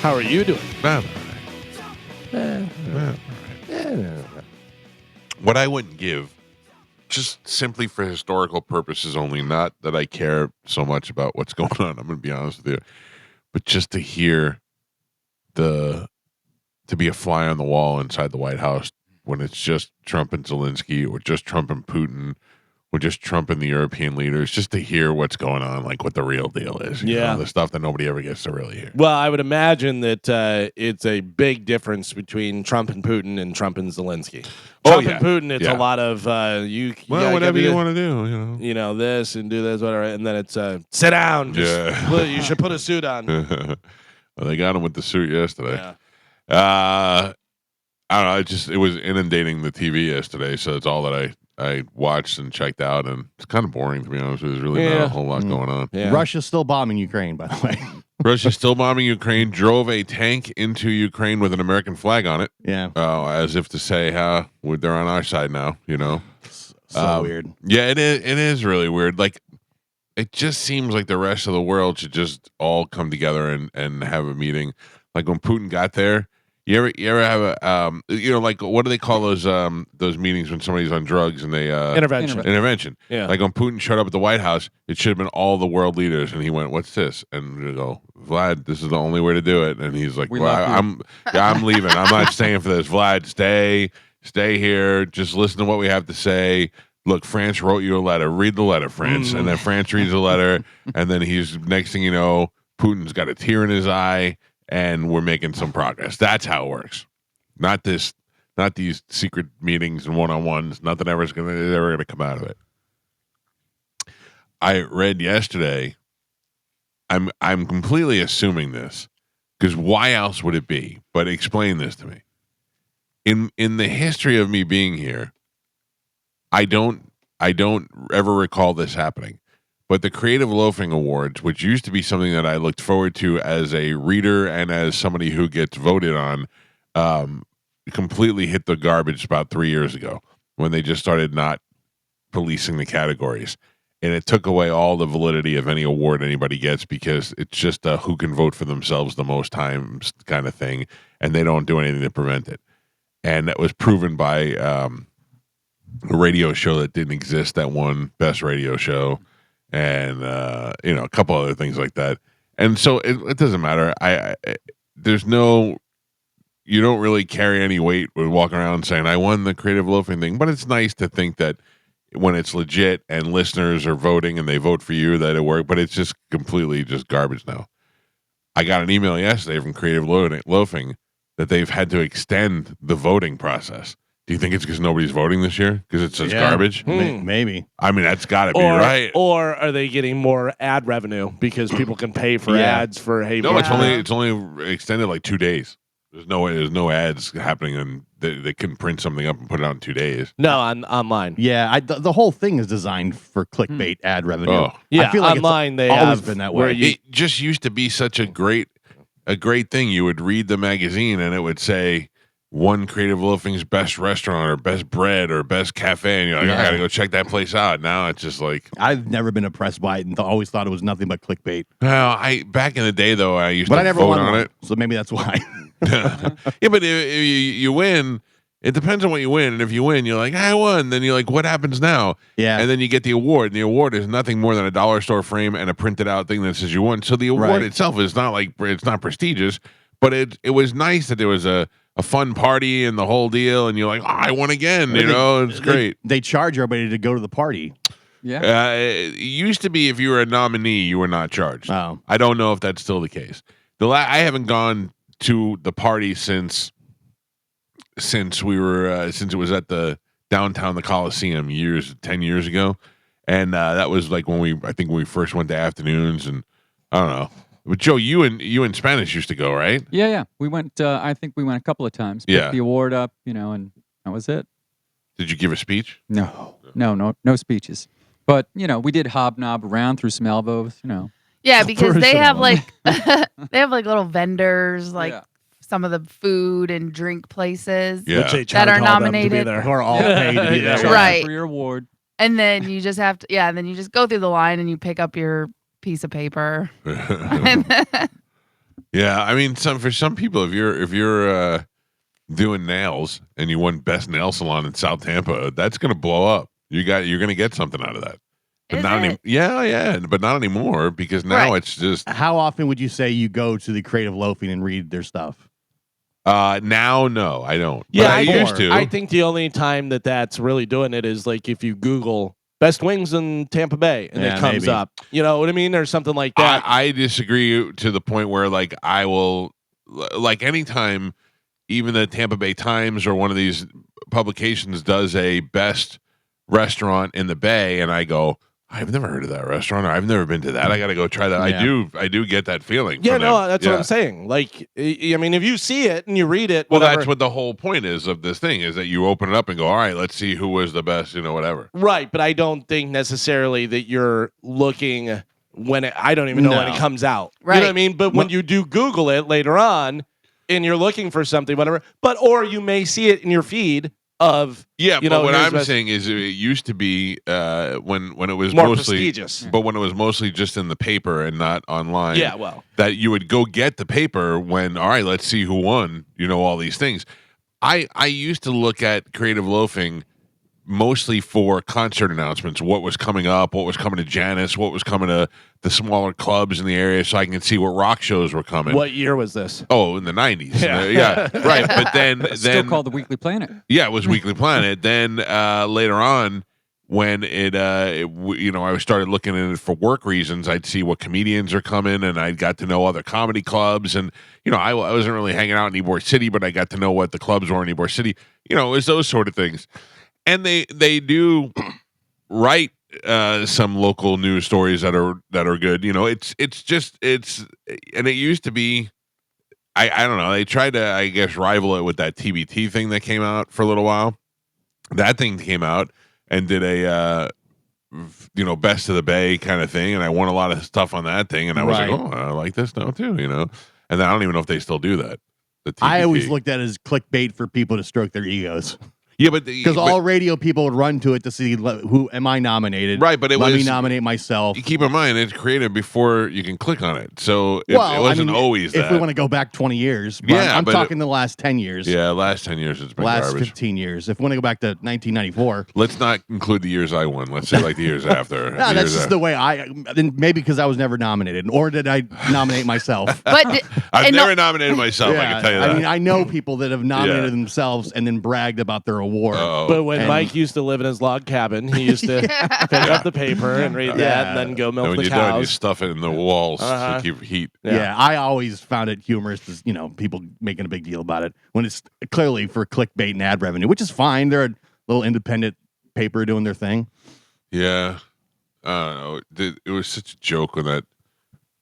How are you doing? What I wouldn't give, just simply for historical purposes only, not that I care so much about what's going on, I'm going to be honest with you, but just to hear to be a fly on the wall inside the White House when it's just Trump and Zelensky or just Trump and Putin or just Trump and the European leaders, just to hear what's going on, like what the real deal is. You know, the stuff that nobody ever gets to really hear. Well, I would imagine that it's a big difference between Trump and Putin and Trump and Zelensky. Trump and Putin, it's a lot of whatever you want to do, you know, this and do this, whatever, and then it's sit down. You should put a suit on. Well, they got him with the suit yesterday. Yeah. I don't know. It was inundating the TV yesterday, so it's all that I watched and checked out, and it's kind of boring, to be honest with you. There's really not a whole lot going on. Yeah. Russia's still bombing Ukraine, by the way. Russia's still bombing Ukraine, drove a tank into Ukraine with an American flag on it. Yeah. As if to say, they're on our side now, you know? So weird. Yeah, it is really weird. Like, it just seems like the rest of the world should just all come together and have a meeting. Like when Putin got there, you ever have a like what do they call those meetings when somebody's on drugs and they intervention. Yeah. Like when Putin showed up at the White House, it should have been all the world leaders, and he went, "What's this?" And we go, "Vlad, this is the only way to do it." And he's like, I'm leaving. I'm not staying for this. Vlad, stay here. Just listen to what we have to say. Look, France wrote you a letter. Read the letter, France. And then France reads the letter, and then next thing you know, Putin's got a tear in his eye. And we're making some progress. That's how it works. Not these secret meetings and one-on-ones. Nothing ever gonna come out of it. I read yesterday. I'm completely assuming this because why else would it be? But explain this to me. In the history of me being here, I don't ever recall this happening. But the Creative Loafing Awards, which used to be something that I looked forward to as a reader and as somebody who gets voted on, completely hit the garbage about 3 years ago when they just started not policing the categories. And it took away all the validity of any award anybody gets because it's just a who can vote for themselves the most times kind of thing, and they don't do anything to prevent it. And that was proven by a radio show that didn't exist that won Best Radio Show. And a couple other things like that, and so it doesn't matter. You don't really carry any weight with walking around saying I won the Creative Loafing thing. But it's nice to think that when it's legit and listeners are voting and they vote for you that it worked. But it's just completely just garbage now. I got an email yesterday from Creative Loafing that they've had to extend the voting process. Do you think it's because nobody's voting this year? Because it's just garbage? Maybe. I mean, that's got to be right. Or are they getting more ad revenue because people can pay for ads for No, it's only extended like 2 days. There's no ads happening, and they can print something up and put it out in 2 days. No, online. Yeah, the whole thing is designed for clickbait ad revenue. Oh. Yeah, I feel like online it's always been that way. It just used to be such a great thing. You would read the magazine, and it would say, one Creative Loafing's best restaurant or best bread or best cafe, and you're like, I gotta go check that place out. Now it's just like I've never been impressed by it and always thought it was nothing but clickbait. Well, back in the day though, I used to vote on it, so maybe that's why. Yeah, but if you win, it depends on what you win. And if you win, you're like, I won. Then you're like, what happens now? Yeah, and then you get the award, and the award is nothing more than a dollar store frame and a printed out thing that says you won. So the award itself is not like it's not prestigious, but it was nice that there was a fun party and the whole deal, and you're like, I won again, it's great. They charge everybody to go to the party. Yeah. It used to be if you were a nominee, you were not charged. Oh. I don't know if that's still the case. I haven't gone to the party since we were since it was at the downtown, the Coliseum 10 years ago, and that was like when we first went to afternoons, and I don't know. But Joe, you and Spanish used to go, right? Yeah. We went. I think we went a couple of times. Picked the award up, and that was it. Did you give a speech? No speeches. But we did hobnob around through some elbows. Yeah, because they have like little vendors, like some of the food and drink places that are nominated. Who are all paid to be there, right? For your award. And then you just have to, and then you just go through the line and you pick up your piece of paper. Yeah, Yeah, I mean, for some people, if you're doing nails and you won best nail salon in South Tampa, that's gonna blow up. You're gonna get something out of that. But not anymore. Yeah, but not anymore because now it's just. How often would you say you go to the Creative Loafing and read their stuff? Now, no, I don't. Yeah, I used to. I think the only time that's really doing it is like if you Google best wings in Tampa Bay and it comes up. You know what I mean? Or something like that. I disagree to the point where like I will like anytime even the Tampa Bay Times or one of these publications does a best restaurant in the Bay and I go, I've never heard of that restaurant or I've never been to that. I got to go try that. Yeah. I do get that feeling. Yeah, no, that's what I'm saying. Like, I mean, if you see it and you read it, well, that's what the whole point is of this thing is that you open it up and go, all right, let's see who was the best, whatever. Right, but I don't think necessarily that you're looking when I don't even know when it comes out. Right. You know what I mean? But when you do Google it later on and you're looking for something, whatever, or you may see it in your feed of but what I'm saying is it used to be when it was more mostly prestigious, but when it was mostly just in the paper and not online. Yeah, well, that you would go get the paper when all right, let's see who won. All these things. I used to look at Creative Loafing mostly for concert announcements, what was coming up, what was coming to Janice, what was coming to the smaller clubs in the area, so I can see what rock shows were coming. What year was this? Oh, in the 90s. Yeah, right. But then still called the Weekly Planet. Yeah, it was Weekly Planet. Then later on, when I started looking at it for work reasons, I'd see what comedians are coming, and I got to know other comedy clubs, and I wasn't really hanging out in Ybor City, but I got to know what the clubs were in Ybor City. It was those sort of things. And they do write some local news stories that are good. And it used to be, I don't know. They tried to, I guess, rival it with that TBT thing that came out for a little while. That thing came out and did a best of the Bay kind of thing, and I won a lot of stuff on that thing. And I was like, oh, I like this now too, And then I don't even know if they still do that. I always looked at it as clickbait for people to stroke their egos. Yeah, but because all radio people would run to it to see who am I nominated, right? But let me nominate myself. Keep in mind, it's created before you can click on it, so it wasn't always that. If we want to go back 20 years, I'm talking the last 10 years. Yeah, last 10 years it's been last garbage. 15 years. If we want to go back to 1994, let's not include the years I won. Let's say like the years after. No, that's just the way maybe because I was never nominated, or did I nominate myself? But I've never nominated myself. I can tell you that. I mean, I know people that have nominated themselves and then bragged about their award. But when Mike used to live in his log cabin, he used to pick up the paper and read that and then go milk when the you're cows. Done, you stuff it in the walls to keep heat. Yeah, I always found it humorous, as, people making a big deal about it when it's clearly for clickbait and ad revenue, which is fine. They're a little independent paper doing their thing. Yeah. I don't know. It was such a joke when that.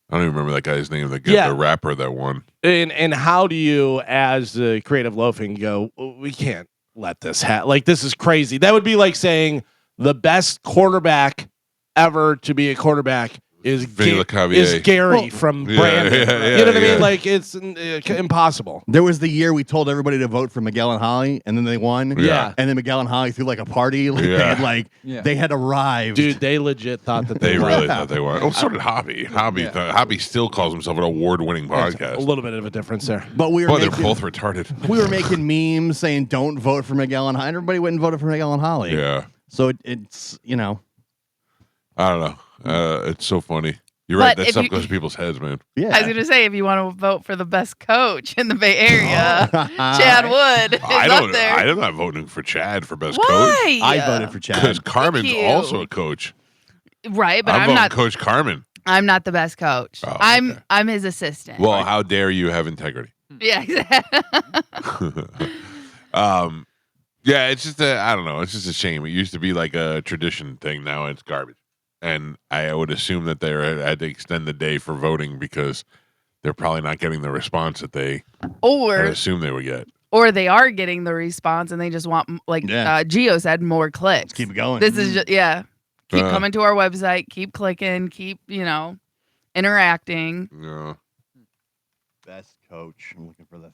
I don't even remember that guy's name. The rapper that won. And how do you, as Creative Loafing, go, we can't let this happen. Like, this is crazy. That would be like saying the best quarterback ever to be a quarterback is Gary from Brandon. You know what I mean? Like, it's impossible. There was the year we told everybody to vote for Miguel and Holly, and then they won. Yeah. And then Miguel and Holly threw like a party. They had arrived. Dude, they legit thought that they really thought they were. Oh, so did Hobby. Hobby still calls himself an award-winning podcast. A little bit of a difference there. But they're both retarded. We were making memes saying don't vote for Miguel and Holly. Everybody went and voted for Miguel and Holly. Yeah. So it's I don't know. It's so funny. You're right. That stuff goes to people's heads, man. Yeah. I was going to say, if you want to vote for the best coach in the Bay Area, Chad Wood is up there. I'm not voting for Chad for best coach. I voted for Chad. Because Carmen's also a coach. Right, but I'm not Coach Carmen. I'm not the best coach. Oh, I'm his assistant. Well, how dare you have integrity? Yeah, exactly. Yeah, it's just I don't know. It's just a shame. It used to be like a tradition thing. Now it's garbage. And I would assume that they had to extend the day for voting because they're probably not getting the response that they assume they would get. Or they are getting the response and they just want, Gio said, more clicks. Let's keep it going. This is just, keep coming to our website, keep clicking, keep, interacting. Yeah. Best coach. I'm looking for the...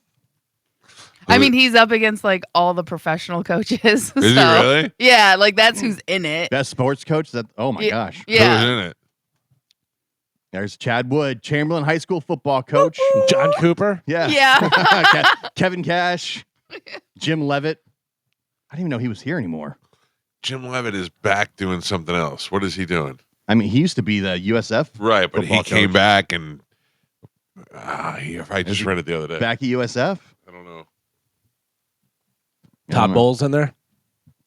I mean, he's up against all the professional coaches. Is he really? Yeah, that's who's in it. Best sports coach? Oh my gosh. Yeah. Who's in it? There's Chad Wood, Chamberlain High School football coach. John Cooper. Yeah. Kevin Cash, Jim Levitt. I didn't even know he was here anymore. Jim Levitt is back doing something else. What is he doing? I mean, he used to be the USF. Right, but he football came coach. back and I just read it the other day. Back at USF. I don't know. Todd Bowles in there.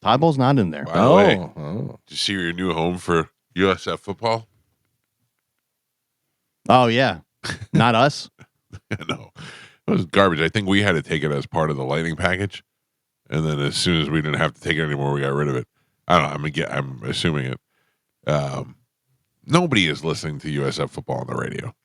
Todd Bowles not in there. By the way, Oh. did you see your new home for USF football? Oh yeah, not us. No, it was garbage. I think we had to take it as part of the lighting package, and then as soon as we didn't have to take it anymore, we got rid of it. I don't know. I'm assuming it. Nobody is listening to USF football on the radio.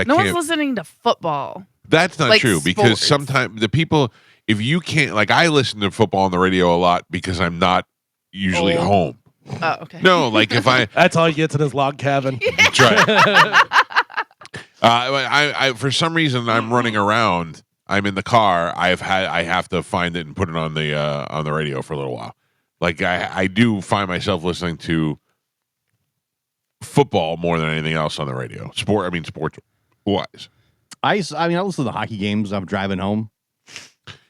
No one's listening to football. That's not Like true because sports. sometimes the people, if you can't, like I listen to football on the radio a lot because I'm not usually Old. home. Oh, okay. No, like if I, That's all he gets in his log cabin. that's right. I for some reason I'm running around. I'm in the car. I have to find it and put it on the radio for a little while. Like I do find myself listening to football more than anything else on the radio. Sports wise. I listen to the hockey games. I'm driving home.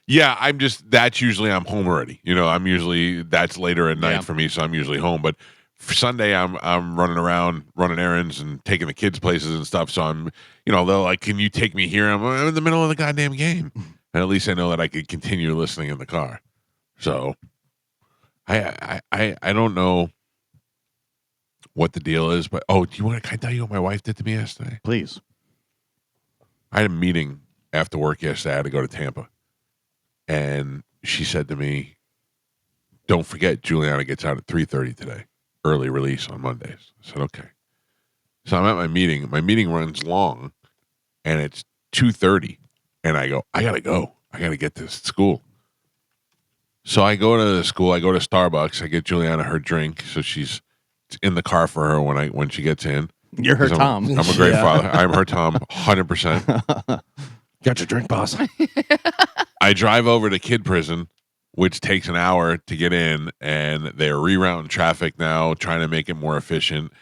Yeah, that's usually I'm home already. That's later at night for me, so I'm usually home. But for Sunday, I'm running around, running errands and taking the kids places and stuff. So I'm, they're like, can you take me here? I'm in the middle of the goddamn game. And at least I know that I could continue listening in the car. So I don't know what the deal is, but can I tell you what my wife did to me yesterday? Please. I had a meeting after work yesterday. I had to go to Tampa. And she said to me, don't forget, Juliana gets out at 3:30 today. Early release on Mondays. I said, okay. So I'm at my meeting. My meeting runs long, and it's 2:30. And I go, I got to go. I got to get to school. So I go to the school. I go to Starbucks. I get Juliana her drink. So she's in the car for her when she gets in. You're her Tom. I'm a great father. I'm her Tom, 100%. Got your drink, boss. I drive over to kid prison, which takes an hour to get in, and they're rerouting traffic now, trying to make it more efficient.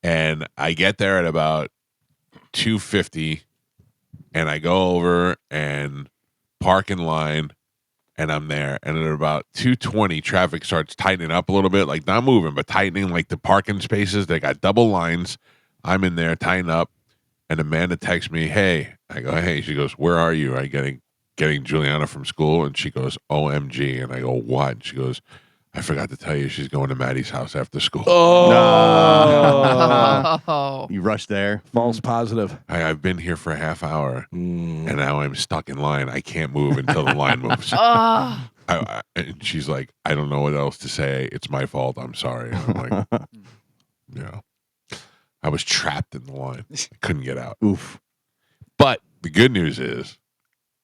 And I get there at about 2:50, and I go over and park in line, and I'm there. And at about 2:20, traffic starts tightening up a little bit, like not moving, but tightening, like the parking spaces. They got double lines. I'm in there, tighten up, and Amanda texts me, hey. I go, hey. She goes, where are you? I getting Juliana from school, and she goes, OMG. And I go, what? And she goes, I forgot to tell you she's going to Maddie's house after school. Oh. You rushed there. False positive. I've been here for a half hour, and now I'm stuck in line. I can't move until the line moves. Oh. And she's like, I don't know what else to say. It's my fault. I'm sorry. And I'm like, yeah. I was trapped in the line. I couldn't get out. Oof. But the good news is,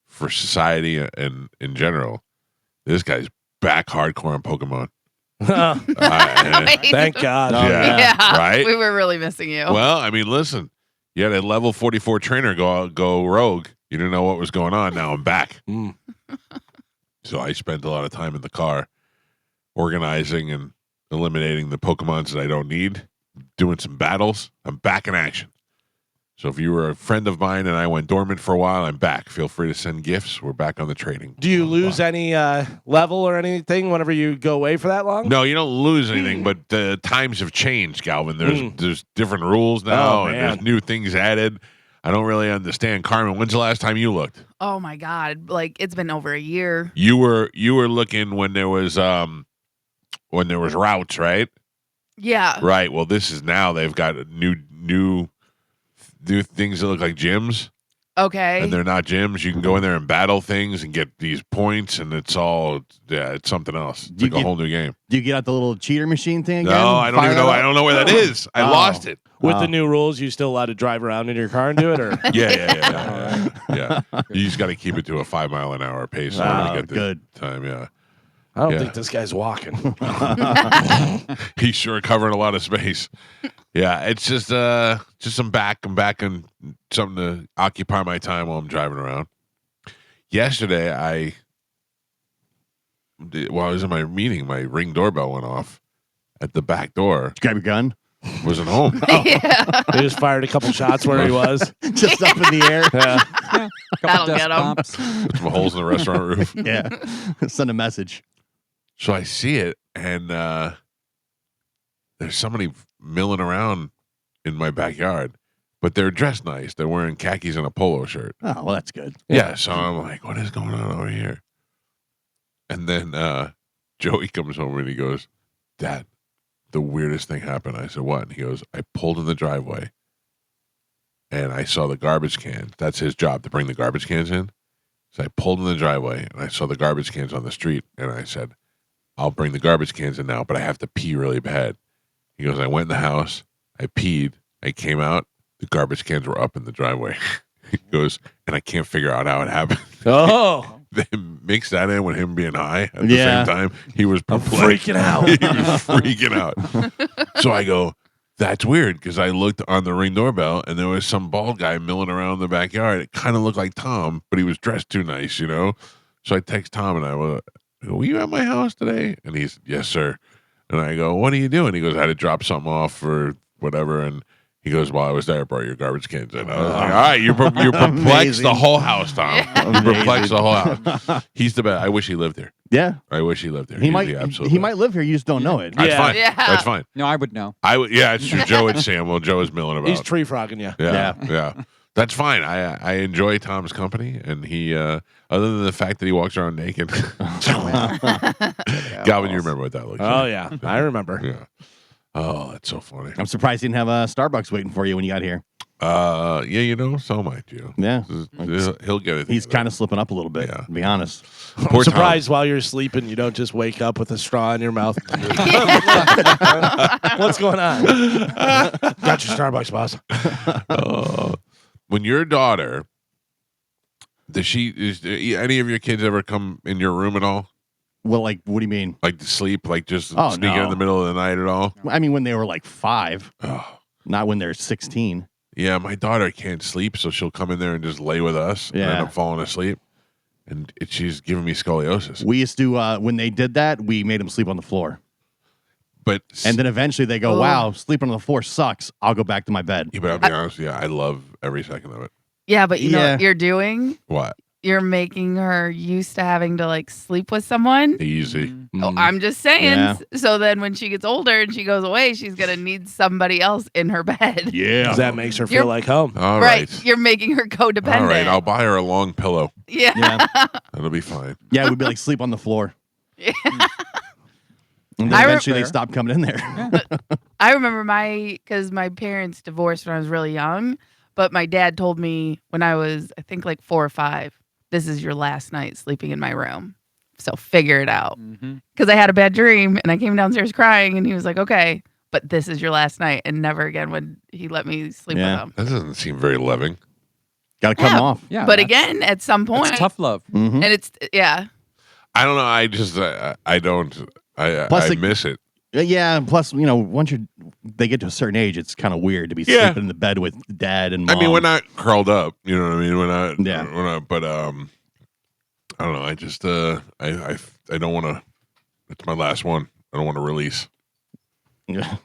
for society and in general, this guy's back hardcore on Pokemon. Thank God. Yeah. Right? We were really missing you. Well, I mean, listen, you had a level 44 trainer go rogue. You didn't know what was going on. Now I'm back. So I spent a lot of time in the car organizing and eliminating the Pokemons that I don't need, doing some battles. I'm back in action. So if you were a friend of mine and I went dormant for a while, I'm back. Feel free to send gifts. We're back on the trading. Do you lose any level or anything whenever you go away for that long? No, you don't lose anything, but the times have changed, Galvin. There's different rules now, and there's new things added. I don't really understand. Carmen, when's the last time you looked? Oh my God. Like it's been over a year. You were looking when there was routes, right? Yeah. Right. Well, this is now they've got new things that look like gyms. Okay. And they're not gyms. You can go in there and battle things and get these points, and it's something else. It's like a whole new game. Do you get out the little cheater machine thing again? No, I don't even know. I don't know where that is. I lost it. With the new rules, you still allowed to drive around in your car and do it, or Yeah. You just got to keep it to a 5 mile an hour pace in order to get the good time. Yeah. I don't think this guy's walking. He's sure covering a lot of space. Yeah, it's just I'm back and something to occupy my time while I'm driving around. Yesterday, I was in my meeting, my Ring doorbell went off at the back door. Did you grab your gun? Wasn't home. Yeah. He just fired a couple shots where he was. Just up in the air. Yeah. That'll get him. Put some holes in the restaurant roof. Yeah. Send a message. So I see it, and there's somebody milling around in my backyard, but they're dressed nice. They're wearing khakis and a polo shirt. Oh, well, that's good. Yeah, so I'm like, what is going on over here? And then Joey comes over and he goes, Dad, the weirdest thing happened. I said, what? And he goes, I pulled in the driveway and I saw the garbage can. That's his job, to bring the garbage cans in. So I pulled in the driveway and I saw the garbage cans on the street. And I said, I'll bring the garbage cans in now, but I have to pee really bad. He goes, I went in the house, I peed, I came out, the garbage cans were up in the driveway. He goes, and I can't figure out how it happened. Oh. They mixed that in with him being high at the same time. He was freaking out. He was freaking out. So I go, that's weird, because I looked on the Ring doorbell and there was some bald guy milling around in the backyard. It kind of looked like Tom, but he was dressed too nice, you know? So I text Tom and I go, were you at my house today? And he's, yes, sir. And I go, what are you doing? He goes, I had to drop something off for whatever. And he goes, well, I was there, brought your garbage cans in. I was like, all right, you perplexed the whole house, Tom. You perplexed the whole house. He's the best. I wish he lived here. Yeah. I wish he lived here. He He's might the absolute he best. might live here. You just don't know it. That's Yeah. fine. Yeah. That's fine. No, I would know. Yeah, it's true. Joe and Sam. Well, Joe is milling about. He's tree frogging you. Yeah. That's fine. I enjoy Tom's company, and he, other than the fact that he walks around naked. Galvin, you remember what that looks like? Oh, yeah. I remember. Yeah. Oh, that's so funny. I'm surprised he didn't have a Starbucks waiting for you when you got here. Yeah, you know, so might you. Yeah. He'll get it. He's kind of slipping up a little bit, to be honest. I'm surprised while you're sleeping, you don't just wake up with a straw in your mouth. What's going on? Got your Starbucks, boss. When your daughter, does any of your kids ever come in your room at all? Well, like, what do you mean? Like to sleep, like just sneak in no. the middle of the night at all? I mean, when they were like 5, Oh. not when they're 16. Yeah, my daughter can't sleep, so she'll come in there and just lay with us and end up falling asleep. And she's giving me scoliosis. We used to, when they did that, we made them sleep on the floor. But And then eventually they go, wow, sleeping on the floor sucks. I'll go back to my bed. yeah, but I'll be honest with you, I love every second of it. Yeah, but you know what you're doing? What? You're making her used to having to like sleep with someone. Easy. Oh, I'm just saying. Yeah. So then when she gets older and she goes away, she's going to need somebody else in her bed. Yeah. Because that makes her feel like home. All Right. right. You're making her codependent. All right, I'll buy her a long pillow. Yeah. Yeah. That'll be fine. Yeah, we'd be like, sleep on the floor. Yeah. And then eventually they stopped coming in there. I remember because my parents divorced when I was really young, but my dad told me when I was, I think, like 4 or 5, this is your last night sleeping in my room. So figure it out. Because I had a bad dream and I came downstairs crying and he was like, okay, but this is your last night. And never again would he let me sleep with him. That doesn't seem very loving. Got to come off. Yeah. But again, at some point. It's tough love. Mhm. And it's, yeah. I don't know. I just, I don't, Plus, I miss it. Yeah, and plus, you know, once they get to a certain age, it's kind of weird to be sleeping in the bed with dad and mom. I mean, we're not curled up, you know what I mean? We're not, but I don't know. I just, I don't want to, it's my last one. I don't want to release.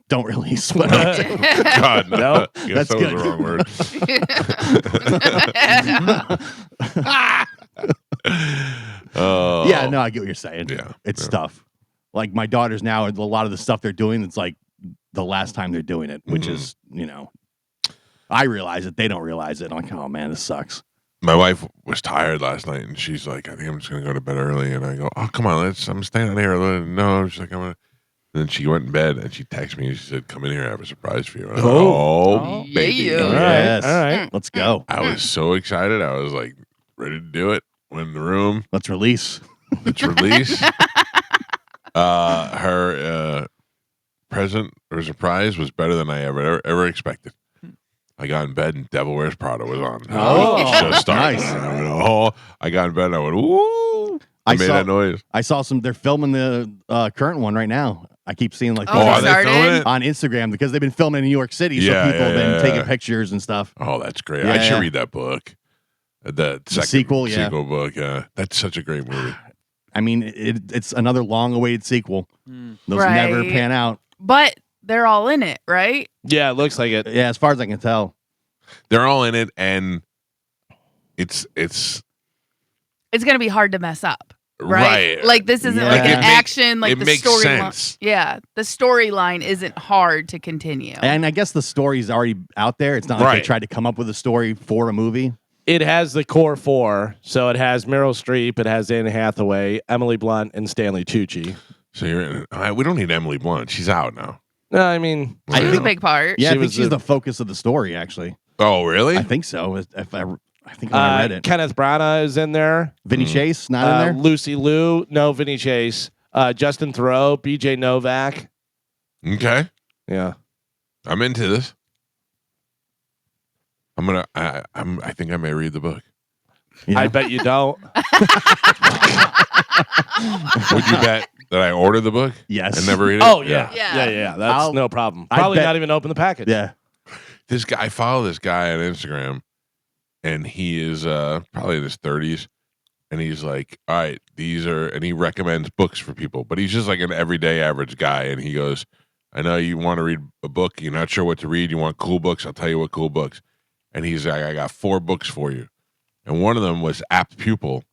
Don't release. God, no. I guess That's that good. was the wrong word. Yeah, no, I get what you're saying. Yeah, It's tough. Like my daughters now, a lot of the stuff they're doing, it's like the last time they're doing it, which is, you know, I realize it. They don't realize it. I'm like, oh man, this sucks. My wife was tired last night, and she's like, I think I'm just going to go to bed early. And I go, oh, come on, I'm staying out here. No, she's like, I'm going to. And then she went in bed, and she texted me, and she said, come in here, I have a surprise for you. And I go, baby. Yeah. All right. Yes. All right. Let's go. I was so excited. I was like, ready to do it. Went in the room. Let's release. Let's release. Her present or surprise was better than I ever expected. I got in bed and Devil Wears Prada was on. Oh, Just started. nice. I got in bed and I went, ooh. I made that noise. I saw they're filming the current one right now. I keep seeing like are they filming it? on Instagram because they've been filming in New York City. So people have been taking pictures and stuff. Oh, that's great. Yeah. I should read that book. The sequel, yeah. Sequel book, yeah. That's such a great movie. I mean, it's another long-awaited sequel. Those Right. never pan out. But they're all in it, right? Yeah, it looks like it. Yeah, as far as I can tell. They're all in it, and it's It's gonna be hard to mess up. right. Like this isn't Yeah. like Like, an it action. Like it the makes storyline. sense. Yeah, the storyline isn't hard to continue. And I guess the story's already out there. It's not like Right. they tried to come up with a story for a movie. It has the core four. So it has Meryl Streep, it has Anne Hathaway, Emily Blunt, and Stanley Tucci. So we don't need Emily Blunt. She's out now. No, I mean, I She's think- a big part. Yeah, She I think was she's the- the focus of the story. Actually, Oh, really? I think so. I think when I read it, Kenneth Branagh is in there. Vinny Chase not in there. Lucy Liu, no, Vinny Chase. Justin Theroux, BJ Novak. Okay. Yeah. I'm into this. I think I may read the book. Yeah. I bet you don't. Would you bet that I order the book Yes. and never read it? Oh, yeah. Yeah. Yeah. That's I'll- no problem. I Probably bet- not even open the package. Yeah. This guy, I follow this guy on Instagram, and he is probably in his 30s, and he's like, all right, and he recommends books for people, but he's just like an everyday average guy, and he goes, I know you want to read a book, you're not sure what to read, you want cool books, I'll tell you what cool books. And he's like, I got 4 books for you. And one of them was Apt Pupil,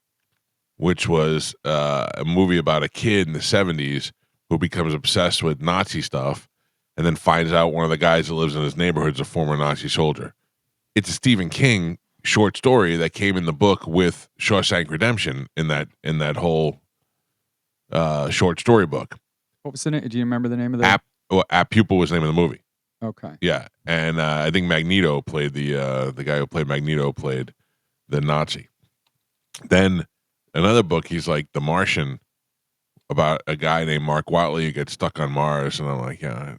which was a movie about a kid in the 70s who becomes obsessed with Nazi stuff and then finds out one of the guys that lives in his neighborhood is a former Nazi soldier. It's a Stephen King short story that came in the book with Shawshank Redemption in that whole short story book. What was the name? Do you remember the name of that? Apt Pupil was the name of the movie. Okay. Yeah, and I think Magneto played the guy who played Magneto played the Nazi. Then another book, he's like The Martian, about a guy named Mark Watley who gets stuck on Mars, and I'm like, yeah, I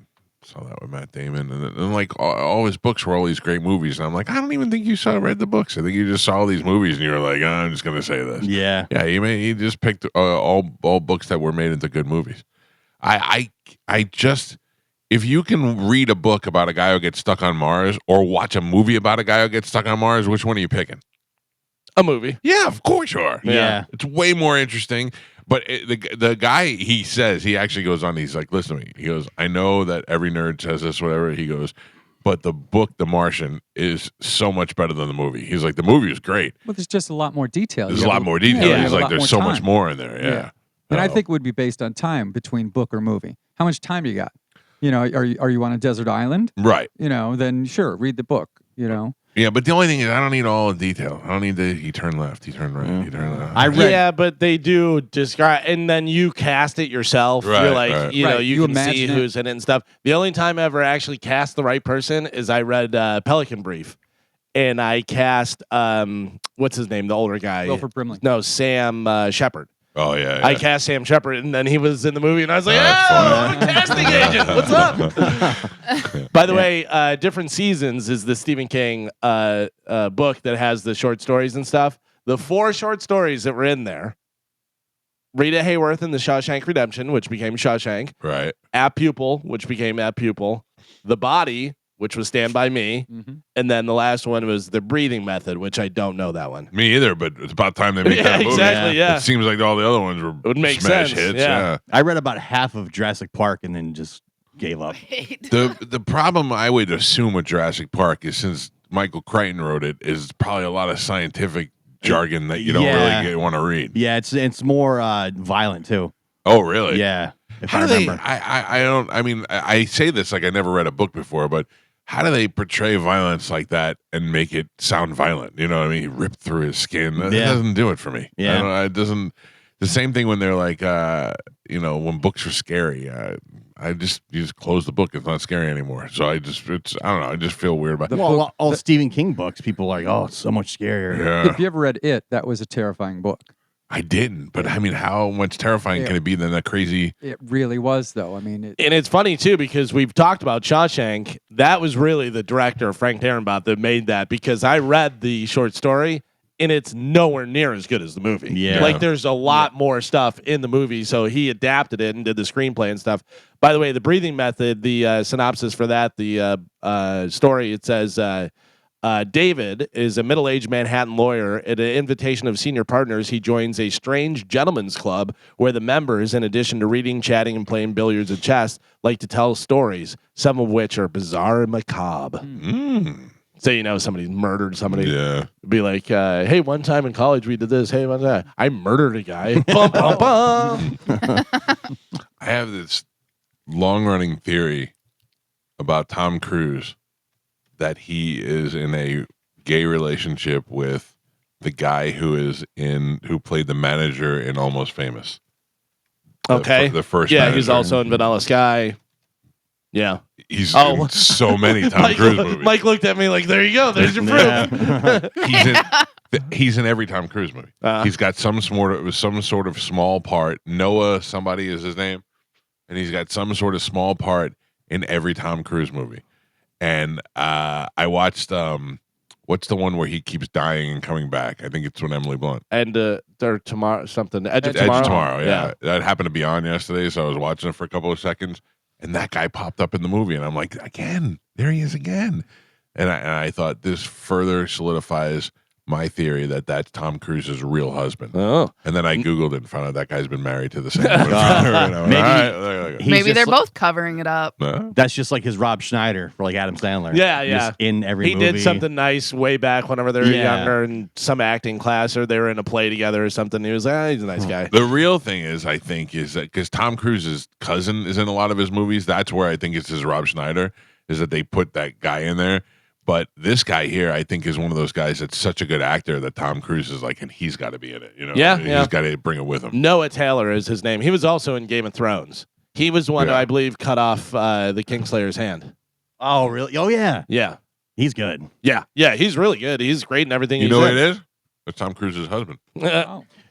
saw that with Matt Damon, and like all his books were all these great movies, and I'm like, I don't even think you read the books. I think you just saw all these movies, and you were like, oh, I'm just gonna say this. Yeah. Yeah, he just picked all books that were made into good movies. I just, if you can read a book about a guy who gets stuck on Mars or watch a movie about a guy who gets stuck on Mars, which one are you picking? A movie. Yeah, of course you are. Yeah. It's way more interesting. But the guy, he says, he actually goes on, he's like, listen to me. He goes, I know that every nerd says this, whatever. He goes, but the book, The Martian, is so much better than the movie. He's like, the movie is great. Well, there's just a lot more detail. There's You a have lot more detail. you He's have a like, lot there's more so much time. more in there. Yeah. And I Oh. think it would be based on time between book or movie. How much time you got? You know, are you on a desert island? Right. You know, then sure, read the book. You know, Yeah, but the only thing is, I don't need all the detail. I don't need he turned left, he turned right, he turned left. I read. Yeah, but they do describe, and then you cast it yourself. Right, You're like, right. you know, Right, you you can see imagine it. who's in it and stuff. The only time I ever actually cast the right person is I read Pelican Brief, and I cast what's his name, the older guy. Wilford Brimley. No, Sam Shepard. Oh yeah, I cast Sam Shepard, and then he was in the movie, and I was like, That's "Oh, funny. casting agent, what's up?" By the way, Different Seasons is the Stephen King book that has the short stories and stuff. The 4 short stories that were in there: Rita Hayworth in The Shawshank Redemption, which became Shawshank; right. Apt Pupil, which became Apt Pupil; The Body, which was Stand By Me, Mhm. and then the last one was The Breathing Method, which I don't know that one. Me either, but it's about time they make Yeah, that movie. exactly, yeah. It seems like all the other ones were would make smash sense, hits. yeah. I read about half of Jurassic Park and then just gave up. The problem I would assume with Jurassic Park is, since Michael Crichton wrote it, is probably a lot of scientific jargon that you don't Yeah. really want to read. Yeah, it's more violent too. Oh, really? Yeah, if How I do they? remember. I don't. I mean, I say this like I never read a book before, but how do they portray violence like that and make it sound violent? You know what I mean? He ripped through his skin. That Yeah. doesn't do it for me. Yeah. It doesn't. The same thing when they're like, when books are scary. You just close the book. It's not scary anymore. So I don't know. I just feel weird about it. Well, all Stephen King books, people are like, oh, it's so much scarier. Yeah. If you ever read It, that was a terrifying book. I didn't, but I mean, how much terrifying Yeah. can it be than that crazy? It really was, though. I mean, And it's funny too, because we've talked about Shawshank. That was really the director, Frank Darabont, that made that, because I read the short story and it's nowhere near as good as the movie. Yeah. Like there's a lot more stuff in the movie. So he adapted it and did the screenplay and stuff. By the way, The Breathing Method, the synopsis for that, the story, it says David is a middle-aged Manhattan lawyer. At an invitation of senior partners, he joins a strange gentleman's club where the members, in addition to reading, chatting, and playing billiards and chess, like to tell stories, some of which are bizarre and macabre. So, somebody murdered somebody. Yeah. Be like, hey, one time in college we did this. Hey, one time I murdered a guy. Bum, bum, bum. I have this long-running theory about Tom Cruise that he is in a gay relationship with the guy who played the manager in Almost Famous. Okay. The first Yeah, manager. he's also in Vanilla Sky. Yeah. He's in so many Tom Cruise movies. Mike looked at me like, there you go. There's your proof. He's in every Tom Cruise movie. He's got some sort of small part. Noah, somebody is his name. And he's got some sort of small part in every Tom Cruise movie. And I watched what's the one where he keeps dying and coming back? I think it's with Emily Blunt. And they're tomorrow something. Edge of Edge of Tomorrow. Tomorrow, yeah. That happened to be on yesterday, so I was watching it for a couple of seconds, and that guy popped up in the movie, and I'm like, again, there he is again. And I thought this further solidifies my theory that that's Tom Cruise's real husband. Oh. And then I Googled it and found out that guy's been married to the same woman. Maybe they're both covering it up. That's just like his Rob Schneider for like Adam Sandler. Yeah. Just in every he movie. did something nice way back whenever they were younger in some acting class or they were in a play together or something. He was he's a nice guy. The real thing is, I think, is that because Tom Cruise's cousin is in a lot of his movies, that's where I think it's his Rob Schneider, is that they put that guy in there. But this guy here, I think, is one of those guys that's such a good actor that Tom Cruise is like, and he's got to be in it. He's got to bring it with him. Noah Taylor is his name. He was also in Game of Thrones. He was the one who I believe cut off the Kingslayer's hand. Oh, really? Oh, yeah. Yeah. He's good. Yeah. He's really good. He's great in everything. You know what it is? It's Tom Cruise's husband.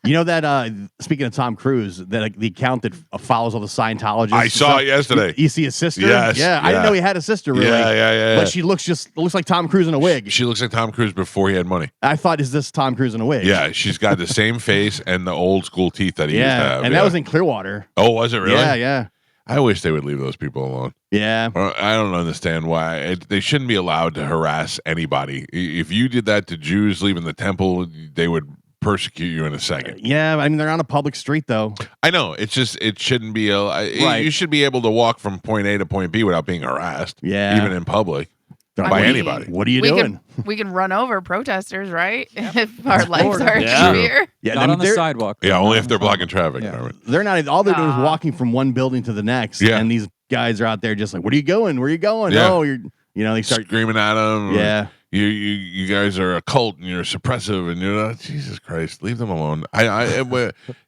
You know that, speaking of Tom Cruise, that the account that follows all the Scientologists. I saw it yesterday. You see his sister? Yes. Yeah. I didn't know he had a sister, really. Yeah. But she looks like Tom Cruise in a wig. She looks like Tom Cruise before he had money. I thought, is this Tom Cruise in a wig? Yeah, she's got the same face and the old school teeth that he used to have. And that was in Clearwater. Oh, was it really? Yeah. I wish they would leave those people alone. Yeah. I don't understand why. They shouldn't be allowed to harass anybody. If you did that to Jews leaving the temple, they would persecute you in a second. Yeah, I mean, they're on a public street, though. I know. It's just, it shouldn't be. You should be able to walk from point A to point B without being harassed. Yeah. Even in public. By anybody. What are you doing? We can run over protesters, right? If our lives are clear. Yeah, Not on the sidewalk. Yeah, only if they're blocking traffic. Yeah. They're not. All they're doing is walking from one building to the next. Yeah. And these guys are out there just like, "Where are you going? Where are you going?" Yeah. Oh, they start screaming at them. Yeah. You guys are a cult and you're suppressive and Jesus Christ, leave them alone.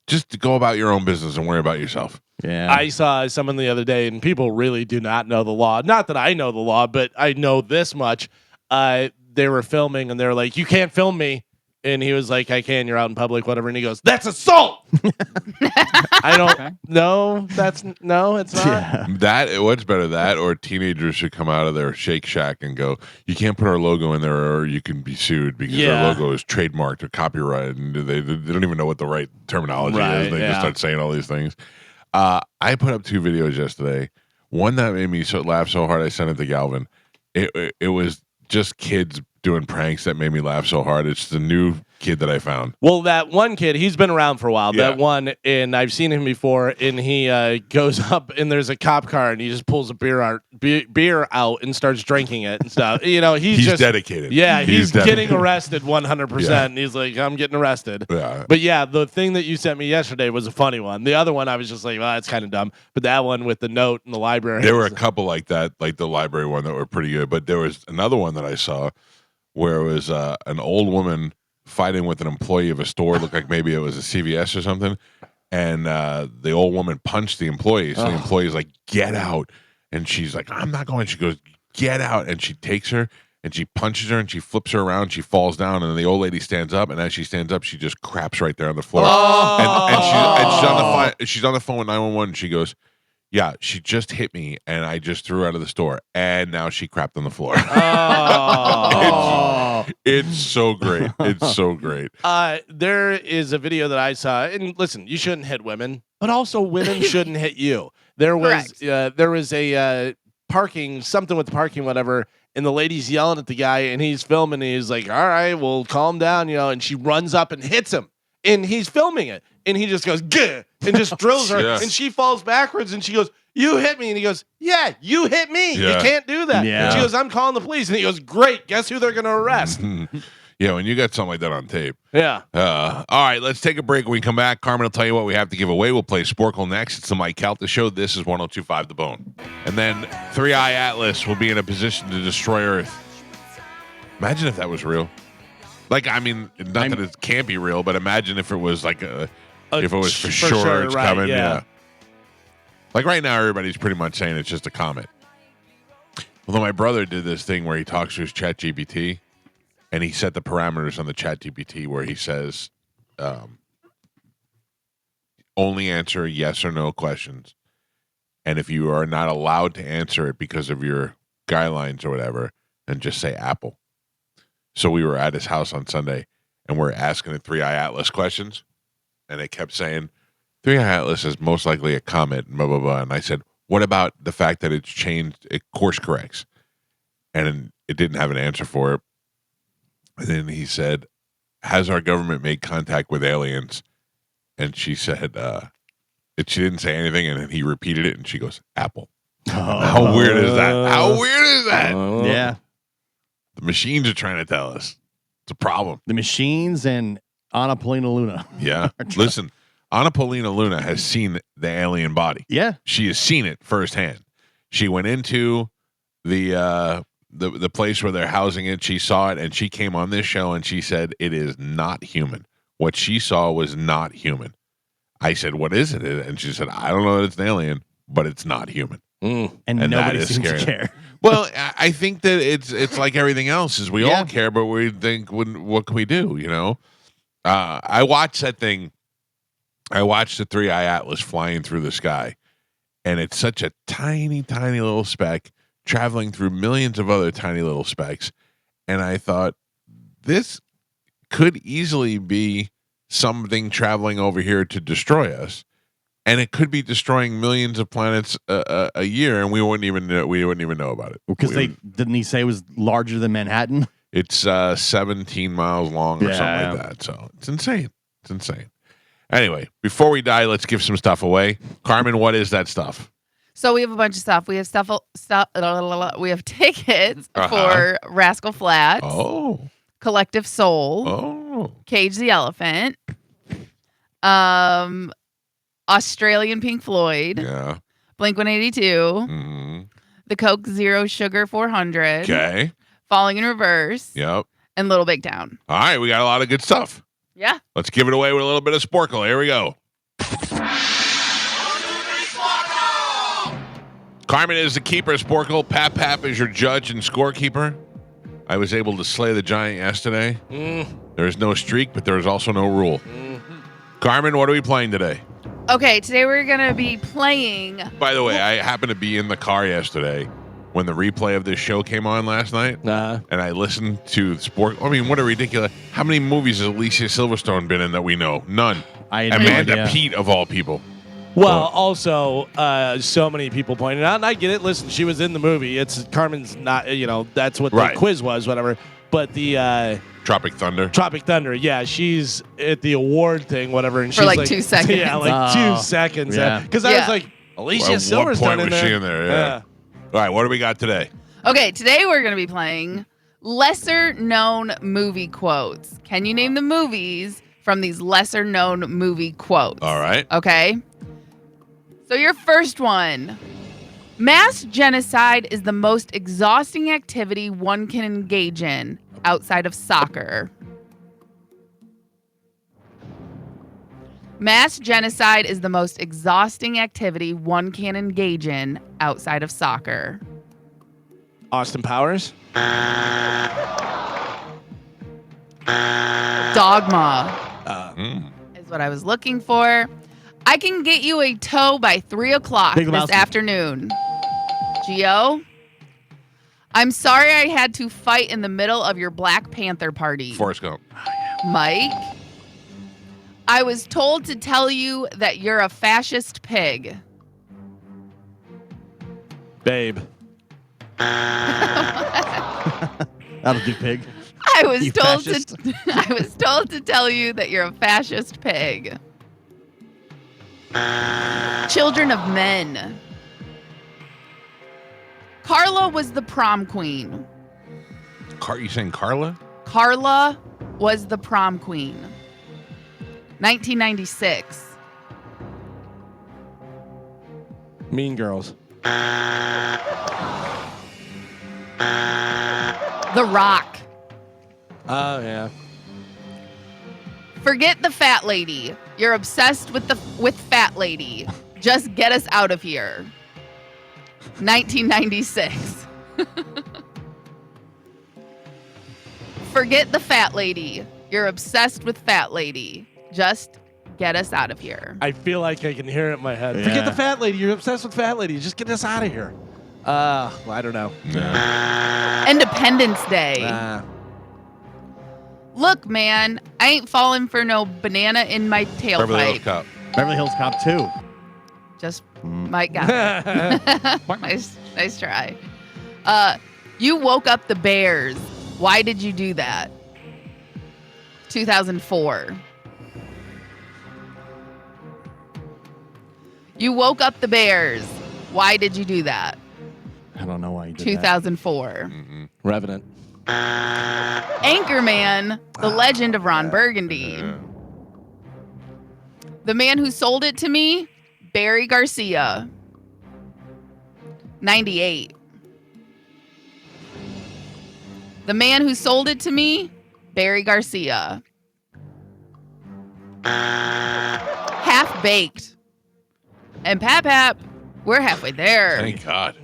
Just go about your own business and worry about yourself. Yeah. I saw someone the other day, and people really do not know the law. Not that I know the law, but I know this much. They were filming, and they were like, "You can't film me." And he was like, "I can. You're out in public, whatever." And he goes, "That's assault." I don't know. No, it's not. Yeah. What's better, that or teenagers should come out of their Shake Shack and go, "You can't put our logo in there, or you can be sued because our logo is trademarked or copyrighted." And they don't even know what the right terminology is. They just start saying all these things. I put up 2 videos yesterday. One that made me laugh so hard I sent it to Galvin. It was just kids doing pranks that made me laugh so hard. It's the new kid that I found. Well, that one kid, he's been around for a while. Yeah. That one, and I've seen him before, and he goes up, and there's a cop car, and he just pulls a beer out and starts drinking it and stuff. He's just dedicated. Yeah, he's dedicated. getting arrested 100%. And he's like, "I'm getting arrested." Yeah. But yeah, the thing that you sent me yesterday was a funny one. The other one, I was just like, "Well, that's kind of dumb." But that one with the note in the library. There were a couple like that, like the library one, that were pretty good. But there was another one that I saw where it was an old woman fighting with an employee of a store. Looked like maybe it was a CVS or something. And the old woman punched the employee. So the employee's like, "Get out." And she's like, "I'm not going." She goes, "Get out." And she takes her and she punches her and she flips her around. She falls down. And then the old lady stands up. And as she stands up, she just craps right there on the floor. And she's on the phone with 911. And she goes, "Yeah, she just hit me, and I just threw her out of the store, and now she crapped on the floor." It's so great. It's so great. There is a video that I saw, and listen, you shouldn't hit women, but also women shouldn't hit you. There was a something with parking, whatever, and the lady's yelling at the guy, and he's filming. And he's like, "All right, well, calm down," and she runs up and hits him, and he's filming it, and he just goes, "Gah," and just drills her, Yes. and she falls backwards, and she goes, "You hit me," and he goes, "Yeah, you hit me. Yeah. You can't do that." Yeah. She goes, "I'm calling the police," and he goes, "Great, guess who they're gonna arrest?" Yeah, when you got something like that on tape. Yeah. All right, let's take a break. When we come back, Carmen will tell you what we have to give away. We'll play Sporkle next. It's the Mike Calta Show. This is 102.5 The Bone. And then 3-Eye Atlas will be in a position to destroy Earth. Imagine if that was real. Like, I mean, not that it can't be real, but imagine if it was like if it was for sure it's right, coming. yeah. Like right now, everybody's pretty much saying it's just a comet. Although my brother did this thing where he talks to his chat GPT, and he set the parameters on the chat GPT where he says, only answer yes or no questions. And if you are not allowed to answer it because of your guidelines or whatever, then just say Apple. So we were at his house on Sunday, and we're asking the 3-Eye Atlas questions, and it kept saying, 3-Eye Atlas is most likely a comet, blah, blah, blah. And I said, what about the fact that it's changed, it course corrects? And it didn't have an answer for it. And then he said, has our government made contact with aliens? And she said, she didn't say anything. And then he repeated it, and she goes, Apple. How weird is that? How weird is that? Yeah. The machines are trying to tell us. It's a problem. The machines and Anna Polina Luna. Yeah. Listen, Anna Polina Luna has seen the alien body. Yeah. She has seen it firsthand. She went into the place where they're housing it. She saw it, and she came on this show, and she said it is not human. What she saw was not human. I said, what is it? And she said, I don't know that it's an alien, but it's not human. And that nobody is seems scary. to care. Well, I think that it's like everything else is we Yeah. all care, but we think, what can we do? I watched that thing. I watched the 3-Eye Atlas flying through the sky, and it's such a tiny, tiny little speck traveling through millions of other tiny little specks. And I thought, this could easily be something traveling over here to destroy us. And it could be destroying millions of planets a year, and we wouldn't even know about it. Because didn't he say it was larger than Manhattan? It's 17 miles long or something Yeah. like that. So it's insane. It's insane. Anyway, before we die, let's give some stuff away. Carmen, what is that stuff? So we have a bunch of stuff. We have stuff. We have tickets for Rascal Flatts, Oh, Collective Soul, Cage the Elephant, Australian Pink Floyd, yeah. Blink 182, Mm-hmm. the Coke Zero Sugar 400, Okay. Falling in Reverse, Yep. and Little Big Town. All right, we got a lot of good stuff. Yeah. Let's give it away with a little bit of Sporkle. Here we go. Carmen is the keeper, Sporkle. Pap is your judge and scorekeeper. I was able to slay the giant yesterday. There is no streak, but there is also no rule. Carmen, what are we playing today? Okay, today we're going to be playing. By the way, I happened to be in the car yesterday when the replay of this show came on last night, and I listened to Sport. I mean, what a ridiculous. How many movies has Alicia Silverstone been in that we know? None. I had no Amanda idea. Peet, of all people. Well, also, so many people pointed out, and I get it. Listen, she was in the movie. It's Carmen's not, that's what the quiz was, whatever. But the Tropic Thunder. Tropic Thunder, yeah, she's at the award thing, whatever, and For she's like 2 seconds. Yeah, like 2 seconds. yeah. Because I was like, Alicia At what Silverstone point in was there. she in there? Yeah. All right, what do we got today? Okay, today we're going to be playing lesser known movie quotes. Can you name the movies from these lesser known movie quotes? All right. Okay. So your first one. Mass genocide is the most exhausting activity one can engage in outside of soccer. Mass genocide is the most exhausting activity one can engage in outside of soccer. Austin Powers. Dogma is what I was looking for. I can get you a tow by 3 o'clock Big this Lebowski. afternoon. Gio? I'm sorry I had to fight in the middle of your Black Panther party. Forrest Gump. Mike? I was told to tell you that you're a fascist pig. Babe. That'll do, pig. I was You told fascist. to I was told to tell you that you're a fascist pig. Children of men. Carla was the prom queen. You saying Carla? Carla was the prom queen. 1996. Mean Girls. The Rock. Oh yeah. Forget the fat lady. You're obsessed with fat lady. Just get us out of here. 1996. Forget the fat lady. You're obsessed with fat lady. Just get us out of here. I feel like I can hear it in my head. Yeah. Forget the fat lady. You're obsessed with fat lady. Just get us out of here. Well, I don't know. Independence Day. Uh. Look, man, I ain't falling for no banana in my Beverly Hills tailpipe. Cop. Beverly Hills Cop 2. Just Mike got it. nice try. You woke up the bears. Why did you do that? 2004. You woke up the bears. Why did you do that? I don't know why you did 2004. Revenant. Anchorman, the legend of Ron Burgundy. The man who sold it to me, Barry Garcia. 98. The man who sold it to me, Barry Garcia. Half Baked. And Pap, we're halfway there. Thank God.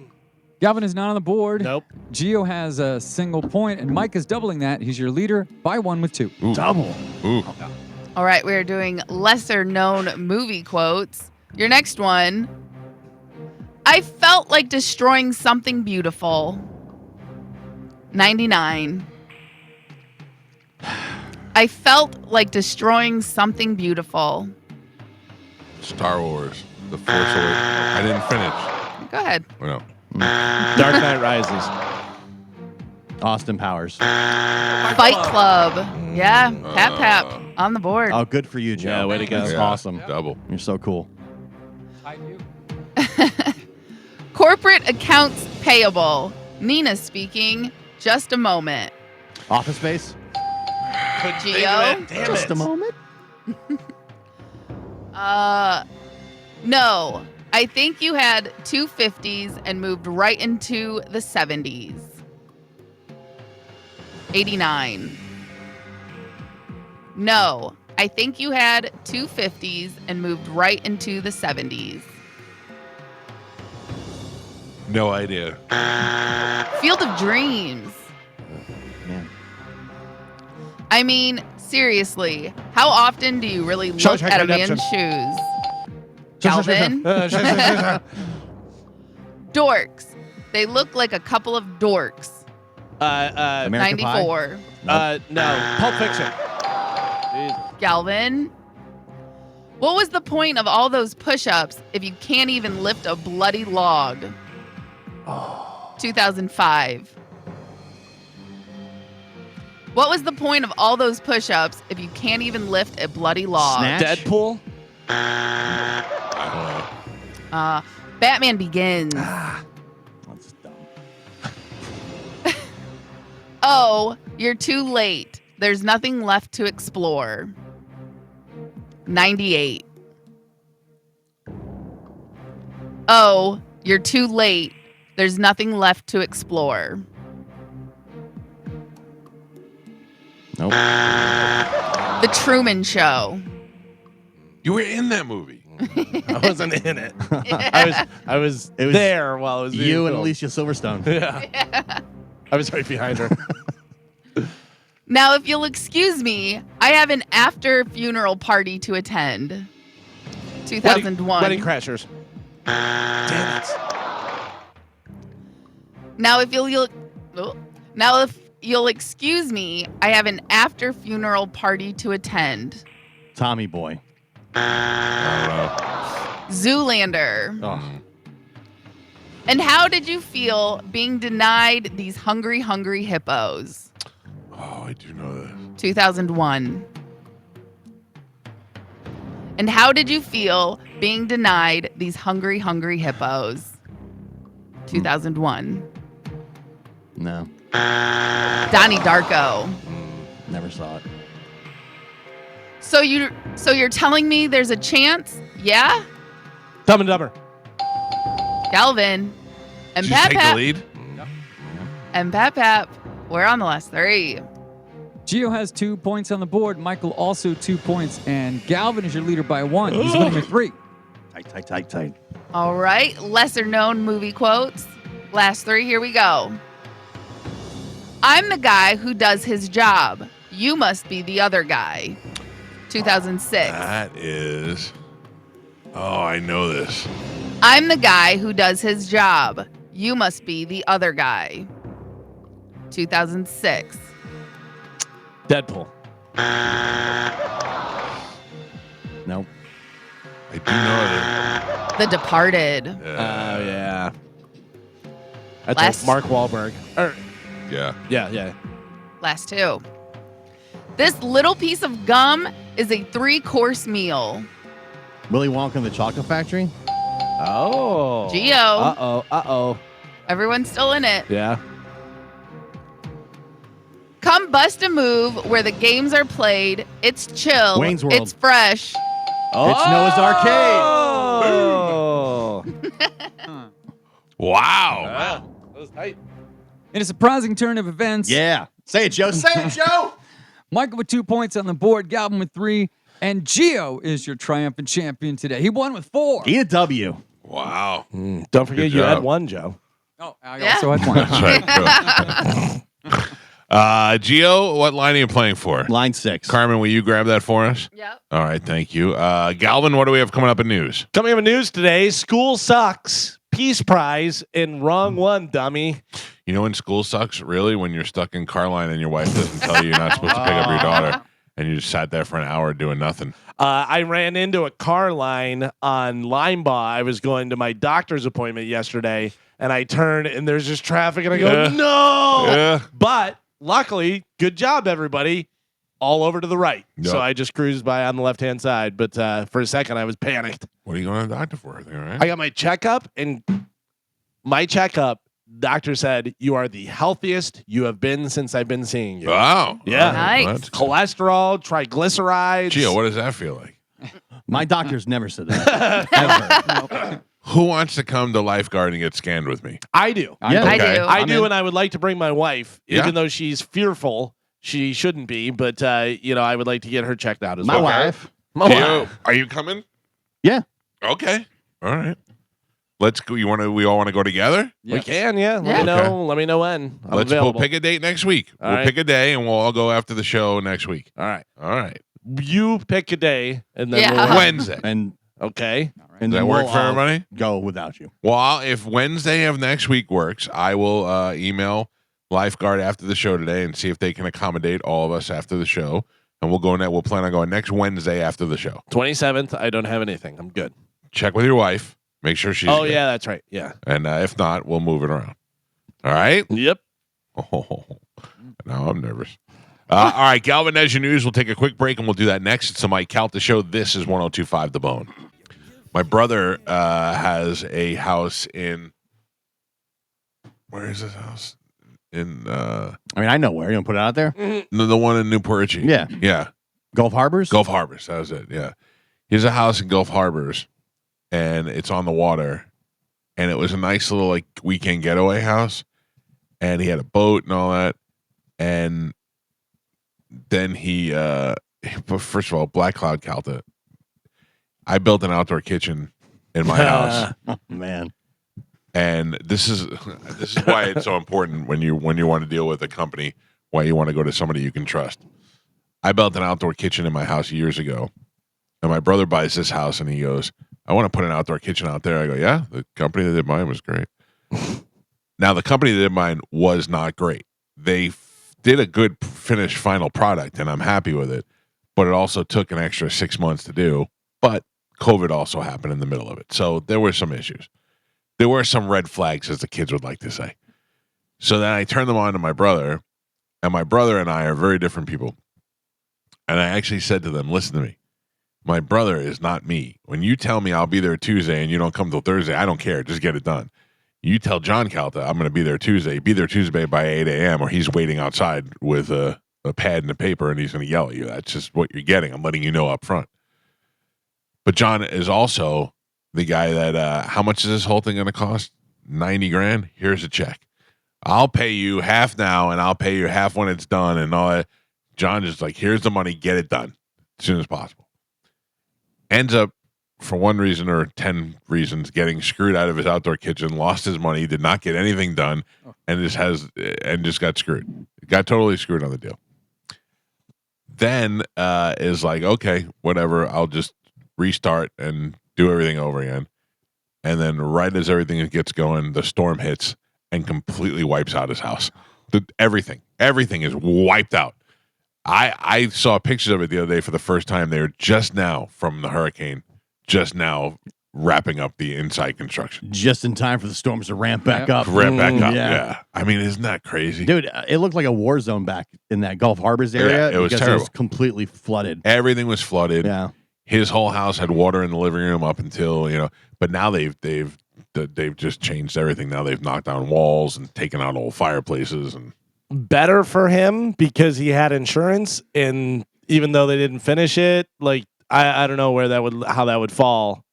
Galvin is not on the board. Nope. Gio has a single point, and Mike is doubling that. He's your leader by 1 with 2. Ooh. Double. Ooh. All right, we're doing lesser known movie quotes. Your next one. I felt like destroying something beautiful. 99. I felt like destroying something beautiful. Star Wars. The Force Awakens. I didn't finish. Go ahead. Oh, no. Dark Knight Rises. Austin Powers. Fight Club. Yeah, Pap on the board. Oh, good for you, Joe. Yeah, way to go. That's Yeah, awesome. Double. You're so cool. Corporate accounts payable. Nina speaking. Just a moment. Office Space. Gio. Just a moment. No. I think you had 2 50s and moved right into the 70s. 89. No. I think you had 2 50s and moved right into the 70s. No idea. Field of Dreams. Man. I mean, seriously, how often do you really look Shawshank at a man's Redemption. shoes? Galvin? Dorks. They look like a couple of dorks. American Pie? 94. No. Pulp Fiction. Galvin? What was the point of all those push-ups if you can't even lift a bloody log? 2005. What was the point of all those push-ups if you can't even lift a bloody log? Snatch? Deadpool. I don't know. Batman Begins. That's dumb. Oh, you're too late. There's nothing left to explore. 98. Oh, you're too late. There's nothing left to explore. Nope. The Truman Show. You were in that movie. I wasn't in it. I was It was there while it was being You and filmed. Alicia Silverstone. Yeah. I was right behind her. Now, if you'll excuse me, I have an after funeral party to attend. 2001. Wedding Crashers. Damn it. Now, if you'll excuse me, I have an after funeral party to attend. Tommy Boy. I Zoolander. Oh. And how did you feel being denied these hungry hippos? I do know this. 2001. And how did you feel being denied these hungry, hungry hippos? 2001. No, Donnie Darko. never saw it. So you're telling me there's a chance? Yeah? Dumb and Dumber. Galvin. And Did you Pap take the Pap. lead? And Pap Pap. We're on the last three. Gio has 2 points on the board. Michael also 2 points. And Galvin is your leader by 1. He's winning with 3. Tight. All right. Lesser known movie quotes. Last 3. Here we go. I'm the guy who does his job. You must be the other guy. 2006. That is. Oh, I know this. I'm the guy who does his job. You must be the other guy. 2006. Deadpool. Nope. I do know The Departed. it. Oh, yeah. That's Last- Mark Wahlberg. Yeah. Yeah. Last 2. This little piece of gum is a 3-course meal. Willy Wonka and the Chocolate Factory. Oh. Geo. Uh-oh. Everyone's still in it. Yeah. Come bust a move where the games are played. It's chill. Wayne's World. It's fresh. It's Noah's Arcade. Oh. Wow. That was tight. In a surprising turn of events, Yeah. Say it, Joe. Say it, Joe. Michael with 2 points on the board, Galvin with 3, and Gio is your triumphant champion today. He won with 4. Eat a W. Wow. Don't forget Good you had job. one, Joe. Oh, I Yeah. also had 1. That's right. Gio, what line are you playing for? Line 6. Carmen, will you grab that for us? Yep. All right, thank you. Galvin, what do we have coming up in news? Coming up in news today, school sucks. Peace prize in wrong one, dummy. You know when school sucks, really? When you're stuck in car line and your wife doesn't tell you you're not supposed to pick up your daughter, and you just sat there for an hour doing nothing. I ran into a car line on Linebaugh. I was going to my doctor's appointment yesterday, and I turned, and there's just traffic, and I go, Yeah. no! Yeah. But luckily, good job, everybody. All over to the right. Yep. So I just cruised by on the left-hand side. But for a second, I was panicked. What are you going to the doctor for? Everything all right? I got my checkup, and my checkup, doctor said, you are the healthiest you have been since I've been seeing you. Wow. Yeah. All right. Nice. Well, that's good. Cholesterol, triglycerides. Gio, what does that feel like? My doctor's never said that. Ever. Who wants to come to Lifeguard and get scanned with me? I do. Yeah. I Okay. do. I I'm do, in. and I would like to bring my wife, Yeah. even though she's fearful. She shouldn't be, but I would like to get her checked out as My well. wife. My Gio, wife. are you coming? Yeah. Okay. All right. Let's go. We all want to go together? We can, yeah. Let me Yeah. know. Okay. Let me know when. I'm We'll available. pick a date next week. All We'll right. pick a day and we'll all go after the show next week. All right. All right. You pick a day, and then Yeah. we'll Wednesday. And okay. and Does then that work we'll for all everybody? Go without you. Well, if Wednesday of next week works, I will email Lifeguard after the show today and see if they can accommodate all of us after the show. And we'll go we'll plan on going next Wednesday after the show. 27th. I don't have anything. I'm good. Check with your wife. Make sure she's Oh good. yeah, that's right. Yeah. And if not, we'll move it around. All right? Yep. Oh, now I'm nervous. All right, Galvin, as your news, we'll take a quick break and we'll do that next. It's the Mike Calta Show. This is 102.5 The Bone. My brother has a house in. Where is his house? In I mean, I know where. You gonna put it out there? the one in Newport Richie. Yeah. Yeah. Gulf Harbors? Gulf Harbors. That was it. Yeah. He has a house in Gulf Harbors and it's on the water. And it was a nice little like weekend getaway house. And he had a boat and all that. And then but first of all, Black Cloud Calta. I built an outdoor kitchen in my house. Oh, man. And this is why it's so important when you want to deal with a company, why you want to go to somebody you can trust. I built an outdoor kitchen in my house years ago, and my brother buys this house and he goes, I want to put an outdoor kitchen out there. I go, yeah, the company that did mine was great. Now, the company that did mine was not great. They did a good finished final product, and I'm happy with it, but it also took an extra 6 months to do. But COVID also happened in the middle of it. So there were some issues. There were some red flags, as the kids would like to say. So then I turned them on to my brother, And my brother and I are very different people. And I actually said to them, listen to me. My brother is not me. When you tell me I'll be there Tuesday and you don't come till Thursday, I don't care. Just get it done. You tell John Calta I'm going to be there Tuesday. Be there Tuesday by 8 a.m. or he's waiting outside with a pad and a paper and he's going to yell at you. That's just what you're getting. I'm letting you know up front. But John is also the guy that, how much is this whole thing going to cost? 90 grand? Here's a check. I'll pay you half now and I'll pay you half when it's done and all that. John is like, here's the money, get it done as soon as possible. Ends up, for one reason or 10 reasons, getting screwed out of his outdoor kitchen, lost his money, did not get anything done, and just got screwed. Got totally screwed on the deal. Then is like, okay, whatever, I'll just restart and do everything over again. And then right as everything gets going, the storm hits and completely wipes out his house. Everything is wiped out. I saw pictures of it the other day for the first time. They were just now from the hurricane, just now wrapping up the inside construction. Just in time for the storms to ramp back up. Yeah. I mean, isn't that crazy? Dude, it looked like a war zone back in that Gulf Harbors area. Yeah, it was because terrible. It was completely flooded. Everything was flooded. Yeah. His whole house had water in the living room up until, but now they've just changed everything. Now they've knocked down walls and taken out old fireplaces and Better for him because he had insurance, and even though they didn't finish it, like I don't know how that would fall.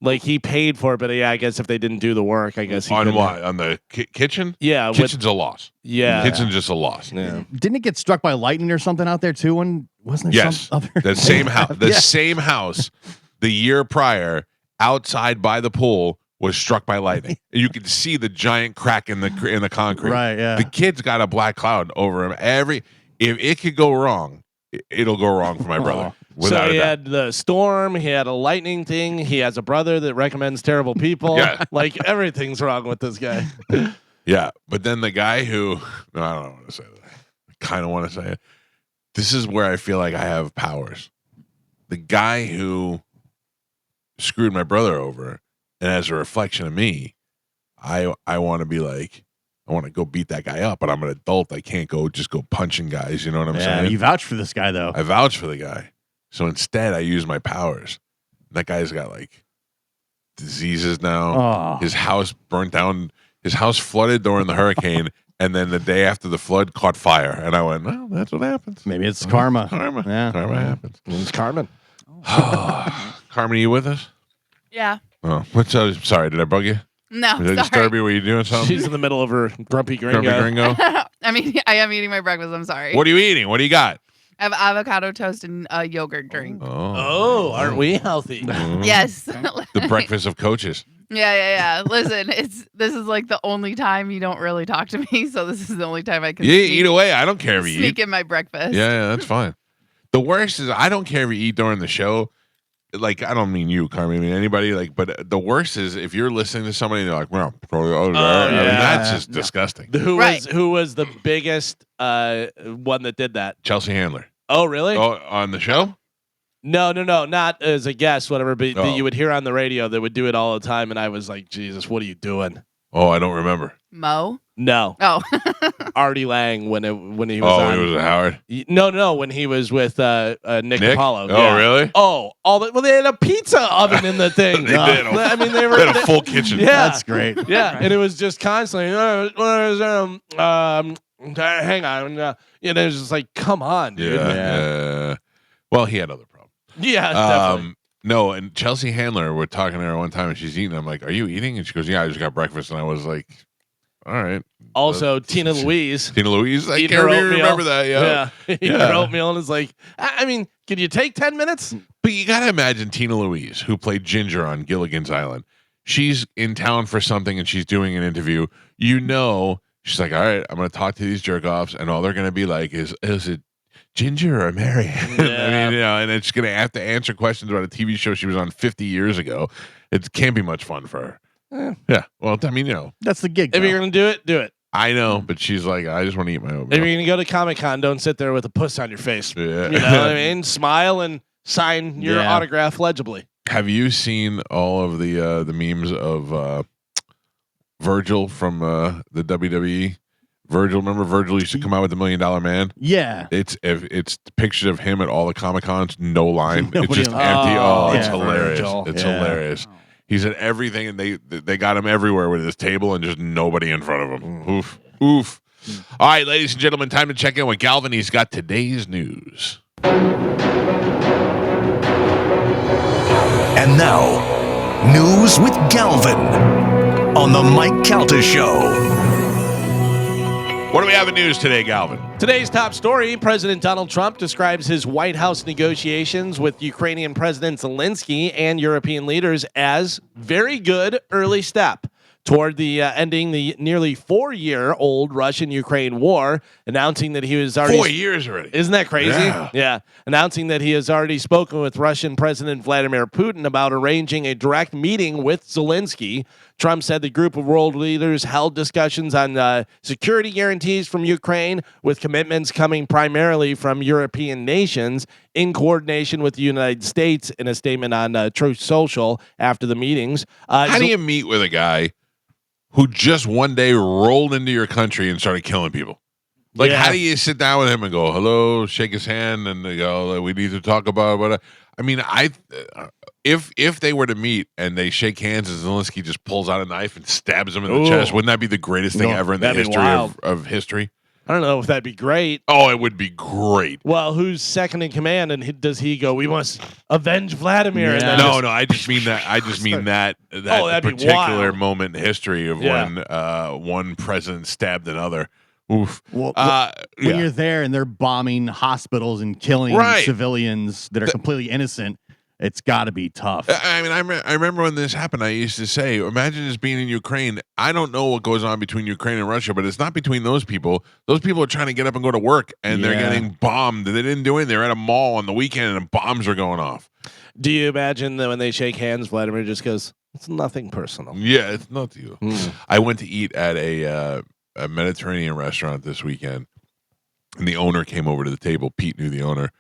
Like he paid for it, but yeah, I guess if they didn't do the work, I guess he on couldn't. what? On the kitchen? Yeah, kitchen's a loss. Yeah, kitchen's just a loss. Yeah. Didn't it get struck by lightning or something out there too? And wasn't there Yes, some other the same house. Same house, the year prior, outside by the pool, was struck by lightning. You could see the giant crack in the concrete. Right, yeah. The kid's got a black cloud over him. If it could go wrong, it'll go wrong for my brother. So he had the storm, he had a lightning thing, he has a brother that recommends terrible people. Yeah. Like everything's wrong with this guy. Yeah, but then the guy who I don't want to say that. I kind of want to say it. This is where I feel like I have powers. The guy who screwed my brother over, and as a reflection of me, I want to be like, I want to go beat that guy up, but I'm an adult. I can't go punching guys. You know what I'm saying? You vouch for this guy though. I vouch for the guy. So instead, I use my powers. That guy's got like diseases now. Oh. His house burnt down. His house flooded during the hurricane, and then the day after the flood caught fire. And I went, well, that's what happens. Maybe it's karma. Karma. Yeah. Karma happens. It's Carmen. Carmen, are you with us? Yeah. Oh, sorry, did I bug you? No, Did I disturb you? Were you doing something? She's in the middle of her grumpy gringo. Grumpy Gringo? I mean, I am eating my breakfast. I'm sorry. What are you eating? What do you got? I have avocado toast and a yogurt drink. Oh, aren't we healthy? Yes. The breakfast of coaches. Yeah. Listen, this is like the only time you don't really talk to me, so this is the only time I can Yeah, eat away. I don't care if you sneak eat. in my breakfast. Yeah, that's fine. The worst is I don't care if you eat during the show. Like, I don't mean you, Carmen. I mean anybody. Like, but the worst is if you're listening to somebody and they're like, well, I mean, that's just disgusting. Who was the biggest one that did that? Chelsea Handler. Oh, really? Oh, on the show? No, not as a guest, whatever. But that Oh. you would hear on the radio that would do it all the time, and I was like, Jesus, what are you doing? Oh, I don't remember. Mo? No, Oh. Artie Lang when he was Oh, on. it was Howard. No, when he was with Nick Apollo. Oh, yeah. really? Oh, they had a pizza oven in the thing. They did. I mean, they They had a full kitchen. Yeah, That's great. yeah, and it was just constantly. Hang on, it was just like, come on, dude. Yeah. Well, he had other problems. Yeah, definitely. No, and Chelsea Handler, we're talking to her one time and she's eating. I'm like, are you eating? And she goes, yeah, I just got breakfast. And I was like, all right. Also, Tina Louise. Tina Louise, I Eat can't her even oatmeal. remember that. Yeah. Eat her oatmeal, and it's like, I mean, can you take 10 minutes? But you got to imagine Tina Louise, who played Ginger on Gilligan's Island. She's in town for something and she's doing an interview. She's like, all right, I'm going to talk to these jerk offs, and all they're going to be like is it Ginger or Mary? Yeah. I mean, and it's going to have to answer questions about a TV show she was on 50 years ago. It can't be much fun for her. Yeah. Well, I mean, That's the gig. If though. you're going to do it, do it. I know, but she's like, I just want to eat my If oatmeal. you're going to go to Comic-Con, don't sit there with a puss on your face. Yeah. You know what I mean? Smile and sign your Yeah. autograph legibly. Have you seen all of the memes of Virgil from the WWE Virgil, remember Virgil used to come out with the $1 Million Man? Yeah. It's pictures of him at all the Comic Cons, no line. It's Nobody just on- empty. Oh, It's yeah, hilarious. Virgil. It's Yeah. hilarious. He's at everything, and they got him everywhere with his table and just nobody in front of him. Oof. Oof. All right, ladies and gentlemen, time to check in with Galvin. He's got today's news. And now, news with Galvin on the Mike Calta Show. What do we have in news today, Galvin? Today's top story, President Donald Trump describes his White House negotiations with Ukrainian President Zelensky and European leaders as very good early step toward the ending the nearly 4-year-old Russian-Ukraine war, announcing that he was already 4 years already. Isn't that crazy? Yeah. Announcing that he has already spoken with Russian President Vladimir Putin about arranging a direct meeting with Zelensky. Trump said the group of world leaders held discussions on security guarantees from Ukraine, with commitments coming primarily from European nations in coordination with the United States. In a statement on Truth Social after the meetings. How do you meet with a guy who just one day rolled into your country and started killing people? Like, Yeah. how do you sit down with him and go, hello, shake his hand, and they go, we need to talk about what? I mean, if they were to meet and they shake hands and Zelensky just pulls out a knife and stabs him in the Ooh. chest, wouldn't that be the greatest thing No, ever in the that'd be history wild. of history? I don't know if that'd be great. Oh, it would be great. Well, who's second in command, and does he go, we must avenge Vladimir? And Yeah. then No, just- no, I just mean that. I just mean that that'd be particular wild. moment in history of Yeah. when one president stabbed another. Oof. Well, Yeah. when you're there and they're bombing hospitals and killing Right. civilians that are completely innocent, it's got to be tough. I mean, I remember when this happened, I used to say, imagine just being in Ukraine. I don't know what goes on between Ukraine and Russia, but it's not between those people. Those people are trying to get up and go to work, and they're Yeah. getting bombed. They didn't do anything. They're at a mall on the weekend, and bombs are going off. Do you imagine that when they shake hands, Vladimir just goes, it's nothing personal? Yeah, it's not you. Hmm. I went to eat at a Mediterranean restaurant this weekend, and the owner came over to the table. Pete knew the owner,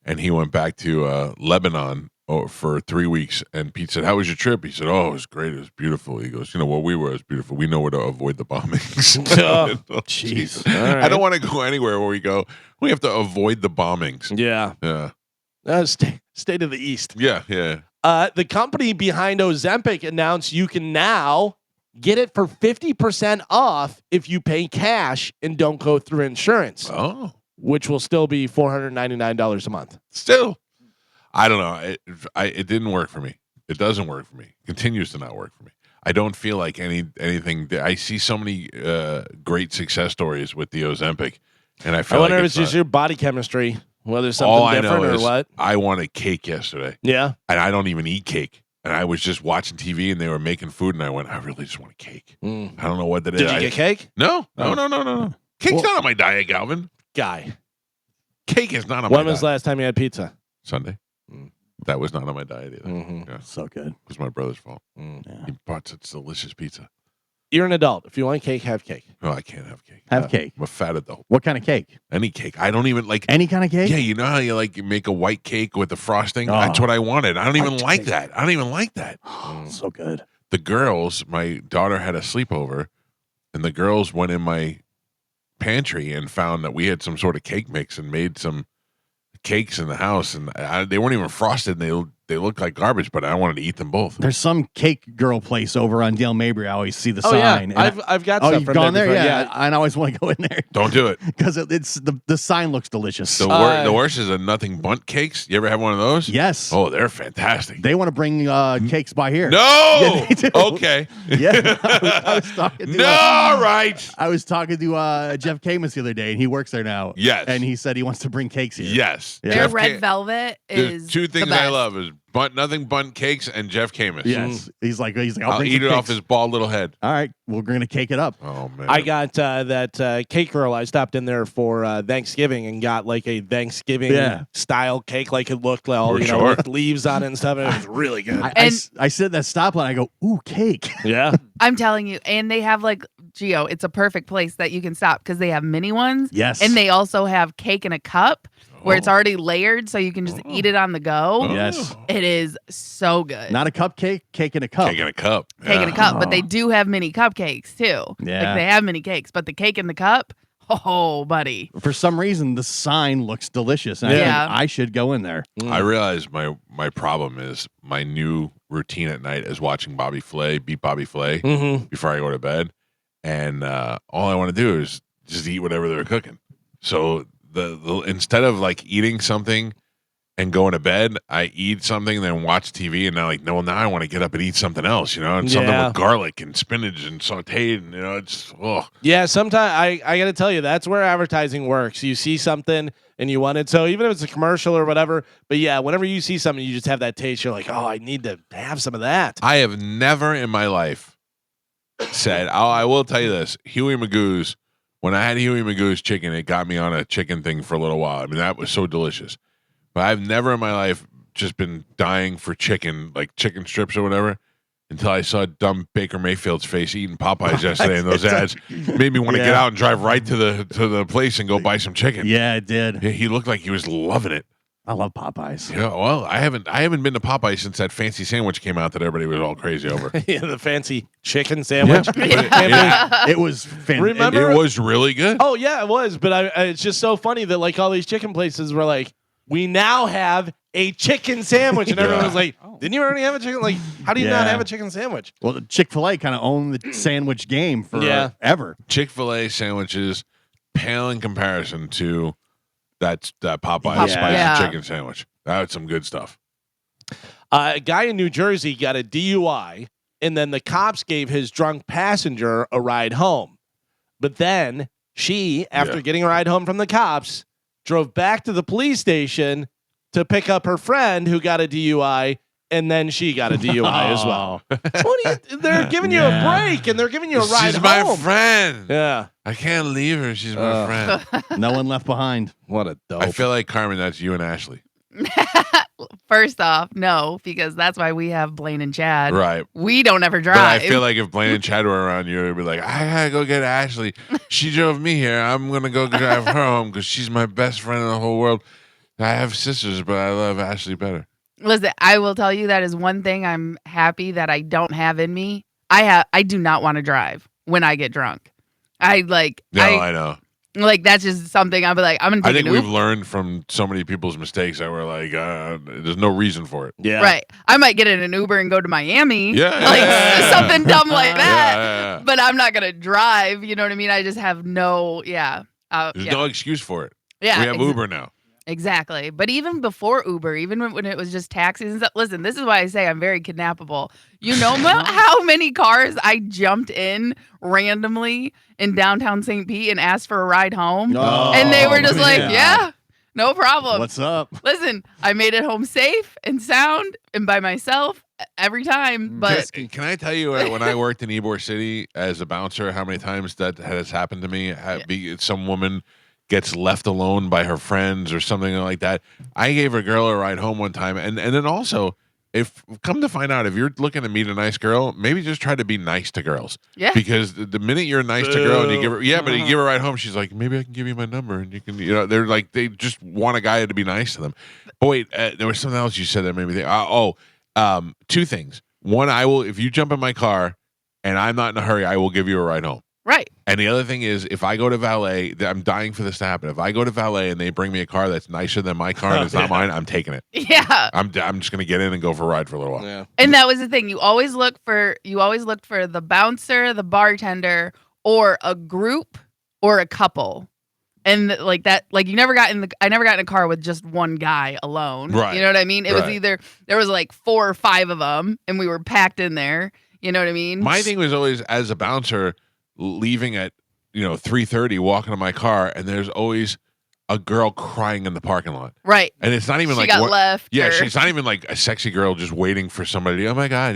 and he went back to Lebanon for 3 weeks. And Pete said, "How was your trip?" He said, "Oh, it was great. It was beautiful." He goes, "You know, where we were, it was beautiful. We know where to avoid the bombings." Oh, jeez. All right. I don't want to go anywhere where we go. We have to avoid the bombings. Yeah. Yeah, State of the East. yeah, yeah. The company behind Ozempic announced you can now get it for 50% off if you pay cash and don't go through insurance, Oh, which will still be $499 a month. still, I don't know. It didn't work for me. It doesn't work for me. Continues to not work for me. I don't feel like anything. I see so many great success stories with the Ozempic, and I I feel wonder like if it's just your body chemistry, whether it's something all I different know or is what. I wanted cake yesterday, Yeah. and I don't even eat cake. And I was just watching TV, and they were making food, and I went, I really just want a cake. Mm. I don't know what that is. Did you get cake? No. Oh. Cake's Well- not on my diet, Galvin. Guy. Cake is not on When my was diet. the last time you had pizza? Sunday. Mm. That was not on my diet either. Mm-hmm. Yeah, So good. it was my brother's fault. Yeah. He bought such delicious pizza. You're an adult. If you want cake, have cake. No, I can't have cake. Have cake. I'm a fat adult. What kind of cake? Any cake. I don't even like. Any kind of cake? Yeah, you know how you make a white cake with the frosting? Oh. That's what I wanted. I don't even White like cake. that. I don't even like that. Oh, so good. The girls, my daughter had a sleepover, and the girls went in my pantry and found that we had some sort of cake mix and made some cakes in the house, and they weren't even frosted. And they looked like garbage, but I wanted to eat them both. There's some cake girl place over on Dale Mabry. I always see the Oh, sign. yeah. and I've got oh, stuff you've from gone there? before. Yeah. I always want to go in there Don't do it. because it's the sign looks delicious. The worst is a nothing bunt cakes. You ever have one of those? Yes. Oh, they're fantastic. They want to bring cakes by here. No. Yeah, they do. Okay. Yeah. I was talking to No. All right. I was talking to Jeff Camus the other day, and he works there now. Yes. And he said he wants to bring cakes here. Yes. Yeah. Their Jeff red Ca- velvet There's is two things the I best. love is nothing bunt cakes and Jeff Camus. Yes. He's like, I'll I'll bring eat some it off cakes. his bald little head. All right. We're going to cake it up. Oh man. I got that cake girl. I stopped in there for Thanksgiving and got like a Thanksgiving style cake. Like it looked like all, For you know, sure. with leaves on it and stuff. And it was really good. I sit at that stoplight. I go, ooh, cake. Yeah. I'm telling you, and they have like Geo. It's a perfect place that you can stop because they have mini ones. Yes. And they also have cake in a cup. where it's already layered, so you can just eat it on the go. Yes. It is so good. Not a cupcake, cake in a cup. Cake in a cup. Cake in a cup, but they do have mini cupcakes too. Yeah. Like they have mini cakes, but the cake in the cup, oh, buddy. For some reason, the sign looks delicious. And Yeah. I think I should go in there. I realize my problem is my new routine at night is watching beat Bobby Flay before I go to bed, and all I want to do is just eat whatever they're cooking. So the instead of like eating something and going to bed, I eat something, then watch TV, and now now I want to get up and eat something else, and something with garlic and spinach and sauteed, and it's Yeah, sometimes I got to tell you, that's where advertising works. You see something and you want it. So even if it's a commercial or whatever, but yeah, whenever you see something, you just have that taste. You're like, oh, I need to have some of that. I have never in my life said, I will tell you this, Huey Magoo's, when I had Huey Magoo's chicken, it got me on a chicken thing for a little while. I mean, that was so delicious. But I've never in my life just been dying for chicken, like chicken strips or whatever, until I saw dumb Baker Mayfield's face eating Popeyes yesterday, and those ads made me want to get out and drive right to the place and go buy some chicken. Yeah, it did. Yeah, he looked like he was loving it. I love Popeyes. Yeah, well, I haven't been to Popeyes since that fancy sandwich came out that everybody was all crazy over. Yeah, the fancy chicken sandwich. It was fantastic. Remember? It was really good. Oh yeah, it was. But it's just so funny that like all these chicken places were like, we now have a chicken sandwich, and everyone was like, didn't you already have a chicken? Like, how do you not have a chicken sandwich? Well, Chick-fil-A kind of owned the sandwich game forever. Chick-fil-A sandwiches pale in comparison to that Popeye Yeah. spicy chicken sandwich. That's some good stuff. A guy in New Jersey got a DUI, and then the cops gave his drunk passenger a ride home. But then she, after getting a ride home from the cops, drove back to the police station to pick up her friend who got a DUI, and then she got a DUI as well. They're giving you a break, and they're giving you a ride She's home. my friend. Yeah. I can't leave her. She's my friend. No one left behind. What a dope. I feel like, Carmen, that's you and Ashley. First off, no, because that's why we have Blaine and Chad. Right. We don't ever drive. But I feel like if Blaine and Chad were around you, it'd be like, I gotta go get Ashley. She drove me here. I'm gonna go drive her home because she's my best friend in the whole world. I have sisters, but I love Ashley better. Listen, I will tell you that is one thing I'm happy that I don't have in me. I do not want to drive when I get drunk. I know. Like that's just something I'll be like, I'm gonna take I think an we've Uber. learned from so many people's mistakes that we're like, there's no reason for it. Yeah. Right. I might get in an Uber and go to Miami. Yeah. Like something dumb like that. Yeah. But I'm not gonna drive. You know what I mean? I just have no. There's no excuse for it. Yeah. We have Uber now. Exactly. But even before Uber, even when it was just taxis and stuff, listen, this is why I say I'm very kidnappable. You know how many cars I jumped in randomly in downtown St. Pete and asked for a ride home? Oh, and they were just man. like, yeah, no problem. What's up? Listen, I made it home safe and sound and by myself every time. But Can I tell you when I worked in Ybor City as a bouncer, how many times that has happened to me? Some woman gets left alone by her friends or something like that. I gave a girl a ride home one time, and then also, if come to find out, if you're looking to meet a nice girl, maybe just try to be nice to girls. Yeah. Because the minute you're nice to a girl and you give her, but you give her a ride home, she's like, maybe I can give you my number, and you can, they're like, they just want a guy to be nice to them. But wait, there was something else you said that made me think. Two things. One, if you jump in my car and I'm not in a hurry, I will give you a ride home. right. And the other thing is, if I go to valet, I'm dying for this to happen. If I go to valet and they bring me a car that's nicer than my car and it's not mine, I'm taking it. Yeah. I'm just gonna get in and go for a ride for a little while. Yeah. And that was the thing. You always looked for the bouncer, the bartender, or a group or a couple. And like that, like I never got in a car with just one guy alone. Right. You know what I mean? It was Right. either there was like 4 or 5 of them and we were packed in there. You know what I mean? My thing was always, as a bouncer, leaving at 3:30, walking to my car, and there's always a girl crying in the parking lot. Right. And it's not even She like got left. Yeah, or- she's not even like a sexy girl just waiting for somebody. Oh my god,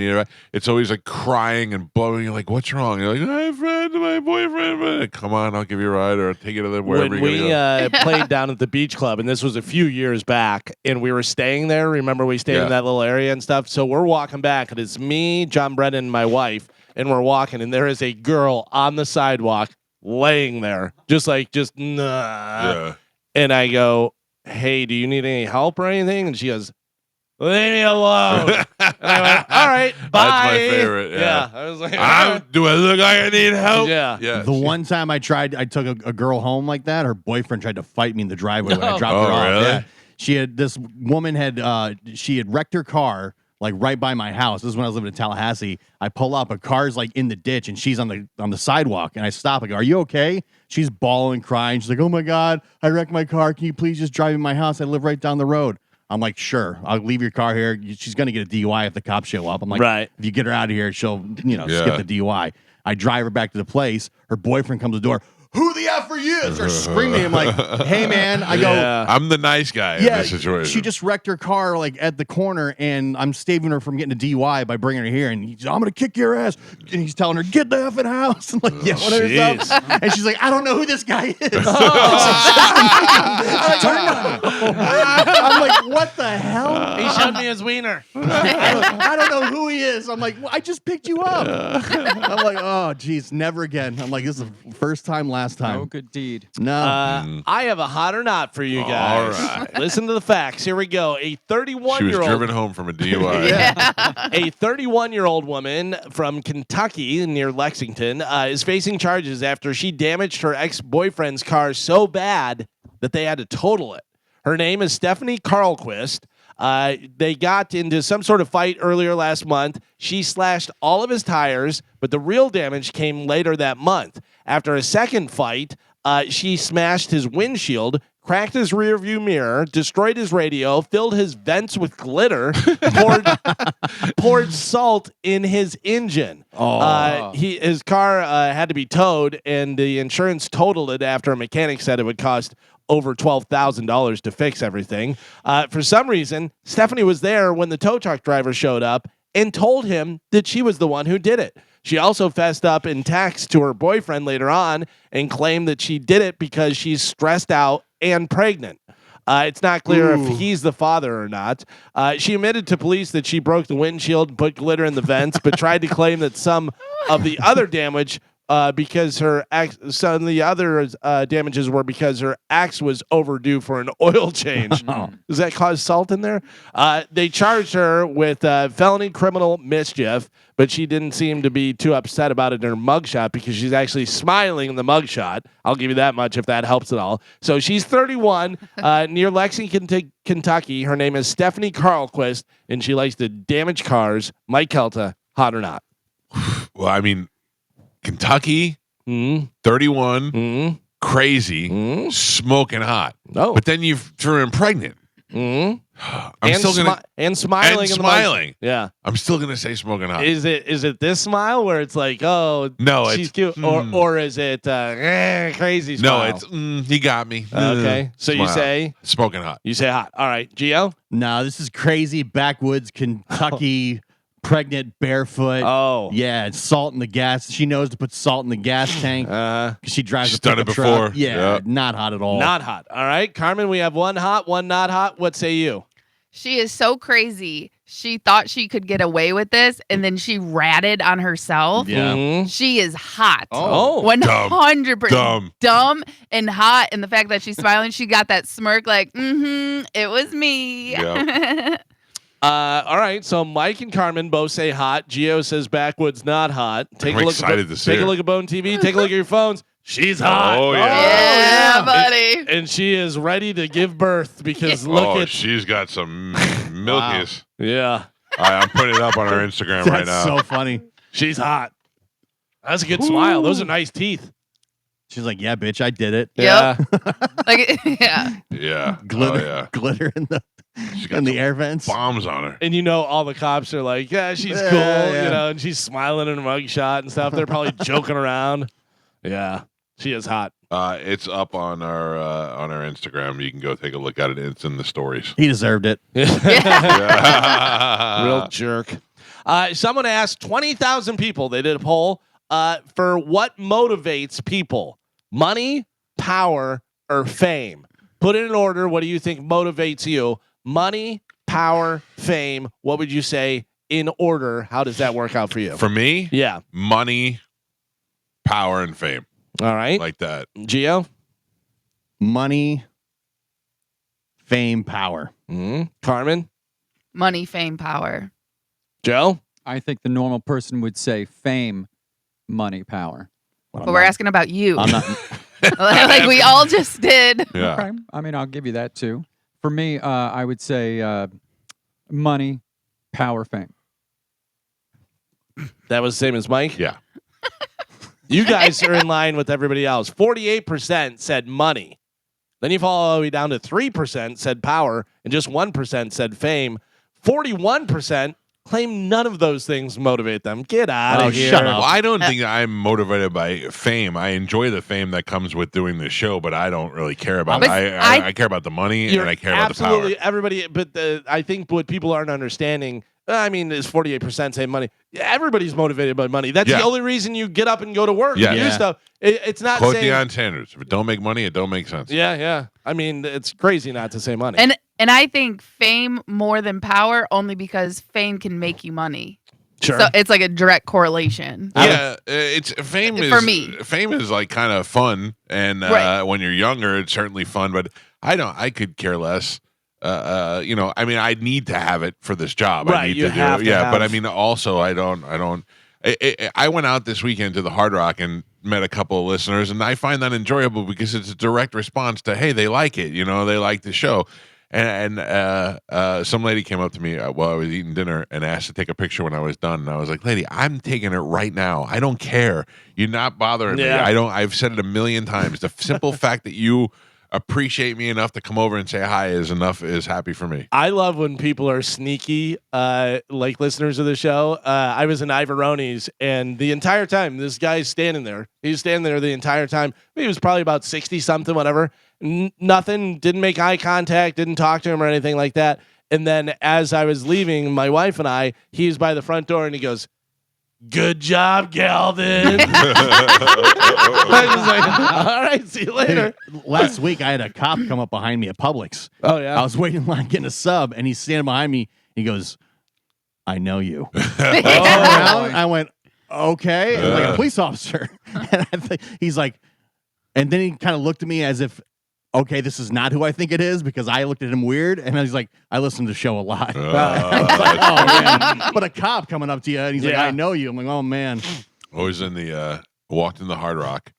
it's always like crying and blowing. You're like, what's wrong? You're like, my friend, my boyfriend. Come on, I'll give you a ride or take you to wherever When you're we gonna go. played down at the beach club, and this was a few years back, and we were staying there. Remember, we stayed Yeah. in that little area and stuff. So we're walking back, and it's me, John Brennan, and my wife, and we're walking, and there is a girl on the sidewalk laying there, just nah. Yeah. And I go, hey, do you need any help or anything? And she goes, leave me alone. And I went, all right, bye. That's my favorite. Yeah. I was like, all right. Do I look like I need help? Yeah. The one time I took a girl home like that. Her boyfriend tried to fight me in the driveway when I dropped Oh, her off. really? Yeah. This woman had wrecked her car like right by my house. This is when I was living in Tallahassee. I pull up, a car's like in the ditch, and she's on the sidewalk. And I stop. I go, "Are you okay?" She's bawling, crying. She's like, "Oh my God, I wrecked my car. Can you please just drive me to my house? I live right down the road." I'm like, "Sure, I'll leave your car here. She's gonna get a DUI if the cops show up." I'm like, Right. If you get her out of here, she'll Yeah. skip the DUI. I drive her back to the place. Her boyfriend comes to the door. Who the F are you? Starts screaming. I'm like, "Hey man," I go. Yeah. I'm the nice guy in this situation. She just wrecked her car like at the corner, and I'm saving her from getting a DUI by bringing her here. And he's, "I'm gonna kick your ass," and he's telling her, "Get the effing house," and like yelling at herself. And she's like, "I don't know who this guy is." I'm like, "What the hell?" He showed me his wiener. I don't know who he is. I'm like, "Well, I just picked you up." I'm like, "Oh, geez, never again." I'm like, "This is the first time, last time." No good deed. No. I have a hot or not for you guys. All right. Listen to the facts. Here we go. A She was 31-year-old driven home from a DUI. A 31-year-old woman from Kentucky near Lexington is facing charges after she damaged her ex-boyfriend's car so bad that they had to total it. Her name is Stephanie Carlquist. They got into some sort of fight earlier last month. She slashed all of his tires, but the real damage came later that month. After a second fight, she smashed his windshield, cracked his rearview mirror, destroyed his radio, filled his vents with glitter, poured salt in his engine. His car had to be towed, and the insurance totaled it after a mechanic said it would cost over $12,000 to fix everything. For some reason, Stephanie was there when the tow truck driver showed up and told him that she was the one who did it. She also fessed up in text to her boyfriend later on and claimed that she did it because she's stressed out and pregnant. It's not clear if he's the father or not. She admitted to police that she broke the windshield and put glitter in the vents, but tried to claim that some of the other damage because her ex, some of the other damages were because her ex was overdue for an oil change. Does that cause salt in there? They charged her with felony criminal mischief, but she didn't seem to be too upset about it in her mugshot because she's actually smiling in the mugshot. I'll give you that much if that helps at all. So she's 31, near Lexington, Kentucky. Her name is Stephanie Carlquist, and she likes to damage cars. Mike Calta, hot or not? Well, I mean, Kentucky, 31, crazy, smoking hot. Oh. But then you threw in pregnant. I'm and still gonna and smiling. and in the smiling. yeah. I'm still gonna say smoking hot. Is it this smile where it's like, oh No, she's it's, cute, or is it crazy smile? No, it's he got me. Okay. So you Smile. say smoking hot. you say hot. All right, Gio. No, this is crazy backwoods Kentucky, pregnant, barefoot. Oh. Yeah, it's salt in the gas. She knows to put salt in the gas tank. She drives She's a done it pickup truck. before. Yeah, Yeah. not hot at all. Not hot. All right, Carmen. We have one hot, one not hot. What say you? She is so crazy. She thought she could get away with this, and then she ratted on herself. Yeah. Mhm. She is hot. Oh. 100% dumb and hot. And the fact that she's smiling, she got that smirk like, it was me. Yeah. All right. So Mike and Carmen both say hot. Gio says backwoods not hot. Take I'm a look. excited to see Take a her. look at Bone TV. Take a look at your phones. She's hot. Oh, yeah. Yeah, buddy. And she is ready to give birth because look at she's got some milkies. yeah. All right, I'm putting it up on her Instagram right That's now. so funny. She's hot. That's a good smile. Those are nice teeth. She's like, "Yeah, bitch, I did it." Yeah. Like, yeah. Yeah. Glitter, Oh, yeah. glitter in the She's got in the some air vents. bombs on her. And you know, all the cops are like, yeah, she's Yeah, cool, yeah. you know, and she's smiling in a mugshot and stuff. They're probably joking around. Yeah. She is hot. It's up on our Instagram. You can go take a look at it. It's in the stories. He deserved it. Real jerk. Someone asked 20,000 people, they did a poll, for what motivates people, money, power, or fame. Put it in order. What do you think motivates you? Money, power, fame. What would you say in order? How does that work out for you? For me, Yeah. money, power, and fame. All right. Like that. Gio? Money, Fame, power. Carmen, Money, fame, power. Joe. I think the normal person would say fame, money, power. Well, But we're asking about you. I'm not. Like we all just did. Yeah. Okay. I mean, I'll give you that too. For me, I would say money, power, fame. That was the same as Mike. Yeah. You guys are in line with everybody else. 48% said money. Then you fall all the way down to 3% said power, and just 1% said fame. 41% claim none of those things motivate them. Get out Oh, of here. shut up. Well, I don't think I'm motivated by fame. I enjoy the fame that comes with doing this show, but I don't really care about it. But I care about the money You're and I care about the power. absolutely everybody. But I think what people aren't understanding. I mean, is 48% say money. Yeah, everybody's motivated by money. That's Yeah. the only reason you get up and go to work. Yeah. And do Yeah. stuff. It's not Quote saying. Deion Sanders. If it don't make money, it don't make sense. Yeah. I mean, it's crazy not to say money. And I think fame more than power only because fame can make you money. sure. So it's like a direct correlation. Yeah, it's fame is For me. Fame is like kind of fun, and Right. when you're younger, it's certainly fun. But I could care less. I mean, I need to have it for this job. I Right, need you to have do to it. Yeah, have- but I mean, also, I don't. I went out this weekend to the Hard Rock and met a couple of listeners, and I find that enjoyable because it's a direct response to, hey, they like it. They like the show. And some lady came up to me while I was eating dinner and asked to take a picture when I was done. And I was like, lady, I'm taking it right now. I don't care. You're not bothering me. Yeah. I've said it a million times. The simple fact that you appreciate me enough to come over and say hi is happy for me. I love when people are sneaky, like listeners of the show. I was in Ivoroni's, and the entire time, this guy's standing there. He's standing there the entire time. He was probably about 60 something, whatever. Nothing, didn't make eye contact, didn't talk to him or anything like that. And then as I was leaving, my wife and he's by the front door and he goes, "Good job, Galvin." I was like, all right, see you later. Last week, I had a cop come up behind me at Publix. Oh, yeah. I was waiting in line getting a sub, and he's standing behind me. He goes, "I know you." I went, "Okay." And like a police officer. And I think he's like, and then he kind of looked at me as if, okay, this is not who I think it is, because I looked at him weird. And he's like, "I listen to the show a lot." I was like, oh, man. But a cop coming up to you and he's like, Yeah. "I know you." I'm like, "Oh, man." Always in the walked in the Hard Rock.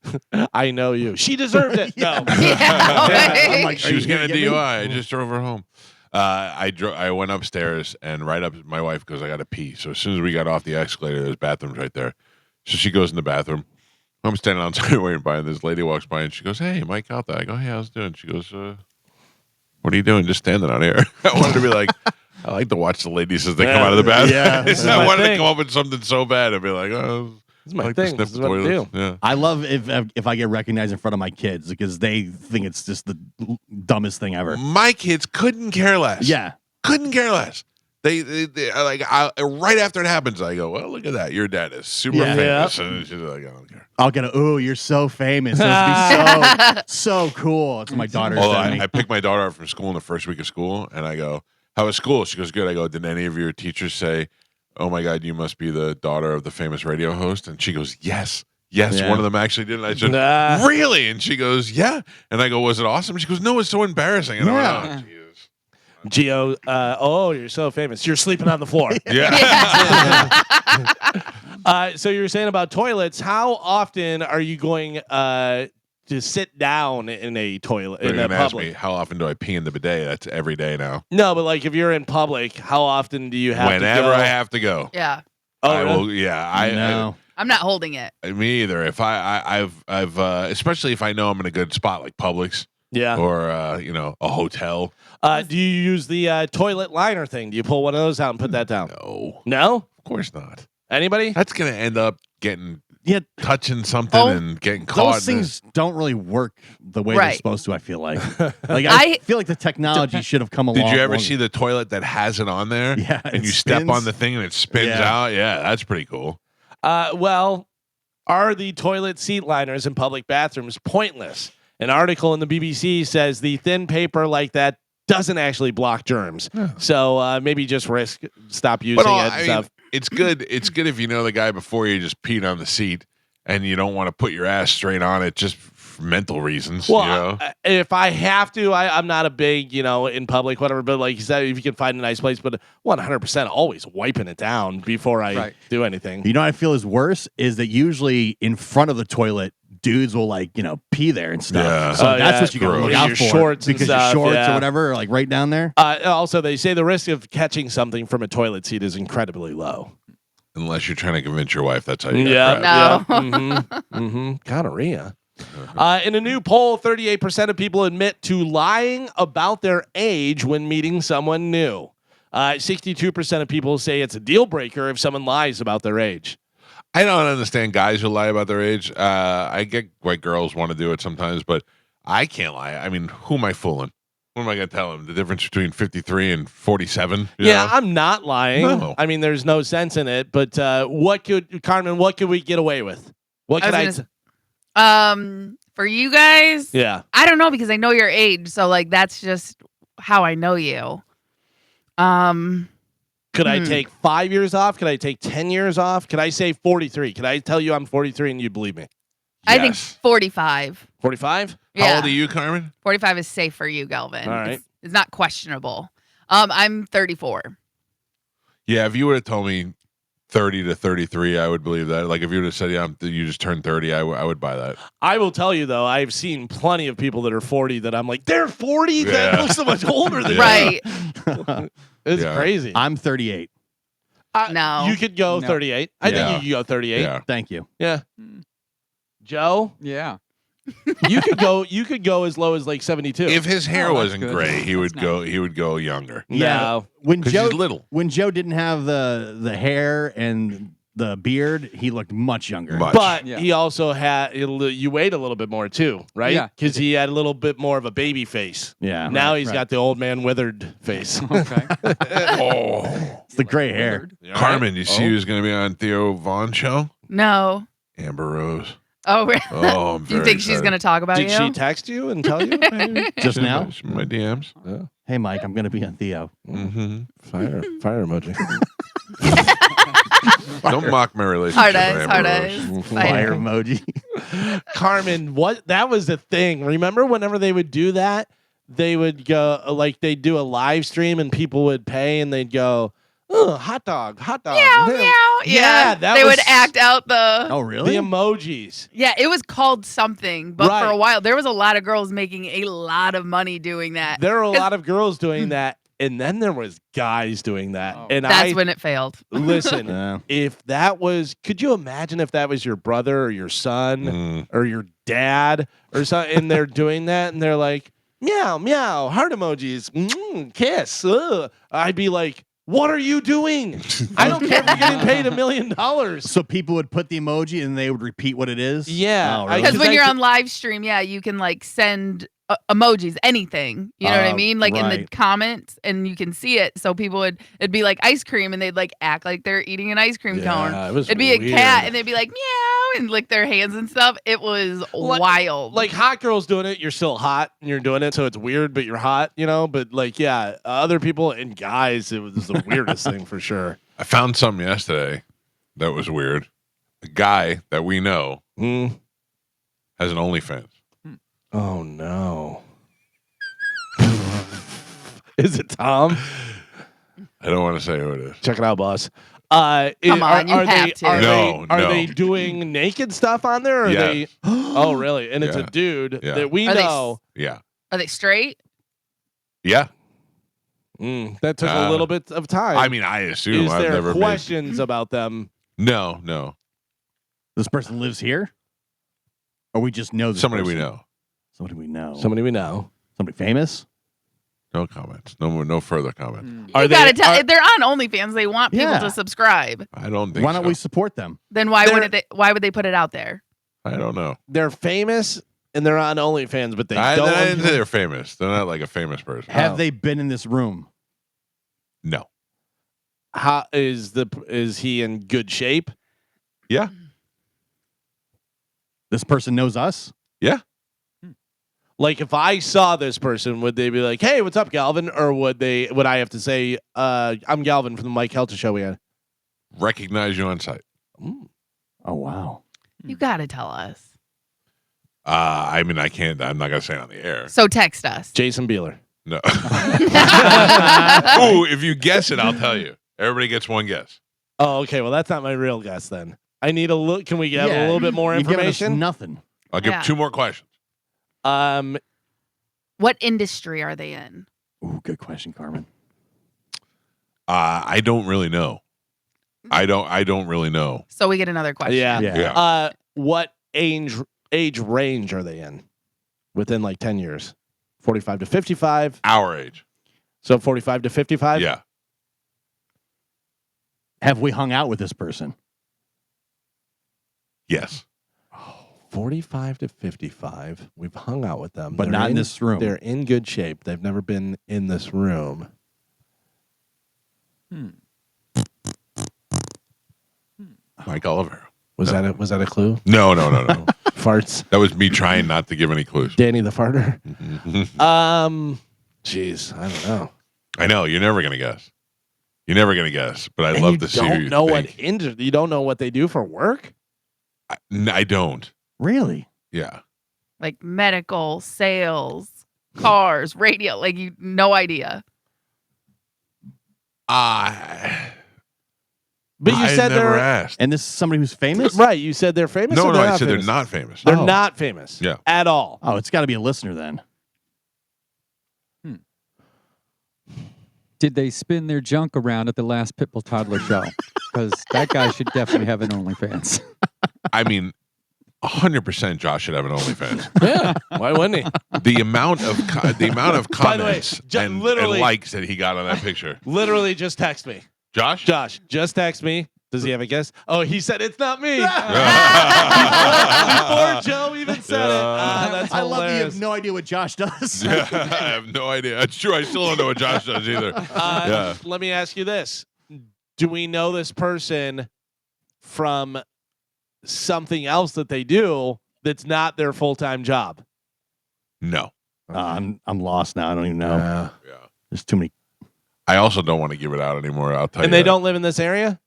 I know you. She deserved it. No. I'm like, She "Are was you getting a gonna get me?" DUI. I just drove her home. I went upstairs and right up. My wife goes, "I got to pee." So as soon as we got off the escalator, there's bathrooms right there. So she goes in the bathroom. I'm standing outside waiting by, and this lady walks by and she goes, "Hey, Mike Calta." I go, "Hey, how's it doing?" She goes, "What are you doing? Just standing out here." I wanted to be like, I like to watch the ladies as they come out of the bathroom. Yeah. I my wanted thing. to come up with something so bad. I'd be like, "Oh, This is my I like to thing. sniff This is the what I toilets." do. Yeah. I love if I get recognized in front of my kids, because they think it's just the dumbest thing ever. My kids couldn't care less. Yeah. Couldn't care less. They like right after it happens, I go, "Well, look at that. Your dad is super Yeah. famous." And she's like, "I don't care." I'll get a, "Ooh, you're so famous. It must be so cool." It's what my daughter Although said to me. I picked my daughter up from school in the first week of school, and I go, "How was school?" She goes, "Good." I go, "Did any of your teachers say, 'Oh my God, you must be the daughter of the famous radio host'?" And she goes, "Yes. Yes, Yeah. one of them actually did." And I said, Nah. "Really?" And she goes, "Yeah." And I go, "Was it awesome?" She goes, "No, it's so embarrassing." And Yeah. I went, "Oh, Jesus." Gio, you're so famous. You're sleeping on the floor. Yeah. So you were saying about toilets. How often are you going to sit down in a toilet They're in a gonna ask me, public? how often do I pee in the bidet? That's every day now. No, but like if you're in public, how often do you have Whenever to go? I have to go. Yeah. Oh, I really? will. Yeah, No. I'm not holding it. me either. If I've especially if I know I'm in a good spot like Publix Yeah. or a hotel. Do you use the toilet liner thing? Do you pull one of those out and put that down? No, No? of course not. Anybody? That's gonna end up getting Yeah, touching something Oh, and getting caught. those things don't really work the way they're Right. supposed to, I feel like. Like I I- feel like the technology should have come along. Did you ever longer. see the toilet that has it on there? Yeah, and it you step spins. on the thing and it spins Yeah. out. Yeah, that's pretty cool. Well, are the toilet seat liners in public bathrooms pointless? An article in the BBC says the thin paper like that doesn't actually block germs. So maybe just stop using it and stuff. It's good. It's good if you know the guy before you just peed on the seat and you don't want to put your ass straight on it just mental reasons. Well, you know? if I have to, I'm not a big, in public, whatever. But like you said, if you can find a nice place, but 100% always wiping it down before I do anything. You know what I feel is worse is that usually in front of the toilet, dudes will pee there and stuff. Yeah. So that's what you got to gross. look out Your for. shorts and because stuff, your shorts yeah. or whatever are like right down there. Also, they say the risk of catching something from a toilet seat is incredibly low. Unless you're trying to convince your wife that's how you Yeah, got crap. No. Gonorrhea. In a new poll, 38% of people admit to lying about their age when meeting someone new. 62% of people say it's a deal breaker if someone lies about their age. I don't understand guys who lie about their age. I get why girls want to do it sometimes, but I can't lie. I mean, who am I fooling? What am I going to tell them? The difference between 53 and 47? Yeah, know? I'm not lying. No. I mean, there's no sense in it. But Carmen, what could we get away with? What could For you guys, Yeah. I don't know because I know your age, so like that's just how I know you. Could I take 5 years off? Could I take 10 years off? Could I say 43? Could I tell you I'm 43 and you believe me? I think Yes. 45. 45? Yeah. How old are you, Carmen? 45 is safe for you, Galvin. All right. It's not questionable. I'm 34. Yeah, if you would have told me 30 to 33, I would believe that. Like if you would have said, yeah, you just turned 30, I would buy that. I will tell you, though, I've seen plenty of people that are 40 that I'm like, they're 40? That Yeah. looks so much older than Right. It's Yeah. crazy. I'm 38. No. You could go No. 38. I Yeah. think you could go 38. Yeah. Thank you. Yeah. Joe, Yeah. you could go as low as like 72. If his hair Oh, that's wasn't good. gray, he would That's go. He would go younger. no. When 'Cause Joe he's little. when Joe didn't have the hair and the beard, he looked much younger. Much. But Yeah. he also had you weighed a little bit more too, right? Yeah. Because he had a little bit more of a baby face. Yeah. Now he's right. got the old man withered face. Okay. Oh, It's the gray hair. Carmen, you see who's going to be on Theo Vaughn's show? No. Amber Rose. Oh, really? Oh, I'm Do you very think she's excited. going to talk about Did you? she text you and tell you? Just now? She's in my DMs. Hey, Mike, I'm going to be on Theo. Mm-hmm. Fire emoji. Don't mock my relationship. Hard with eyes, Amber hard Rose. eyes. Fire emoji. Carmen, that was the thing. Remember whenever they would do that, they would go they'd do a live stream and people would pay and they'd go, "Oh, hot dog. Meow, meow. Yeah, that they was would act out the. Oh, really? the emojis. Yeah, it was called something, but for Right. a while there was a lot of girls making a lot of money doing that. There were a lot of girls doing that, and then there was guys doing that. Oh. And That's when it failed. listen, Yeah. if that was, could you imagine if that was your brother or your son Mm. or your dad or something, and they're doing that, and they're like, meow, meow, heart emojis, kiss. Ugh. I'd be like, what are you doing? I don't care if you're getting paid $1 million. So people would put the emoji and they would repeat what it is? Yeah, Oh, I- really? Because when I you're could- on live stream, yeah, you can like send emojis, anything. You know what I mean? Like in the right. comments, and you can see it. So people it'd be like ice cream, and they'd like act like they're eating an ice cream cone. Yeah, it was It'd be weird. a cat, and they'd be like meow and lick their hands and stuff. It was wild. Like hot girls doing it, you're still hot and you're doing it, so it's weird, but you're hot, But like, yeah, other people and guys, it was the weirdest thing for sure. I found something yesterday that was weird. A guy that we know Mm. has an OnlyFans. Oh no. Is it Tom? I don't want to say who it is. Check it out, boss. Come on, you have to. No, Are no. they doing naked stuff on there? Or are they? Yes. Oh, really? And it's a Yeah. dude Yeah. that we Are they know. Yeah. Are they straight? Yeah. That took a little bit of time. I mean, I assume is I've there never questions about them? No. This person lives here? Or we just know this Somebody we person? know. Somebody we know. Somebody we know. Somebody famous? No comments. No further comments. Are You they? gotta tell. are- If they're on OnlyFans, they want people Yeah. to subscribe. I don't think Why don't so. we support them? Then why They're- wouldn't they? Why would they put it out there? I don't know. they're famous and they're on OnlyFans, but they I don't. didn't say they're famous. They're not like a famous person. Have Oh. they been in this room? No. How is he in good shape? Yeah. This person knows us? Yeah. Like if I saw this person, would they be like, "Hey, what's up, Galvin?" Or would I have to say, "I'm Galvin from the Mike Calta show we had"? Recognize you on site. Oh, wow. You gotta tell us. I mean, I can't. I'm not gonna say it on the air. So text us. Jason Bieler. No. Ooh, if you guess it, I'll tell you. Everybody gets one guess. Oh, okay. Well, that's not my real guess then. I need a look. Can we get a Yeah, little bit more You've given us information? nothing. I'll give Yeah. 2 more questions. What industry are they in? Ooh, good question, Carmen. I don't really know. I don't really know. So we get another question. Yeah. Yeah. What age range are they in? Within like 10 years. 45 to 55. Our age. So 45 to 55? Yeah. Have we hung out with this person? Yes. 45 to 55. We've hung out with them. But They're not in this room. They're in good shape. They've never been in this room. Mike Oliver. Was that a clue? No. Farts. That was me trying not to give any clues. Danny the farter. Jeez, I don't know. I know you're never gonna guess. You're never gonna guess, but I'd And love you to see who you don't know think. you don't know what they do for work? I don't. Really? Yeah. Like medical, sales, cars, radio. Like you, no idea. But you I said never they're asked. And this is somebody who's famous? right. You said they're famous. No, or no, they're I not said famous? they're not famous. They're Oh. not famous. Yeah. At all. Oh, it's got to be a listener then. Did they spin their junk around at the last Pitbull Toddler show? Because that guy should definitely have an OnlyFans. I mean, 100% Josh should have an OnlyFans. Yeah. Why wouldn't he? The amount of By the way, comments and literally- likes that he got on that picture. Literally just text me. Josh? Josh, just text me. Does he have a guess? Oh, he said it's not me. Before Joe even said it. That's I love that you hilarious. have no idea what Josh does. Yeah, I have no idea. It's true. I still don't know what Josh does either. Yeah. Let me ask you this. Do we know this person from something else that they do that's not their full-time job? No. I'm lost now. I don't even know. Yeah. There's too many. I also don't want to give it out anymore. I'll tell you. And they that. don't live in this area?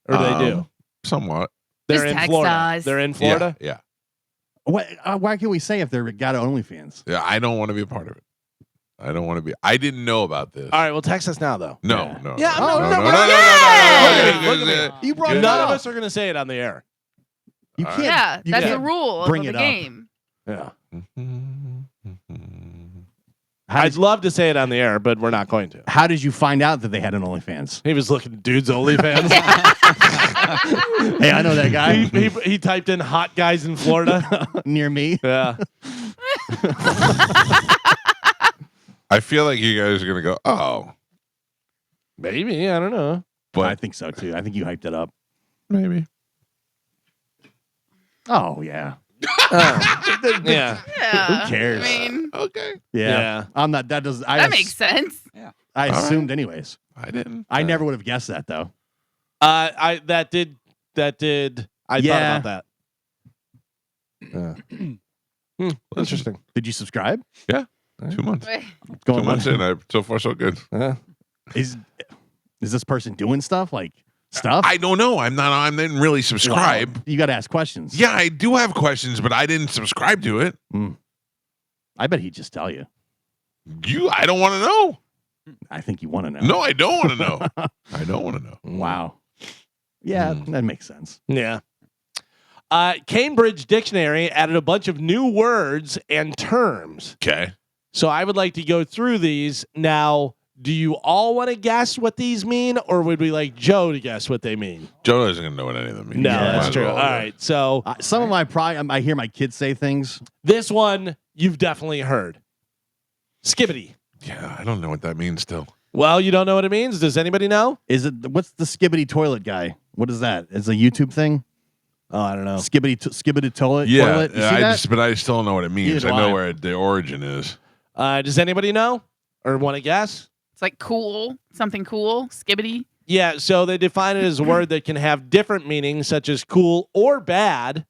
Or they do? Somewhat. They're Just in text Florida. us. They're in Florida? Yeah. Why can't we say if they're got OnlyFans? Yeah. I don't want to be a part of it. I don't want to be. I didn't know about this. All right, well, text us now, though. No, Yeah. no. Yeah, no, no, no, no, no, no, no, yeah. no, Look at me. You brought None it up. of us are going to say it on the air. You All can't. right. Yeah, you that's can't the rule bring of it the up. game. Yeah. How I'd did, love to say it on the air, but we're not going to. how did you find out that they had an OnlyFans? He was looking at dudes' OnlyFans. Hey, I know that guy he typed in hot guys in Florida. near me. Yeah. I feel like you guys are gonna go. Oh, Maybe. I don't know. but I think so too. I think you hyped it up. maybe. Oh yeah. Yeah. Yeah. Who cares? I mean, Okay. Yeah. Yeah. I'm not. That does. that makes sense. I All right. assumed anyways. I didn't. I never would have guessed that though. I thought Yeah. about that. Yeah. Interesting. Did you subscribe? 2 months. Wait, 2 months in. So far, so good. Yeah. Is this person doing stuff like stuff? I don't know. I didn't really subscribe. Wow. You got to ask questions. Yeah, I do have questions, but I didn't subscribe to it. I bet he'd just tell you. I don't want to know. I think you want to know. No, I don't want to know. I don't want to know. Wow. Yeah, that makes sense. Yeah. Cambridge Dictionary added a bunch of new words and terms. Okay. So I would like to go through these. Now, do you all want to guess what these mean, or would we like Joe to guess what they mean? Joe doesn't gonna know what any of them mean. No, Yeah, that's Might as true. well. All right. So Some of my I hear my kids say things. this one you've definitely heard. Skibbity. Yeah, I don't know what that means still. Well, you don't know what it means? Does anybody know? Is it what's the skibbity toilet guy? What is that? It's a YouTube thing. Oh, I don't know. Skibbity toilet. Yeah, toilet. You see I that? but I still don't know what it means. Neither do I know I. where the origin is. Does anybody know or want to guess? it's like cool, something cool, skibbity. Yeah, so they define it as a word that can have different meanings, such as cool or bad,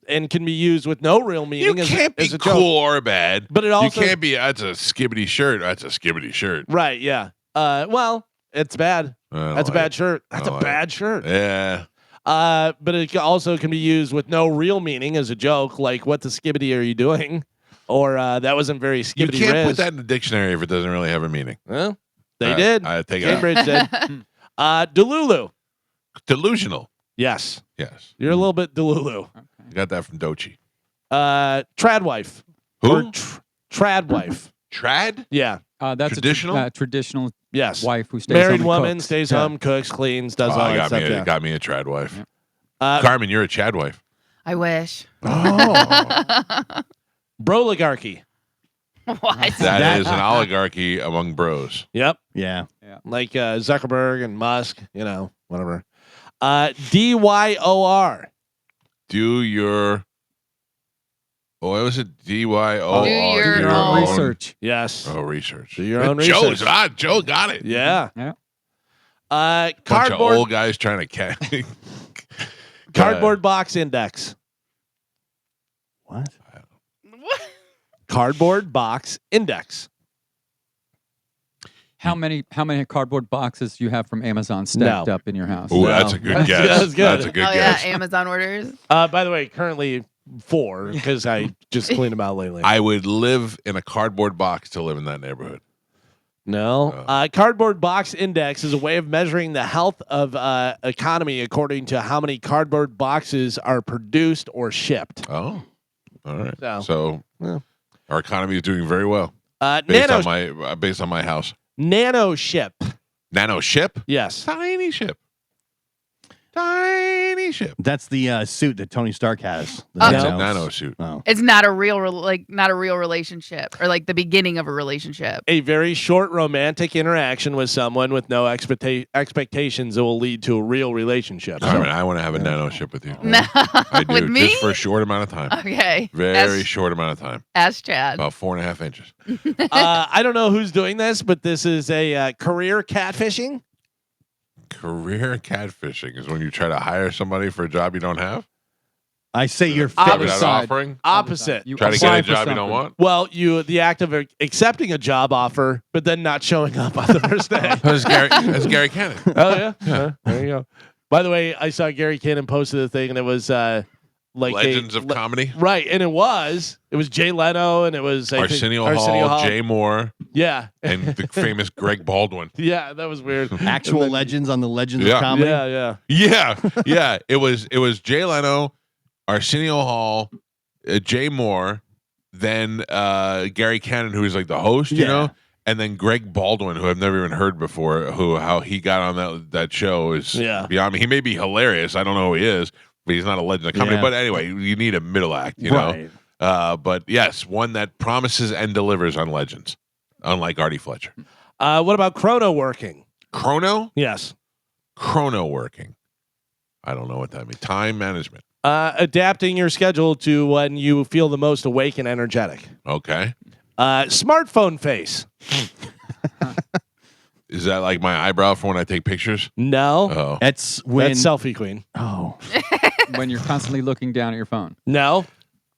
and can be used with no real meaning. You can't be as a joke. cool or bad. But it also you can't be. That's a skibbity shirt. That's a skibbity shirt. right. Yeah. Well, it's bad. I don't That's a like bad shirt. That's a don't like bad shirt. it. Yeah. But it also can be used with no real meaning as a joke, like "What the skibbity are you doing?" or "That wasn't very You skibbity can't riz." put that in the dictionary if it doesn't really have a meaning. Well, they did. I take it out. Cambridge did. Delulu. Delusional. Yes, Yes. you're a little bit delulu. You got that from Dochi. Tradwife. Who? Or tradwife. Trad? Yeah. That's Traditional? a traditional Yes. wife who stays Married home and woman cooks. stays Yeah. home, cooks, cleans, does all that got stuff. me. Yeah. Got me a trad wife. Uh, Carmen, you're a Chad wife. I wish. Broligarchy. What? That is an oligarchy among bros. Yep. Yeah. Like Zuckerberg and Musk, whatever. DYOR. Do your. What was it? DYO. Do your own research. Yes. Oh, research. Do your own research. Joe got it. Yeah. Yeah. Bunch of Cardboard old guys trying to catch. cardboard box index. What? What? Cardboard box index. How many cardboard boxes do you have from Amazon stacked No. up in your house? Oh, No. that's a good That's- guess. that's good. That's a good Oh guess. yeah, Amazon orders. By the way, currently 4 because I just cleaned them out lately. I would live in a cardboard box to live in that neighborhood. No. Cardboard box index is a way of measuring the health of economy according to how many cardboard boxes are produced or shipped. Oh, all right. So, So our economy is doing very well Nano based on my house. nano ship. Nano ship, Yes. tiny ship, tiny ship. That's the suit that Tony Stark has. The That's No. a nano suit. Oh. It's not a real relationship or like the beginning of a relationship. A very short romantic interaction with someone with no expectations that will lead to a real relationship. I mean, I want to have a nano ship with you. No, I do, with me. just for a short amount of time. Okay. Very short amount of time. Ask Chad. About 4.5 inches. I don't know who's doing this, but this is a career catfishing. Career catfishing is when you try to hire somebody for a job you don't have. I say you're Is that fit. what Opposite. that offering? Opposite. You Try to apply get a for job you don't something. want. Well, the act of accepting a job offer, but then not showing up on the first day. That's Gary Cannon. Oh yeah. There you go. By the way, I saw Gary Cannon posted a thing, and it was like Legends of comedy. right, and it was Jay Leno, and it was I think, Arsenio Hall, Jay Moore, Yeah, and the famous Greg Baldwin. yeah, that was weird. Actual legends on the Legends Yeah. of Comedy. Yeah. Yeah. It was Jay Leno, Arsenio Hall, Jay Moore, then Gary Cannon, who was like the host, you Yeah. know, and then Greg Baldwin, who I've never even heard before, how he got on that show is beyond me. He may be hilarious. I don't know who he is, but he's not a legend of comedy. Yeah. But anyway, you need a middle act, you Right. know. But yes, one that promises and delivers on legends, unlike Artie Fletcher. What about chrono working? Chrono Yes. working. I don't know what that means. Time management. Adapting your schedule to when you feel the most awake and energetic. Okay. Smartphone face. Is that like my eyebrow for when I take pictures? No. Oh. That's when. That's selfie queen. Oh. When you're constantly looking down at your phone. No.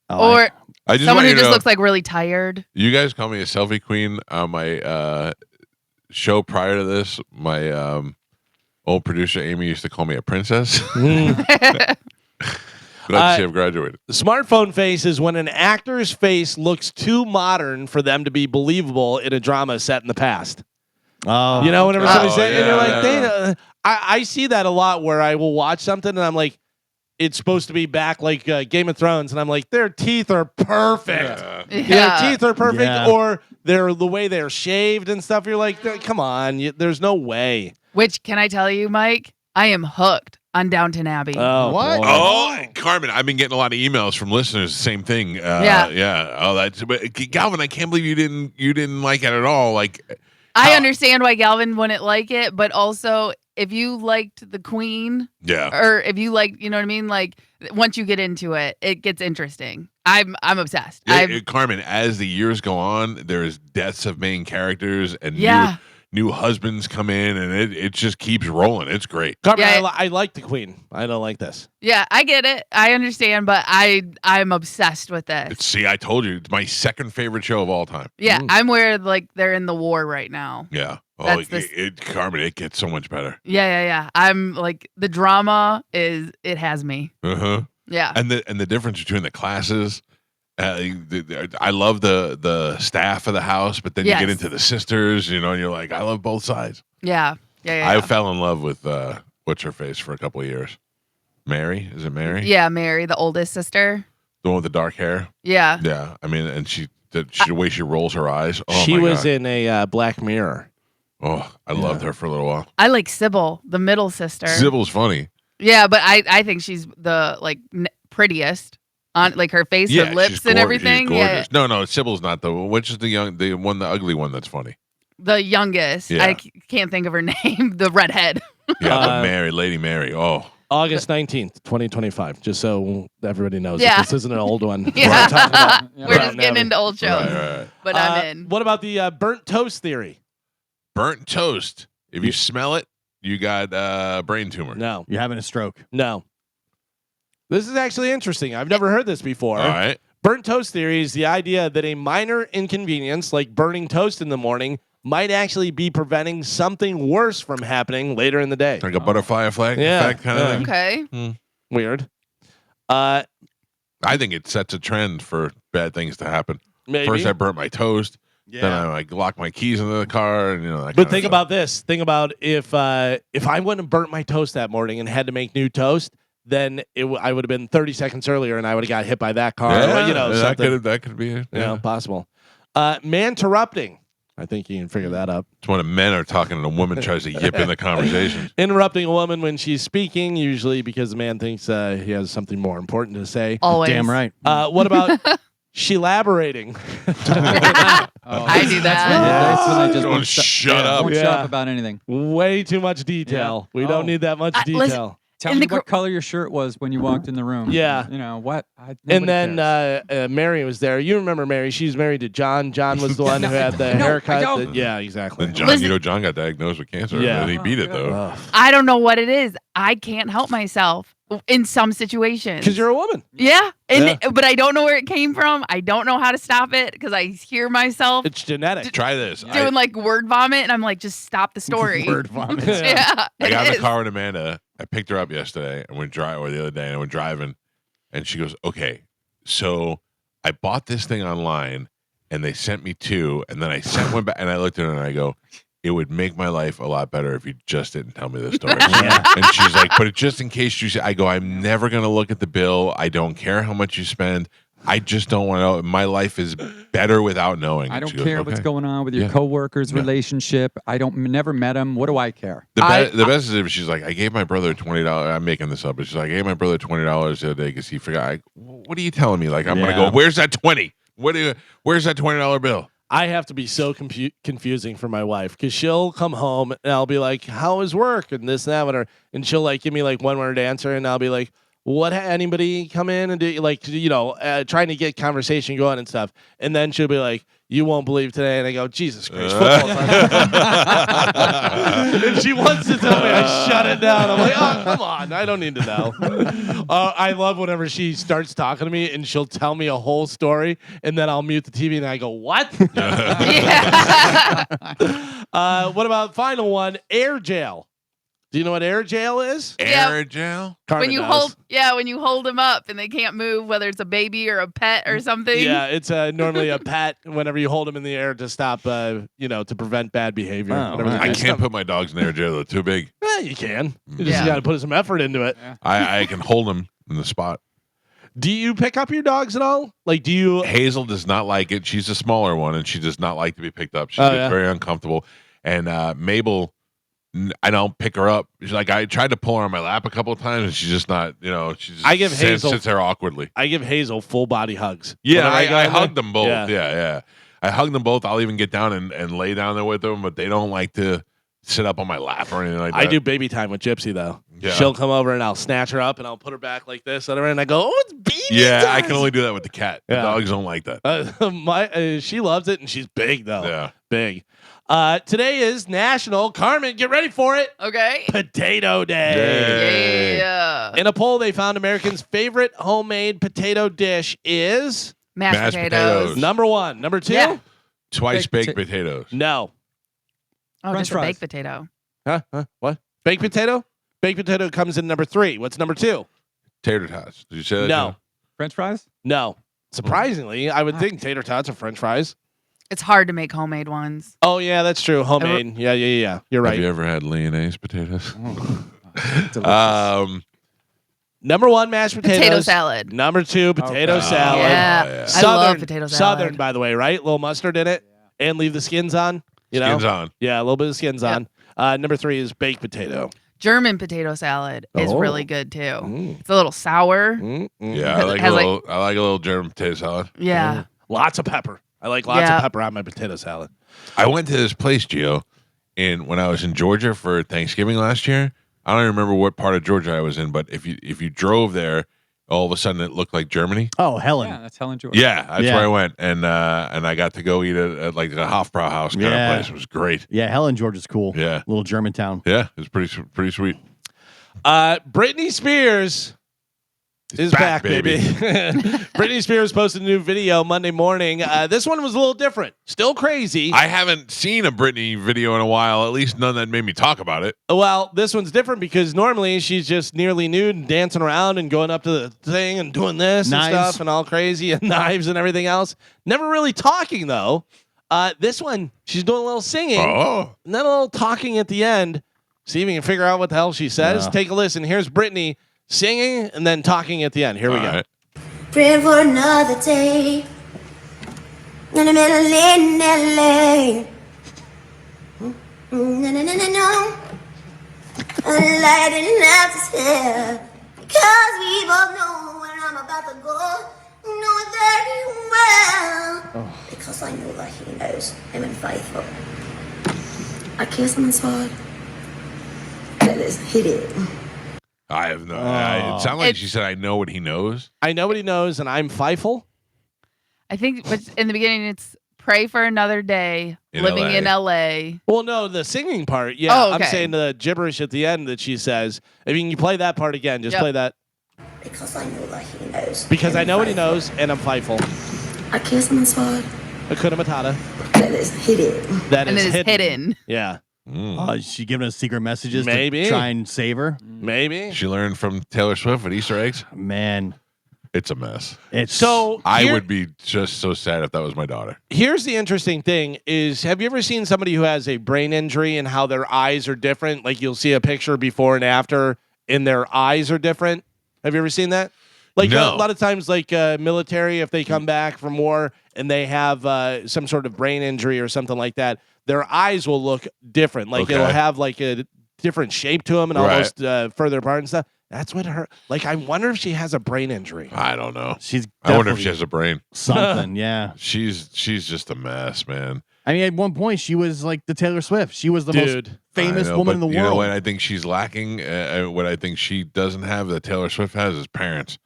Oh, Or I just someone want who you to just know, looks like really tired. you guys call me a selfie queen on my show prior to this. My old producer Amy used to call me a princess. Glad to see I've graduated. Smartphone face is when an actor's face looks too modern for them to be believable in a drama set in the past. Oh. You know, whenever Oh, somebody says, and you're like, yeah. I see that a lot where I will watch something and I'm like, it's supposed to be back like Game of Thrones, and I'm like, their teeth are perfect. Yeah. Their teeth are perfect, Yeah. or they're the way they're shaved and stuff. You're like, come on, there's no way. Which can I tell you, Mike? I am hooked on Downton Abbey. Oh, What? boy. Oh, Carmen, I've been getting a lot of emails from listeners. Same thing. Yeah. Oh, that's. But Galvin, I can't believe you didn't like it at all. Like, I understand why Galvin wouldn't like it, but also if you liked the Queen, yeah. or if you like, you know what I mean? Like once you get into it, it gets interesting. I'm obsessed. Carmen, as the years go on, there's deaths of main characters and Yeah. new husbands come in, and it just keeps rolling. It's great. Carmen, Yeah. I like the Queen. I don't like this. Yeah, I get it. I understand, but I'm obsessed with this. See, I told you, it's my second favorite show of all time. Yeah, I'm where like they're in the war right now. Yeah. Oh, That's this- Carmen, it gets so much better. Yeah. I'm like the drama it has me. Uh-huh. Yeah. And the difference between the classes, I love the staff of the house, but then you get Yes. into the sisters, and you're like, I love both sides. Yeah. I fell in love with what's her face for a couple of years. Mary, is it Mary? Yeah, Mary, the oldest sister. The one with the dark hair. Yeah. Yeah, I mean, and the way she rolls her eyes. Oh, She my was God. in a Black Mirror. Oh, I loved her for a little while. I like Sybil, the middle sister. Sybil's funny. Yeah, but I think she's the like prettiest on like her face, her lips, she's and She's everything. gorgeous. Yeah, No, Sybil's not which is the ugly one that's funny. the youngest. Yeah. I can't think of her name. The redhead. Yeah, but Lady Mary. Oh, August 19th, 2025. Just so everybody knows. Yeah. This isn't an old one. Yeah. We're talking about We're just Downton getting Abbey. into old shows, right. but I'm in. What about the burnt toast theory? Burnt toast. If you smell it, you got brain tumor. No. You're having a stroke. No. This is actually interesting. I've never heard this before. All right. Burnt toast theory is the idea that a minor inconvenience, like burning toast in the morning, might actually be preventing something worse from happening later in the day. Like a butterfly effect, kind of thing. Okay. Weird. I think it sets a trend for bad things to happen. Maybe. First, I burnt my toast. Then I locked my keys into the car, and that But kind of think stuff. about this. Think about if I wouldn't have burnt my toast that morning and had to make new toast, then I would have been 30 seconds earlier, and I would have got hit by that car. that could be it. Yeah. Possible. Man-interrupting. I think you can figure that up. It's when men are talking and a woman tries to yip in the conversation. Interrupting a woman when she's speaking, usually because the man thinks he has something more important to say. Always. Damn right. What about she elaborating? I do that. That's when I just Don't won't shut up. Won't Yeah. shut up about anything. Way too much detail. We Oh. don't need that much detail. listen, Tell In me the what color your shirt was when you walked in the room. Yeah. You know what? And then Mary was there. You remember Mary? She's married to John. John was the one who had the No, I haircut. don't. Yeah, exactly. Then John, Listen- John got diagnosed with cancer. Yeah. And he beat it though. Ugh. I don't know what it is. I can't help myself in some situations. Because you're a woman. Yeah, but I don't know where it came from. I don't know how to stop it because I hear myself It's genetic. Try this. doing like word vomit, and I'm like, just stop the story. Word vomit. Yeah, I got in it the is. car with Amanda. I picked her up yesterday and went or the other day, and we're driving, and she goes, "Okay, so I bought this thing online, and they sent me two, and then I sent one back, and I looked at her and I go, it would make my life a lot better if you just didn't tell me the story." And she's like, "But just in case you say," I go, "I'm never gonna look at the bill. I don't care how much you spend. I just don't want to know. My life is better without knowing." I And don't she goes, care what's "Okay." going on with your Yeah. coworkers' Yeah. relationship. I never met him. What do I care? The I- best is if she's like, "I gave my brother $20. I'm making this up, but she's like, "I gave my brother $20 the other day because he forgot." What are you telling me? Like, I'm gonna Yeah. go, "Where's that 20? Where's that $20 bill?" I have to be so confusing for my wife because she'll come home and I'll be like, "How is work?" and this and that, whatever. And she'll like give me like one word answer, and I'll be like, "What? Anybody come in and do like trying to get conversation going and stuff?" And then she'll be like, "You won't believe today," and I go, "Jesus Christ, football time." If she wants to tell me, I shut it down. I'm like, "Oh, come on, I don't need to know." I love whenever she starts talking to me and she'll tell me a whole story, and then I'll mute the TV and I go, "What?" Yeah. What about final one? Air jail. Do you know what air jail is? Yeah. Air jail. when Carmen you knows. when you hold them up and they can't move, whether it's a baby or a pet or something. Yeah, it's normally a pet. Whenever you hold them in the air to stop, to prevent bad behavior. Oh, Whenever right. they I do can't stuff. put my dogs in air jail. They're too big. You can. You just Yeah. got to put some effort into it. I can hold them in the spot. Do you pick up your dogs at all? Like, do you? Hazel does not like it. She's a smaller one, and she does not like to be picked up. She Oh, gets yeah. very uncomfortable. And Mabel, I don't pick her up. She's like, I tried to pull her on my lap a couple of times, and she's just not. She just I give Hazel- sits there awkwardly. I give Hazel full body hugs. Yeah, Whenever go I in hug there. them both. Yeah. Yeah. I hug them both. I'll even get down and lay down there with them, but they don't like to sit up on my lap or anything like that. I do baby time with Gypsy though. Yeah. She'll come over and I'll snatch her up and I'll put her back like this, and I go, "Oh, it's baby Yeah, I time." can only do that with the cat. The Yeah. dogs don't like that. She loves it, and she's big though. Yeah. Big. Today is National, Carmen, get ready for it, Okay. Potato Day. Yeah. In a poll, they found Americans' favorite homemade potato dish is Mashed potatoes. number 1. Number 2? Yeah. Twice baked potatoes. No. Oh, French just a fries. baked potato. Huh? What? Baked potato? Baked potato comes in number 3. What's number 2? Tater tots. Did you say that? No. French fries? No. Surprisingly, I would think tater tots are French fries. It's hard to make homemade ones. Oh yeah, that's true. Homemade. Yeah. You're Have right. you ever had Lyonnaise potatoes? Number 1, mashed potatoes. Potato salad. Number 2, potato Okay. salad. Yeah. yeah. I love potato salad. Southern, by the way, right? A little mustard in it, and leave the skins on. You know, Skins on. yeah, a little bit of skins Yep. on. Number 3 is baked potato. German potato salad is Oh. really good too. Mm. It's a little sour. Yeah, I like Has, I like a little German potato salad. Yeah. Lots of pepper. I like lots Yeah. of pepper on my potato salad. I went to this place, Gio, and when I was in Georgia for Thanksgiving last year, I don't even remember what part of Georgia I was in, but if you drove there, all of a sudden it looked like Germany. Oh, Helen. Yeah, that's Helen George. Yeah, that's Yeah. where I went, and I got to go eat at like the Hofbrau house kind Yeah. of place. It was great. Yeah, Helen, Georgia's cool. Yeah. Little Germantown. Yeah, it was pretty sweet. Britney Spears is back, baby. Britney Spears posted a new video Monday morning. This one was a little different. Still crazy. I haven't seen a Britney video in a while, at least none that made me talk about it. Well, this one's different because normally she's just nearly nude and dancing around and going up to the thing and doing this Knives. and stuff and all crazy and knives and everything else. Never really talking though. This one, she's doing a little singing Oh, and then a little talking at the end. See if you can figure out what the hell she says. Yeah. Take a listen. Here's Britney singing and then talking at the end. Here we all go. right. Praying for another day in the middle in LA. No. Lighting up his hair. Because we both know where I'm about to go. Know it very well. Because I know that he knows I'm unfaithful. I kiss him hard. That is, he did. I have no. It sounded like she said, "I know what he knows." I know what he knows and I'm Feifel. I think in the beginning it's pray for another day In living LA. in LA. Well, no, the singing part. Yeah, Oh, I'm okay. saying the gibberish at the end that she says. I mean, you play that part again. Just Yep. play that. Because I know that he knows. Because I I'm know what he faithful. knows and I'm Feifel. I kiss him hard. Hakuna Matata. That is, he did. That And is it is hidden. Yeah, Is she giving us secret messages Maybe. to try and save her? maybe. She learned from Taylor Swift with Easter eggs. Man, It's a mess. it's So I here- would be just so sad if that was my daughter. Here's the interesting thing: is have you ever seen somebody who has a brain injury and how their eyes are different? Like you'll see a picture before and after, and their eyes are different. Have you ever seen that? Like No. a lot of times, like military, if they come back from war and they have some sort of brain injury or something like that, their eyes will look different. Like it'll Okay. have like a different shape to them and Right. almost further apart and stuff. That's what her. Like I wonder if she has a brain injury. I don't know. she's. I wonder if definitely she has a brain. something. Yeah. She's just a mess, man. I mean, at one point she was like the Taylor Swift. She was the most Dude. famous I know, woman in but the you know world. what I think she's lacking? What I think she doesn't have that Taylor Swift has is parents.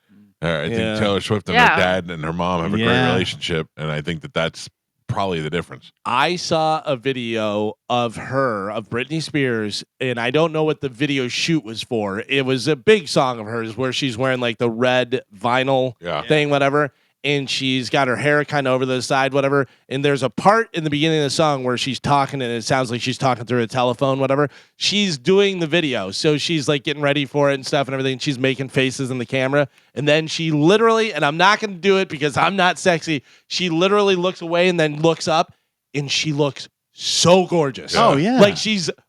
I think Yeah. Taylor Swift and Yeah. her dad and her mom have a great Yeah. relationship, and I think that's probably the difference. I saw a video of Britney Spears, and I don't know what the video shoot was for. It was a big song of hers where she's wearing like the red vinyl Yeah. thing, whatever. And she's got her hair kind of over the side, whatever. And there's a part in the beginning of the song where she's talking, and it sounds like she's talking through a telephone, whatever. She's doing the video. So she's like getting ready for it and stuff and everything. She's making faces in the camera. And then she literally, and I'm not going to do it because I'm not sexy, she literally looks away and then looks up, and she looks so gorgeous. Oh, yeah. Like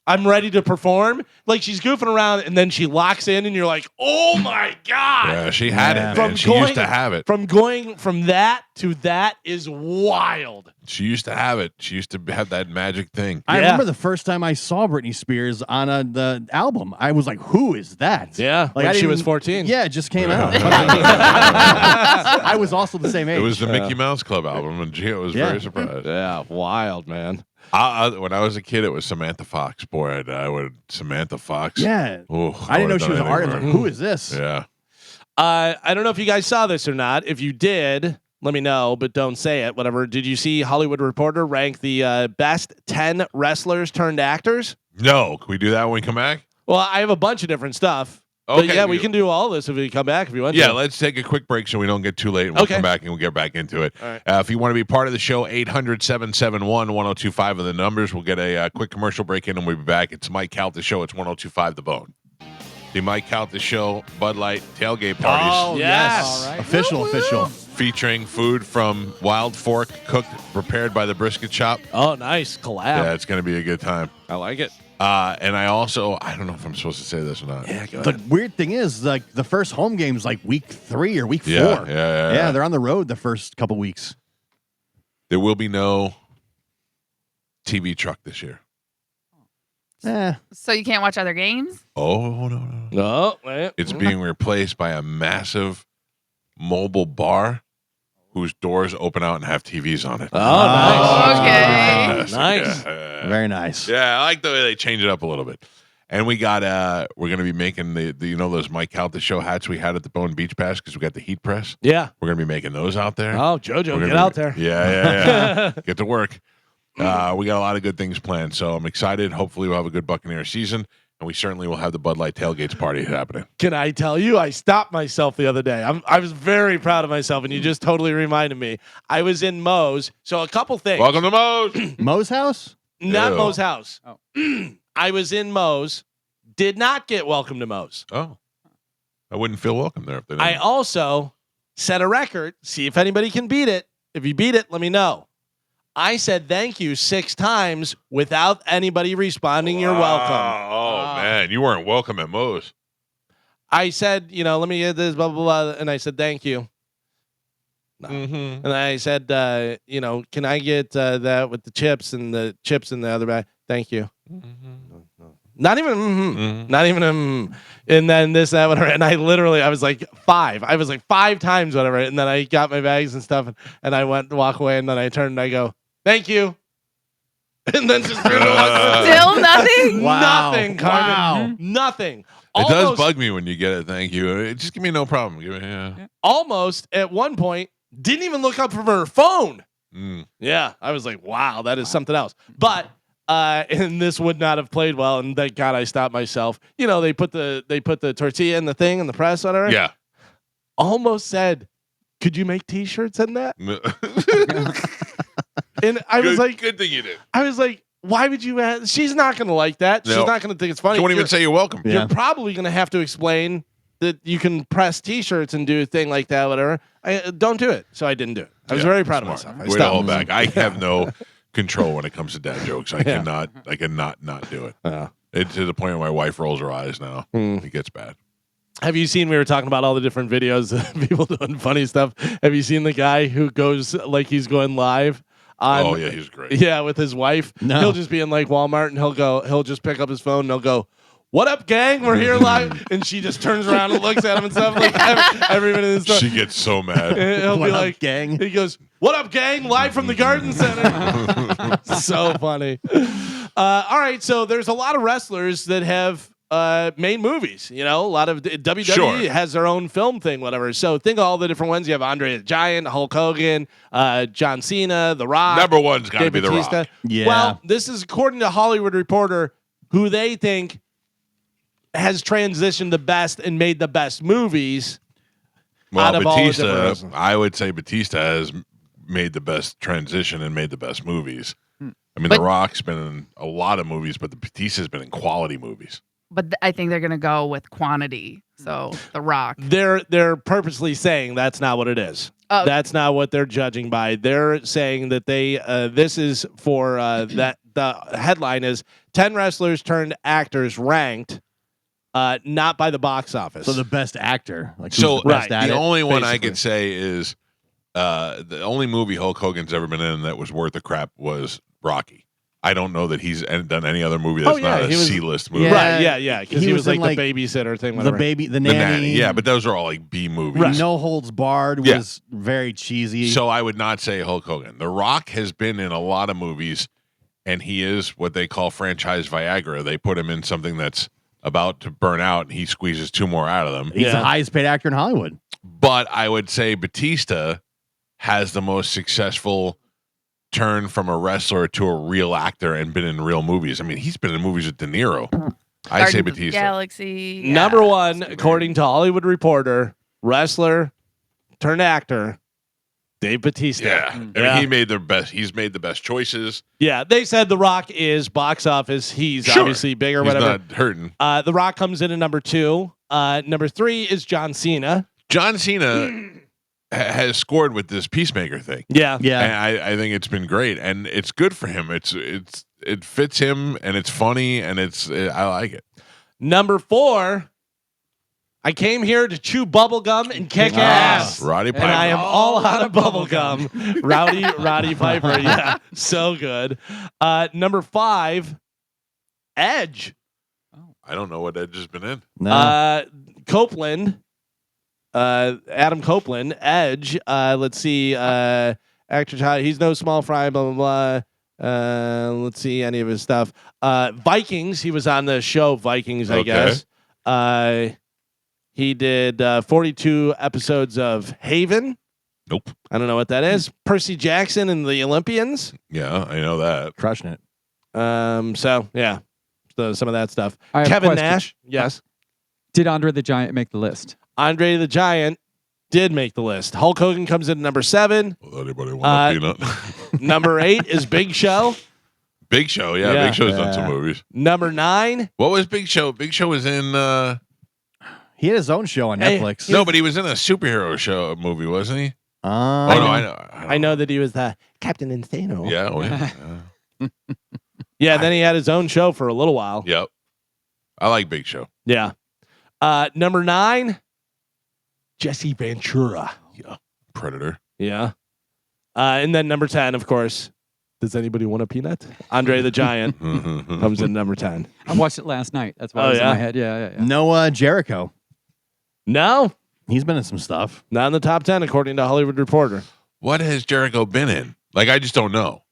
I'm ready to perform. Like she's goofing around, and then she locks in, and you're like, oh my God. Yeah, she had Yeah. it, man. She used to have it. From going from that to that is wild. She used to have it. She used to have that magic thing. I Yeah. remember the first time I saw Britney Spears on the album. I was like, "Who is that?" Yeah, when I she didn't- was 14. Yeah, it just came out. But I was also the same age. It was the Mickey Mouse Club album, and Gio was Yeah. very surprised. Yeah, wild, man. When I was a kid, it was Samantha Fox. Boy, I would Samantha Fox. Yeah. Ooh, I didn't know would've she was an done artist. anything Like, for who is this? her. Yeah. I don't know if you guys saw this or not. If you did, let me know, but don't say it. Whatever. Did you see Hollywood Reporter rank the best 10 wrestlers turned actors? No. Can we do that when we come back? Well, I have a bunch of different stuff. Okay, But yeah, we can do all this if we come back if you want to. Yeah, let's take a quick break so we don't get too late. And we'll come back and we'll get back into it. All right. If you want to be part of the show, 800-771-1025 of the numbers. We'll get a quick commercial break in and we'll be back. It's Mike Calta Show. It's 1025 The Bone. The Mike Calta Show, Bud Light Tailgate parties. Oh, yes. All right. Official. Featuring food from Wild Fork, cooked, prepared by the Brisket Shop. Oh, nice. Collab. Yeah, it's going to be a good time. I like it. And I don't know if I'm supposed to say this or not. Yeah, go The ahead. weird thing is, like, the first home game's like week 3 or week 4. Yeah. They're on the road the first couple weeks. There will be no TV truck this year. So you can't watch other games? Oh, no. No, wait. It's being replaced by a massive mobile bar whose doors open out and have TVs on it. Oh, nice. Okay. Nice. Yeah. Very nice. Yeah, I like the way they change it up a little bit. And we got we're gonna be making the those Mike Calta Show hats we had at the Bone Beach Pass because we got the heat press. Yeah. We're gonna be making those out there. Oh, JoJo, We're get gonna be- out there. Yeah. Get to work. We got a lot of good things planned, so I'm excited. Hopefully we'll have a good Buccaneer season, and we certainly will have the Bud Light Tailgates party happening. Can I tell you, I stopped myself the other day. I was very proud of myself, and you just totally reminded me. I was in Moe's. So a couple things. Welcome to Moe's. Moe's house? Not Ew. Moe's house. Oh. I was in Moe's. Did not get welcome to Moe's. Oh, I wouldn't feel welcome there if they didn't. I also set a record. See if anybody can beat it. If you beat it, let me know. I said thank you 6 times without anybody responding. You're welcome. Oh man, you weren't welcome at Moe's. I said, let me get this, blah, blah, blah. And I said, thank you. No. Mm-hmm. And I said, can I get that with the chips and the other bag? Thank you. Not even, not even, and then this, that, whatever. And I was like 5. I was like 5 times, whatever. And then I got my bags and stuff, and I went to walk away, and then I turned and I go, thank you. And then just turned and walked away. Still nothing? Wow. Nothing, Carmen. Wow. Nothing. It does Almost- bug me when you get it. Thank you. Just give me no problem. Give me, yeah. Almost at one point, didn't even look up from her phone. Mm. Yeah, I was like, wow, that is something else. But and this would not have played well, and thank God I stopped myself. They put the tortilla in the thing and the press, whatever. Yeah. Almost said, could you make T-shirts in that? And I was like, good thing you did. I was like, why would you ask? She's not gonna like that. No. She's not gonna think it's funny. She won't even say you're welcome. Yeah. You're probably gonna have to explain that you can press T-shirts and do a thing like that, whatever. Don't do it. So I didn't do it. I was Yeah, very proud smart. of myself. I Way to stopped. hold back. I have no control when it comes to dad jokes. I cannot not do it. Yeah. It's to the point where my wife rolls her eyes now. It gets bad. Have you seen? We were talking about all the different videos of people doing funny stuff. Have you seen the guy who goes like he's going live? Oh yeah, he's great. Yeah, with his wife. No. He'll just be in like Walmart and he'll just pick up his phone and he'll go, "What up, gang? We're here live." And she just turns around and looks at him and stuff like everybody in the store. She gets so mad. And he'll What be up, like, gang? He goes, "What up, gang? Live from the Garden Center." So funny. All right, so there's a lot of wrestlers that have made movies. A lot of WWE Sure. has their own film thing, whatever. So think of all the different ones. You have Andre the Giant, Hulk Hogan, John Cena, The Rock. Number one's got to Dave be The Bautista. Rock. Yeah. Well, this is according to Hollywood Reporter, who they think has transitioned the best and made the best movies. out Well, of all the different Batista, wrestlers. I would say Batista has made the best transition and made the best movies. I mean, But- The Rock's been in a lot of movies, but the Batista's been in quality movies. But I think they're going to go with quantity. So The Rock. They're purposely saying that's not what it is. Oh. That's not what they're judging by. They're saying that they this is for that the headline is 10 wrestlers turned actors ranked not by the box office. So the best actor. Like, So who's the best at the it? only one I basically. could say is the only movie Hulk Hogan's ever been in that was worth a crap was Rocky. I don't know that he's done any other movie that's Oh, yeah, not a he was- C-list movie. Yeah. right, yeah, because He he was was like in, the like, babysitter thing. the Whatever. baby, the The nanny. Nanny. Yeah, but those are all like B movies. Right. No Holds Barred Yeah. was very cheesy. So I would not say Hulk Hogan. The Rock has been in a lot of movies, and he is what they call franchise Viagra. They put him in something that's about to burn out, and he squeezes 2 more out of them. He's Yeah. the highest paid actor in Hollywood. But I would say Batista has the most successful turn from a wrestler to a real actor and been in real movies. I mean, he's been in movies with De Niro. I say Guardians of the Batista. Galaxy. Yeah. Number one, according to Hollywood Reporter, wrestler turned actor, Dave Batista. Yeah. I mean, he made the best. He's made the best choices. Yeah, they said The Rock is box office. He's Sure. obviously big or He's whatever. not hurting. The Rock comes in at number 2. Number 3 is John Cena. John Cena has scored with this Peacemaker thing. Yeah. Yeah. And I think it's been great, and it's good for him. It fits him, and it's funny, and I like it. Number 4, I came here to chew bubble gum and kick ass. Roddy Piper. And I am all out of bubble gum. Rowdy Piper. Yeah. So good. Number 5, Edge. I don't know what Edge has been in. No. Copeland. Adam Copeland, Edge. Let's see. Actor child. He's no small fry. Blah blah blah. Let's see any of his stuff. Vikings. He was on the show Vikings, I Okay. guess. He did 42 episodes of Haven. Nope. I don't know what that is. Percy Jackson and the Olympians. Yeah, I know that. Crushing it. So yeah, so some of that stuff. I have a Kevin question. Nash. Yes. Did Andre the Giant make the list? Andre the Giant did make the list. Hulk Hogan comes in at number 7. Will anybody want a peanut? Number 8 is Big Show. Big Show, yeah. Yeah. Big Show's done some movies. Number 9. What was Big Show? Big Show was in. He had his own show on Hey, Netflix. No, but he was in a superhero show movie, wasn't he? Oh no, I know. I know that he was the Captain Insano. Yeah, oh, yeah. Yeah, then he had his own show for a little while. Yep. I like Big Show. Yeah. Number 9, Jesse Ventura. Yeah. Predator. Yeah. And then number 10, of course. Does anybody want a peanut? Andre the Giant comes in number 10. I watched it last night. That's why Oh, it was in yeah? my head. Yeah. Noah Jericho. No, He's been in some stuff. not in the top 10, according to Hollywood Reporter. What has Jericho been in? Like, I just don't know.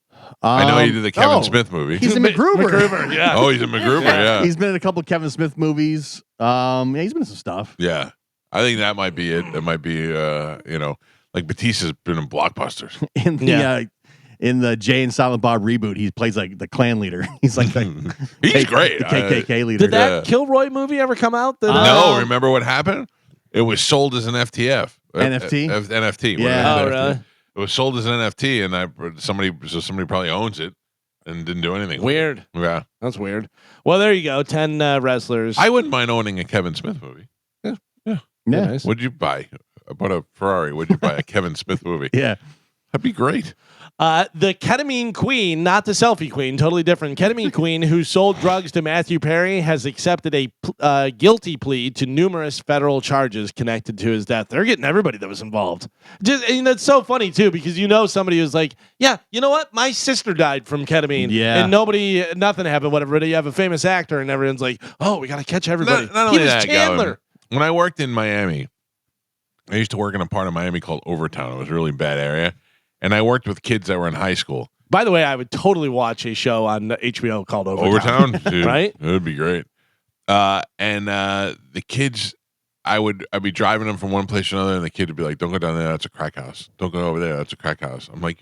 I know he did the Kevin Smith movie. He's in MacGruber. MacGruber, yeah. Oh, he's in MacGruber, yeah. He's been in a couple of Kevin Smith movies. Yeah, he's been in some stuff. Yeah. I think that might be it. It might be, like Batista's been in blockbusters. In the Jay and Silent Bob reboot, he plays like the Klan leader. He's like He's great. the KKK leader. Did that Kilroy movie ever come out? No, remember what happened? It was sold as an FTF. NFT? NFT. Yeah. Oh, Whatever it is. really? It was sold as an NFT, and somebody probably owns it and didn't do anything. with Weird. it. Yeah. That's weird. Well, there you go. 10 wrestlers. I wouldn't mind owning a Kevin Smith movie. Yeah. Nice. Would you buy? I bought a Ferrari. Would you buy a Kevin Smith movie? Yeah. That'd be great. The ketamine queen, not the selfie queen, totally different. Ketamine queen who sold drugs to Matthew Perry has accepted a guilty plea to numerous federal charges connected to his death. They're getting everybody that was involved. And that's so funny too, because somebody who's like, yeah, you know what? My sister died from ketamine. Yeah. And nothing happened, whatever. But you have a famous actor and everyone's like, oh, we got to catch everybody. Not He only was that, Chandler. Galvin, when I worked in Miami, I used to work in a part of Miami called Overtown. It was a really bad area. And I worked with kids that were in high school. By the way, I would totally watch a show on HBO called Overtown. Dude, Right? It would be great. And the kids, I'd be driving them from one place to another, and the kid would be like, "Don't go down there. That's a crack house. Don't go over there. That's a crack house." I'm like,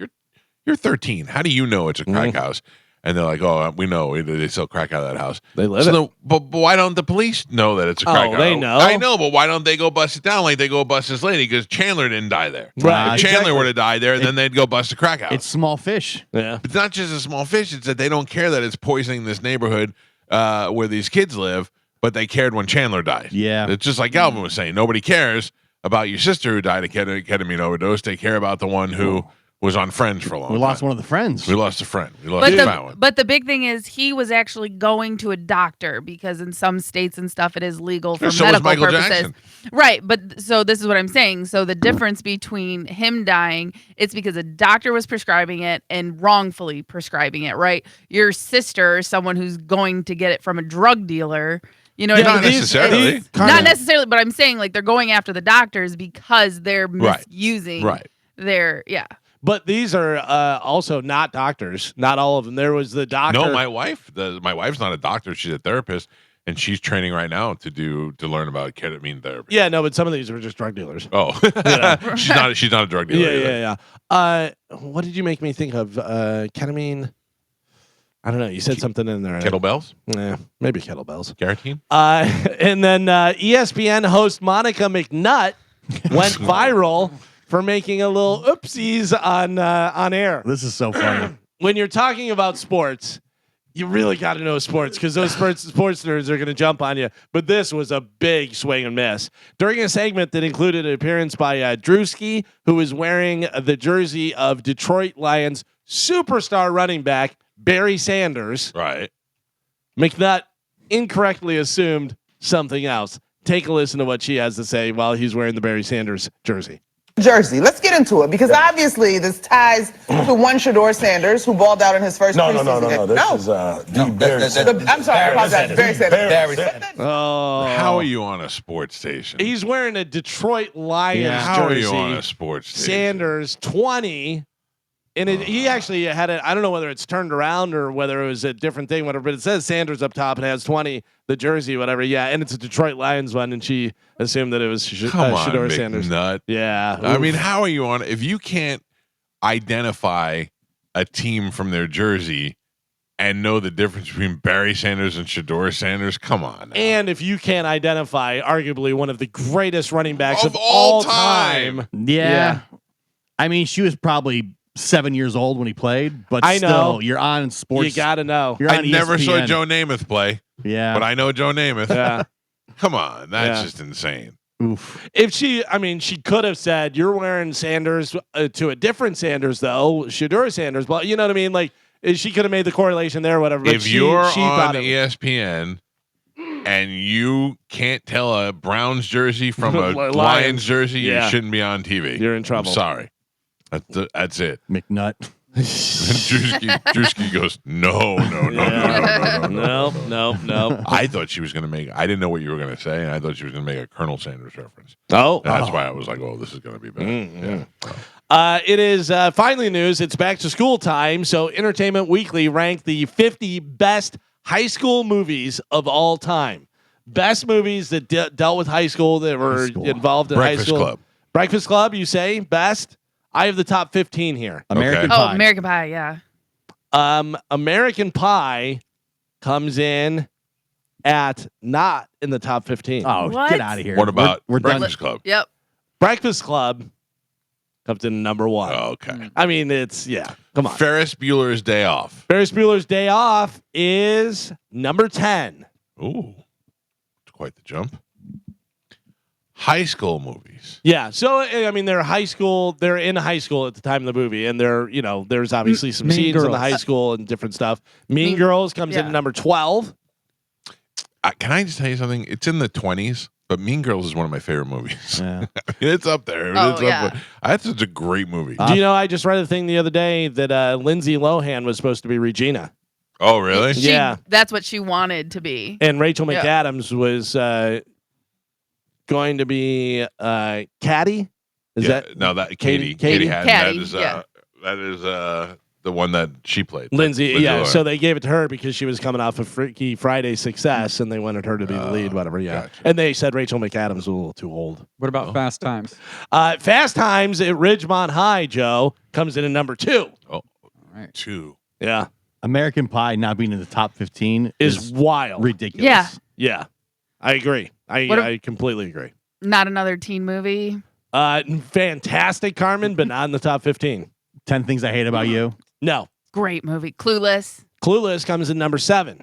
"You're 13. How do you know it's a crack house?" And they're like, "Oh, we know they sell crack out of that house." They live So but why don't the police know that it's a crack house? they know. I know, but why don't they go bust it down like they go bust this lady? Because Chandler didn't die there. Right, If Chandler exactly. would have died there, then they'd go bust a crack house. It's small fish. Yeah. It's not just a small fish. It's that they don't care that it's poisoning this neighborhood where these kids live, but they cared when Chandler died. Yeah. It's just like Galvin was saying. Nobody cares about your sister who died of ketamine overdose. They care about the one who was on Friends for a long We time. lost one of the friends. We lost a friend. We lost a fat one. But the big thing is he was actually going to a doctor because in some states and stuff it is legal for So was medical Michael purposes. Jackson. Right, but so this is what I'm saying. So the difference between him dying, it's because a doctor was prescribing it and wrongfully prescribing it, right? Your sister, someone who's going to get it from a drug dealer, you know what I Not mean? necessarily. Not necessarily, but I'm saying like they're going after the doctors because they're Right. misusing Right. their But these are also not doctors. Not all of them. There was the doctor. No, my wife. My wife's not a doctor. She's a therapist, and she's training right now to learn about ketamine therapy. Yeah, no, but some of these were just drug dealers. Oh, she's not a drug dealer. Yeah. What did you make me think of? Ketamine. I don't know. You said something in there. Kettlebells? Yeah, maybe kettlebells. Carotene? And then ESPN host Monica McNutt went viral for making a little oopsies on air. This is so funny. When you're talking about sports, you really got to know sports because those sports nerds are going to jump on you. But this was a big swing and miss. During a segment that included an appearance by Drewski, who was wearing the jersey of Detroit Lions superstar running back Barry Sanders, Right. McNutt incorrectly assumed something else. Take a listen to what she has to say while he's wearing the Barry Sanders jersey. Jersey. Let's get into it because obviously this ties to one Shador Sanders who balled out in his first preseason game. This is the Barry Sanders. I'm sorry, I apologize. Barry Sanders. Oh, How are you on a sports station? he's wearing a Detroit Lions How are jersey. you on a sports station? Sanders 20. And he actually had it. I don't know whether it's turned around or whether it was a different thing, whatever. But it says Sanders up top and it has 20, the jersey, whatever. Yeah, and it's a Detroit Lions one, and she assumed that it was Come on, Shador Sanders. McNutt. Yeah, I mean, how are you on? If you can't identify a team from their jersey and know the difference between Barry Sanders and Shador Sanders, come on. Now. and if you can't identify, arguably one of the greatest running backs Of of all all time. time. Yeah. I mean, she was probably 7 years old when he played, but I know. still, you're on sports. You got to know. You're I on never saw ESPN. Joe Namath play, Yeah. but I know Joe Namath. Yeah. Come on, that's Yeah. just insane. Oof. If she could have said, you're wearing Sanders to a different Sanders, though, Shador Sanders. But you know what I mean? Like, she could have made the correlation there, whatever. But If you're she on thought it was- ESPN and you can't tell a Browns jersey from a Lions. Lions jersey, Yeah. you shouldn't be on TV. You're in trouble. I'm sorry. That's it. McNutt. Drewski goes, no. No. I thought she was going to make. I didn't know what you were going to say, and I thought she was going to make a Colonel Sanders reference. Oh, That's why I was like, "Oh, this is going to be bad." Mm-hmm. Yeah. It is finally news. It's back to school time. So Entertainment Weekly ranked the 50 best high school movies of all time. Best movies that dealt with high school that were involved in Breakfast high school. Club. Breakfast Club, you say? Best? I have the top 15 here. American Okay. Pie. American Pie, yeah. American Pie comes in at not in the top 15. Oh, What? get out of here. What about we're done? Breakfast Club? Yep. Breakfast Club comes in number 1. Oh, okay. I mean, it's, come on. Ferris Bueller's Day Off. Ferris Bueller's Day Off is number 10. Ooh, it's quite the jump. High school movies. Yeah. So, I mean, they're in high school at the time of the movie. And there's obviously some Mean scenes in the Girls. high school and different stuff. Mean Girls comes in yeah. at number 12. Can I just tell you something? It's in the 20s, but Mean Girls is one of my favorite movies. Yeah. It's up there. Oh, It's yeah. up there. That's such a great movie. Do you know, I just read a thing the other day that Lindsay Lohan was supposed to be Regina. Oh, really? Yeah. That's what she wanted to be. And Rachel Yeah. McAdams was going to be Caddy. Is Yeah, that no? That Katie? Katie Hadden. Caddy, That is the one that she played. Lindsay? Yeah. Lohan. So they gave it to her because she was coming off of Freaky Friday success, and they wanted her to be the lead, whatever. Yeah. gotcha. And they said Rachel McAdams was a little too old. What about Fast Times? Fast Times at Ridgemont High, Joe, comes in at number 2. Oh, Right. 2. Yeah. American Pie not being in the top 15 Is wild. ridiculous. Yeah. Yeah. I agree. What I completely agree. Not another teen movie. Fantastic, Carmen, but not in the top 15. 10 Things I Hate About You. No. Great movie. Clueless. Clueless comes in number 7.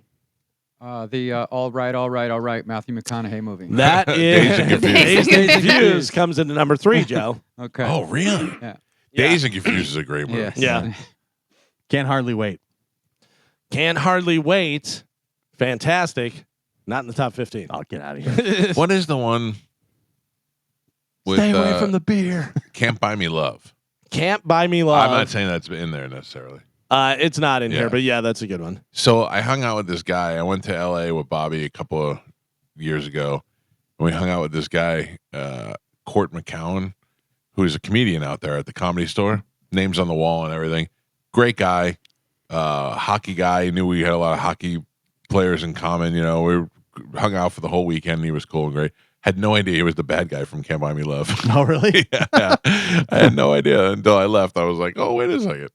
The All Right, Matthew McConaughey movie. That Dazed and is Confused. Dazed and Confused comes into number 3, Joe. Okay. Oh, really? Yeah. Dazed and Confused is a great movie. Yes. Yeah. Can't Hardly Wait. Can't Hardly Wait. Fantastic. Not in the top 15. Oh, get out of here. What is the one with Stay away from the beer. Can't Buy Me Love? Can't Buy Me Love. I'm not saying that's in there necessarily. It's not in Yeah. here, but yeah, that's a good one. So I hung out with this guy. I went to LA with Bobby a couple of years ago, and we hung out with this guy, Court McCowan, who's a comedian out there at the Comedy Store. Names on the wall and everything. Great guy, hockey guy. He knew we had a lot of hockey players in common. You know, we were hung out for the whole weekend. And he was cool and great. Had no idea he was the bad guy from Can't Buy Me Love. Oh, really? Yeah. I had no idea until I left. I was like, oh, wait a second.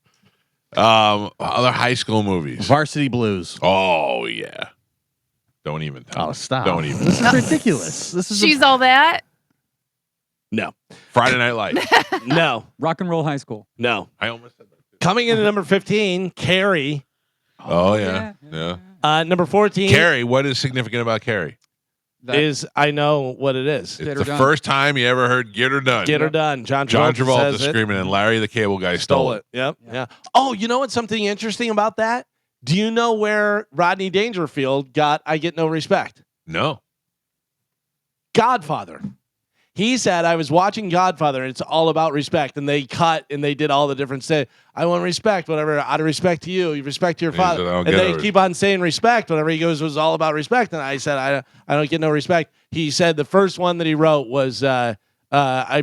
Other high school movies. Varsity Blues. Oh, yeah. Don't even tell me. Stop. Don't even. This is ridiculous. This is She's all that. No. Friday Night Lights. No. Rock and Roll High School. No. I almost said that. Coming in at number 15, Carrie. Oh, yeah. Number 14 Carrie, what is significant about Carrie? is I know what it is. It's the first time you ever heard "Get Her Done." Get her done. John Travolta says it. screaming, and Larry the Cable Guy stole it. Yep. Yeah. Oh, you know what's something interesting about that? Do you know where Rodney Dangerfield got "I Get No Respect"? No. Godfather. He said, I was watching Godfather, and it's all about respect. And they cut and they did all the different say, I want respect, whatever, out of respect to you, respect to your He said, father. "I don't And get they no keep on saying respect. Whenever he goes, it was all about respect. And I said, I don't get no respect. He said the first one that he wrote was, I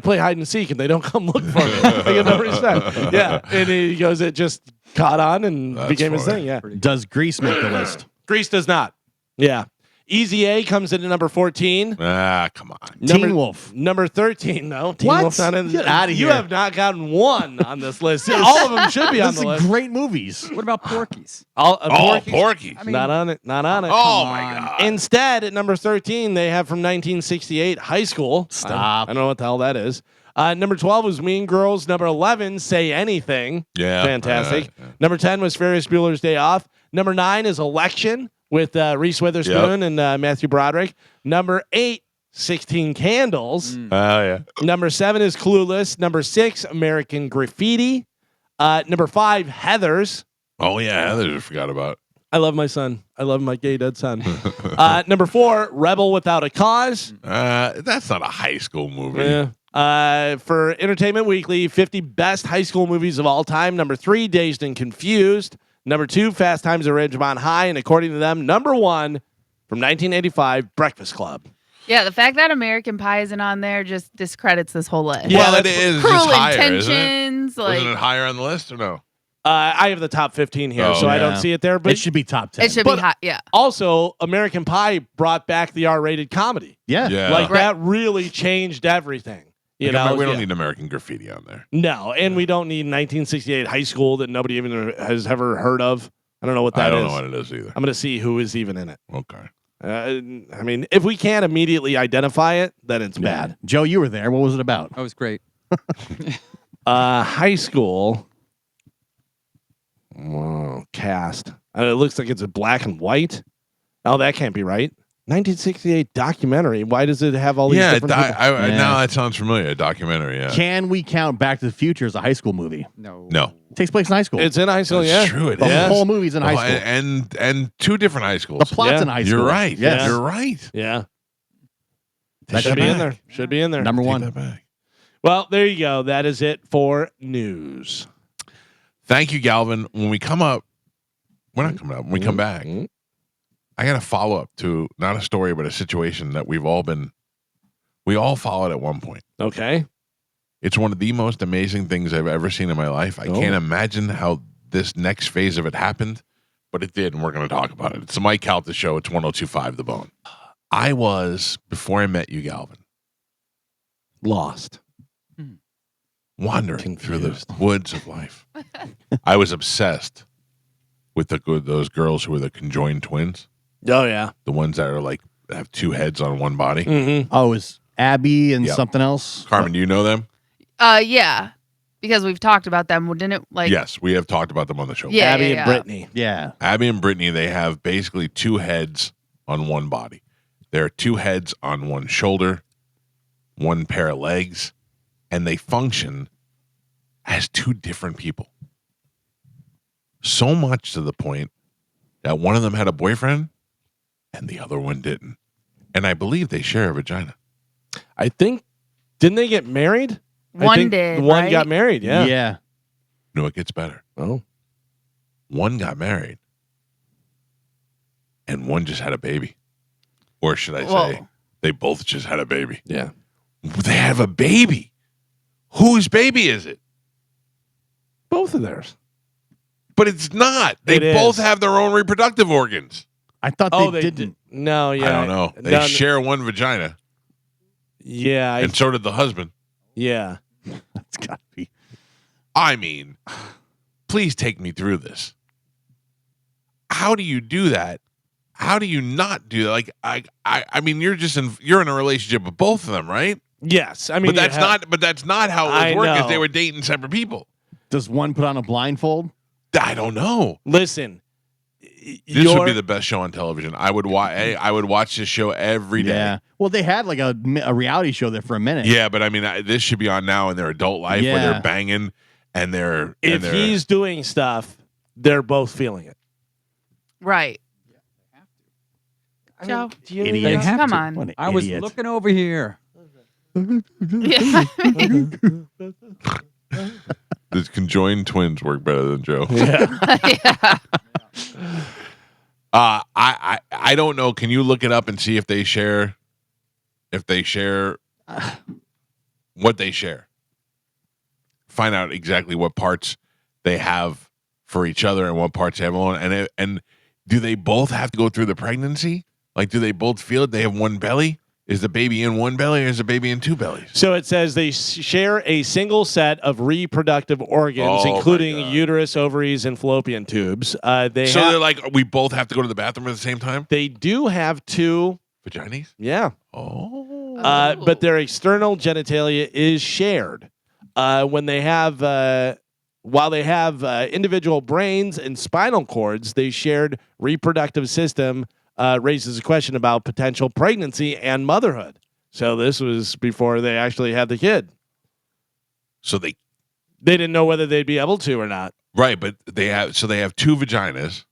play hide and seek, and they don't come look for me. I get no respect. Yeah. And he goes, it just caught on and became his thing. Yeah. Does Grease make the list? Grease does not. Yeah. Easy A comes in at number 14. Ah, come on. Teen Wolf. Number 13, no. Teen What? Wolf's not in. Get outta You here. have not gotten one on this list. All of them should be on Those the are list. great movies. What about Porky's? Porky's. I mean, Not on it. Not on it. Oh, Come my on. God. Instead, at number 13, they have from 1968, High School. Stop. I don't know what the hell that is. Number 12 was Mean Girls. Number 11, Say Anything. Yeah. Fantastic. Number 10 was Ferris Bueller's Day Off. Number 9 is Election with Reese Witherspoon and Matthew Broderick. Number 8, 16 Candles. Oh, yeah. Number 7 is Clueless. Number 6, American Graffiti. Number 5, Heathers. Oh, yeah. I forgot about. I love my son. I love my gay dead son. Number 4, Rebel Without a Cause. That's not a high school movie. Yeah. For Entertainment Weekly, 50 best high school movies of all time. Number 3, Dazed and Confused. Number 2, Fast Times at Ridgemont High. And according to them, number 1 from 1985, Breakfast Club. Yeah, the fact that American Pie isn't on there just discredits this whole list. Yeah, Well, it that's is Cruel just higher, isn't it? Intentions, like Wasn't it higher on the list or no? I have the top 15 here, Oh, so I don't yeah. see it there. But It should be top 10. it should But- be hot. Yeah. also, American Pie brought back the R-rated comedy. Yeah. Yeah. Like Right. that really changed everything. You know, we don't yeah. need American Graffiti on there. No, and we don't need 1968 High School that nobody even has ever heard of. I don't know what that is. I don't know what it is either. I'm going to see who is even in it. Okay. I mean, if we can't immediately identify it, then it's bad. Joe, you were there. What was it about? That was great. High School cast. It looks like it's a black and white. Oh, that can't be right. 1968 documentary. Why does it have all these different people? Now that sounds familiar. A documentary, yeah. Can we count Back to the Future as a high school movie? No. No. It takes place in high school. It's in high school, That's yeah. true, it the is. whole movie's in high school. And two different high The schools. plot's Yeah. in high school. You're right. Yes. You're right. Yeah. That Should should be be in there. Should be in there. Number Take one. that back. Well, there you go. That is it for news. Thank you, Galvin. When we come up, we're not coming up. When we come back, I got a follow up to not a story, but a situation that we all followed at one point. Okay. It's one of the most amazing things I've ever seen in my life. I can't imagine how this next phase of it happened, but it did, and we're going to talk about it. It's the Mike Calta Show. It's 102.5 The Bone. I was, before I met you, Galvin, Lost. wandering through the Confused. woods of life. I was obsessed with those girls who were the conjoined twins, Oh, yeah. the ones that are like have two heads on one body. Mm-hmm. Oh, it was Abby and Yep. something else? Carmen, do you know them? Yeah. Because we've talked about them, didn't it? Like, Yes, we have talked about them on the show. Yeah, Abby yeah, and yeah. Brittany. Yeah. Abby and Brittany, they have basically two heads on one body. There are two heads on one shoulder, one pair of legs, and they function as two different people. So much to the point that one of them had a boyfriend and the other one didn't. And I believe they share a vagina. I think, didn't they get married? I One think did, One right? got married, yeah. Yeah. No, it gets better. Oh. One got married and one just had a baby. Or should I say, Whoa. they both just had a baby. Yeah. They have a baby. Whose baby is it? Both of theirs. But it's not. They It both is. have their own reproductive organs. I thought they didn't. No, yeah. I don't know. They share one vagina. Yeah. And so did the husband. Yeah. That's got to be. I mean, please take me through this. How do you do that? How do you not do that? Like, I mean, you're in a relationship with both of them, right? Yes. I mean, but that's not how it was working. They were dating separate people. Does one put on a blindfold? I don't know. Listen, this would be the best show on television. I would watch this show every day. Yeah. Well, they had like a reality show there for a minute. Yeah, but I mean, this should be on now in their adult life where they're banging and they're. If he's doing stuff, they're both feeling it. Right. Joe, Idiot. Come on. I was looking over here. Yeah. Does conjoined twins work better than Joe? Yeah. I don't know. Can you look it up and see if they share what they share? Find out exactly what parts they have for each other and what parts they have alone. And do they both have to go through the pregnancy? Like, do they both feel it? They have one belly? Is the baby in one belly or is the baby in two bellies? So it says they share a single set of reproductive organs, including uterus, ovaries, and fallopian tubes. They're like, we both have to go to the bathroom at the same time? They do have two vaginas? Yeah. Oh. But their external genitalia is shared. When they have, while they have individual brains and spinal cords, they shared reproductive system raises a question about potential pregnancy and motherhood. So this was before they actually had the kid. So they didn't know whether they'd be able to or not. Right, but they have two vaginas.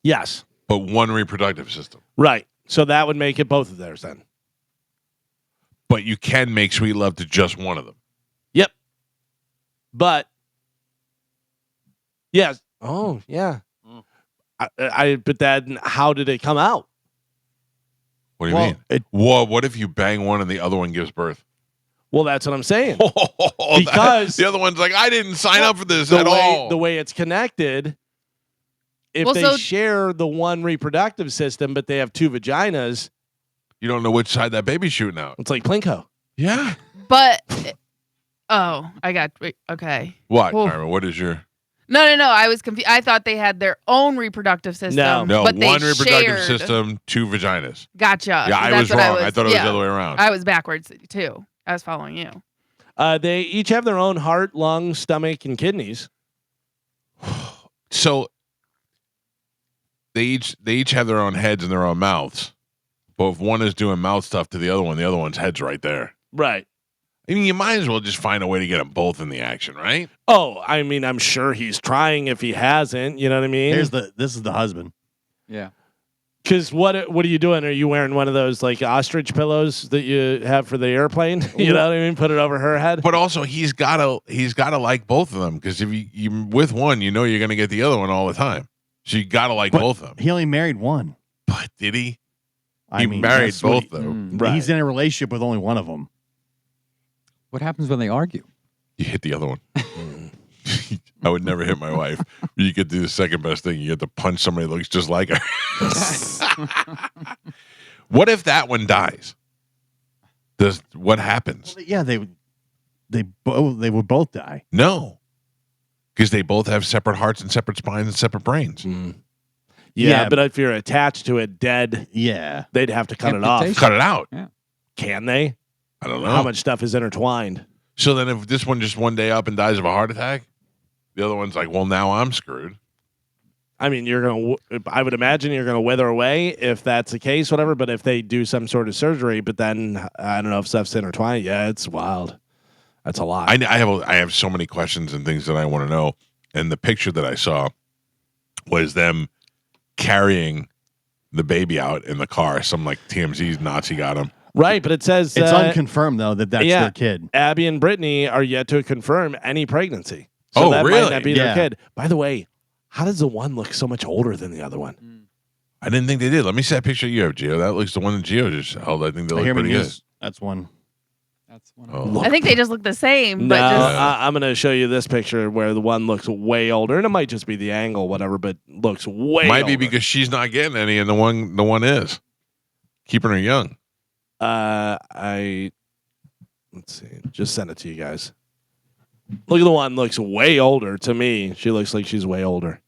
Yes. But one reproductive system. Right. So that would make it both of theirs then. But you can make sweet love to just one of them. Yep. But yes. Oh, yeah. But then how did it come out? What do you mean? What if you bang one and the other one gives birth? Well, that's what I'm saying. Because the other one's like, I didn't sign up for this at all. The way it's connected, if they share the one reproductive system, but they have two vaginas, you don't know which side that baby's shooting out. It's like Plinko. Yeah. But okay. What, Carmen? What is your? No. I was confused. I thought they had their own reproductive system. No. But One they reproductive shared. system, two vaginas. Gotcha. Yeah, I was wrong. I thought it was the other way around. I was backwards too. I was following you. They each have their own heart, lung, stomach, and kidneys. So they each have their own heads and their own mouths. But if one is doing mouth stuff to the other one's head's right there. Right. I mean, you might as well just find a way to get them both in the action, right? Oh, I mean, I'm sure he's trying if he hasn't. You know what I mean? This is the husband. Yeah. Because what are you doing? Are you wearing one of those like ostrich pillows that you have for the airplane? You know what I mean? Put it over her head. But also, he's gotta like both of them because if you with one, you know you're gonna get the other one all the time. So you gotta like both of them. He only married one. But did he? He married both though. Right. He's in a relationship with only one of them. What happens when they argue? You hit the other one. I would never hit my wife. You get to do the second best thing. You get to punch somebody that looks just like her. What if that one dies? What happens? Well, yeah, they would both die. No, because they both have separate hearts and separate spines and separate brains. Yeah, but if you're attached to it dead, they'd have to cut it off. Cut it out. Yeah. Can they? I don't know. How much stuff is intertwined? So then if this one just one day up and dies of a heart attack, the other one's like, well, now I'm screwed. I mean, I would imagine you're going to wither away if that's the case, whatever. But if they do some sort of surgery, but then I don't know if stuff's intertwined. Yeah, it's wild. That's a lot. I have so many questions and things that I want to know. And the picture that I saw was them carrying the baby out in the car. Some like TMZ Nazi got him. Right, but it says it's unconfirmed though that's their kid. Abby and Britney are yet to confirm any pregnancy. So that really? might not be their kid. By the way, how does the one look so much older than the other one? I didn't think they did. Let me see that picture you have, Gio. That looks the one that Gio just held. I think they look pretty good. That's one. That's one. Oh. I think they just look the same, No, but just I'm going to show you this picture where the one looks way older, and it might just be the angle, whatever, but looks way Might older. be because she's not getting any, and the one is keeping her young. Let's see. Just send it to you guys. Look at the one looks way older to me. She looks like she's way older.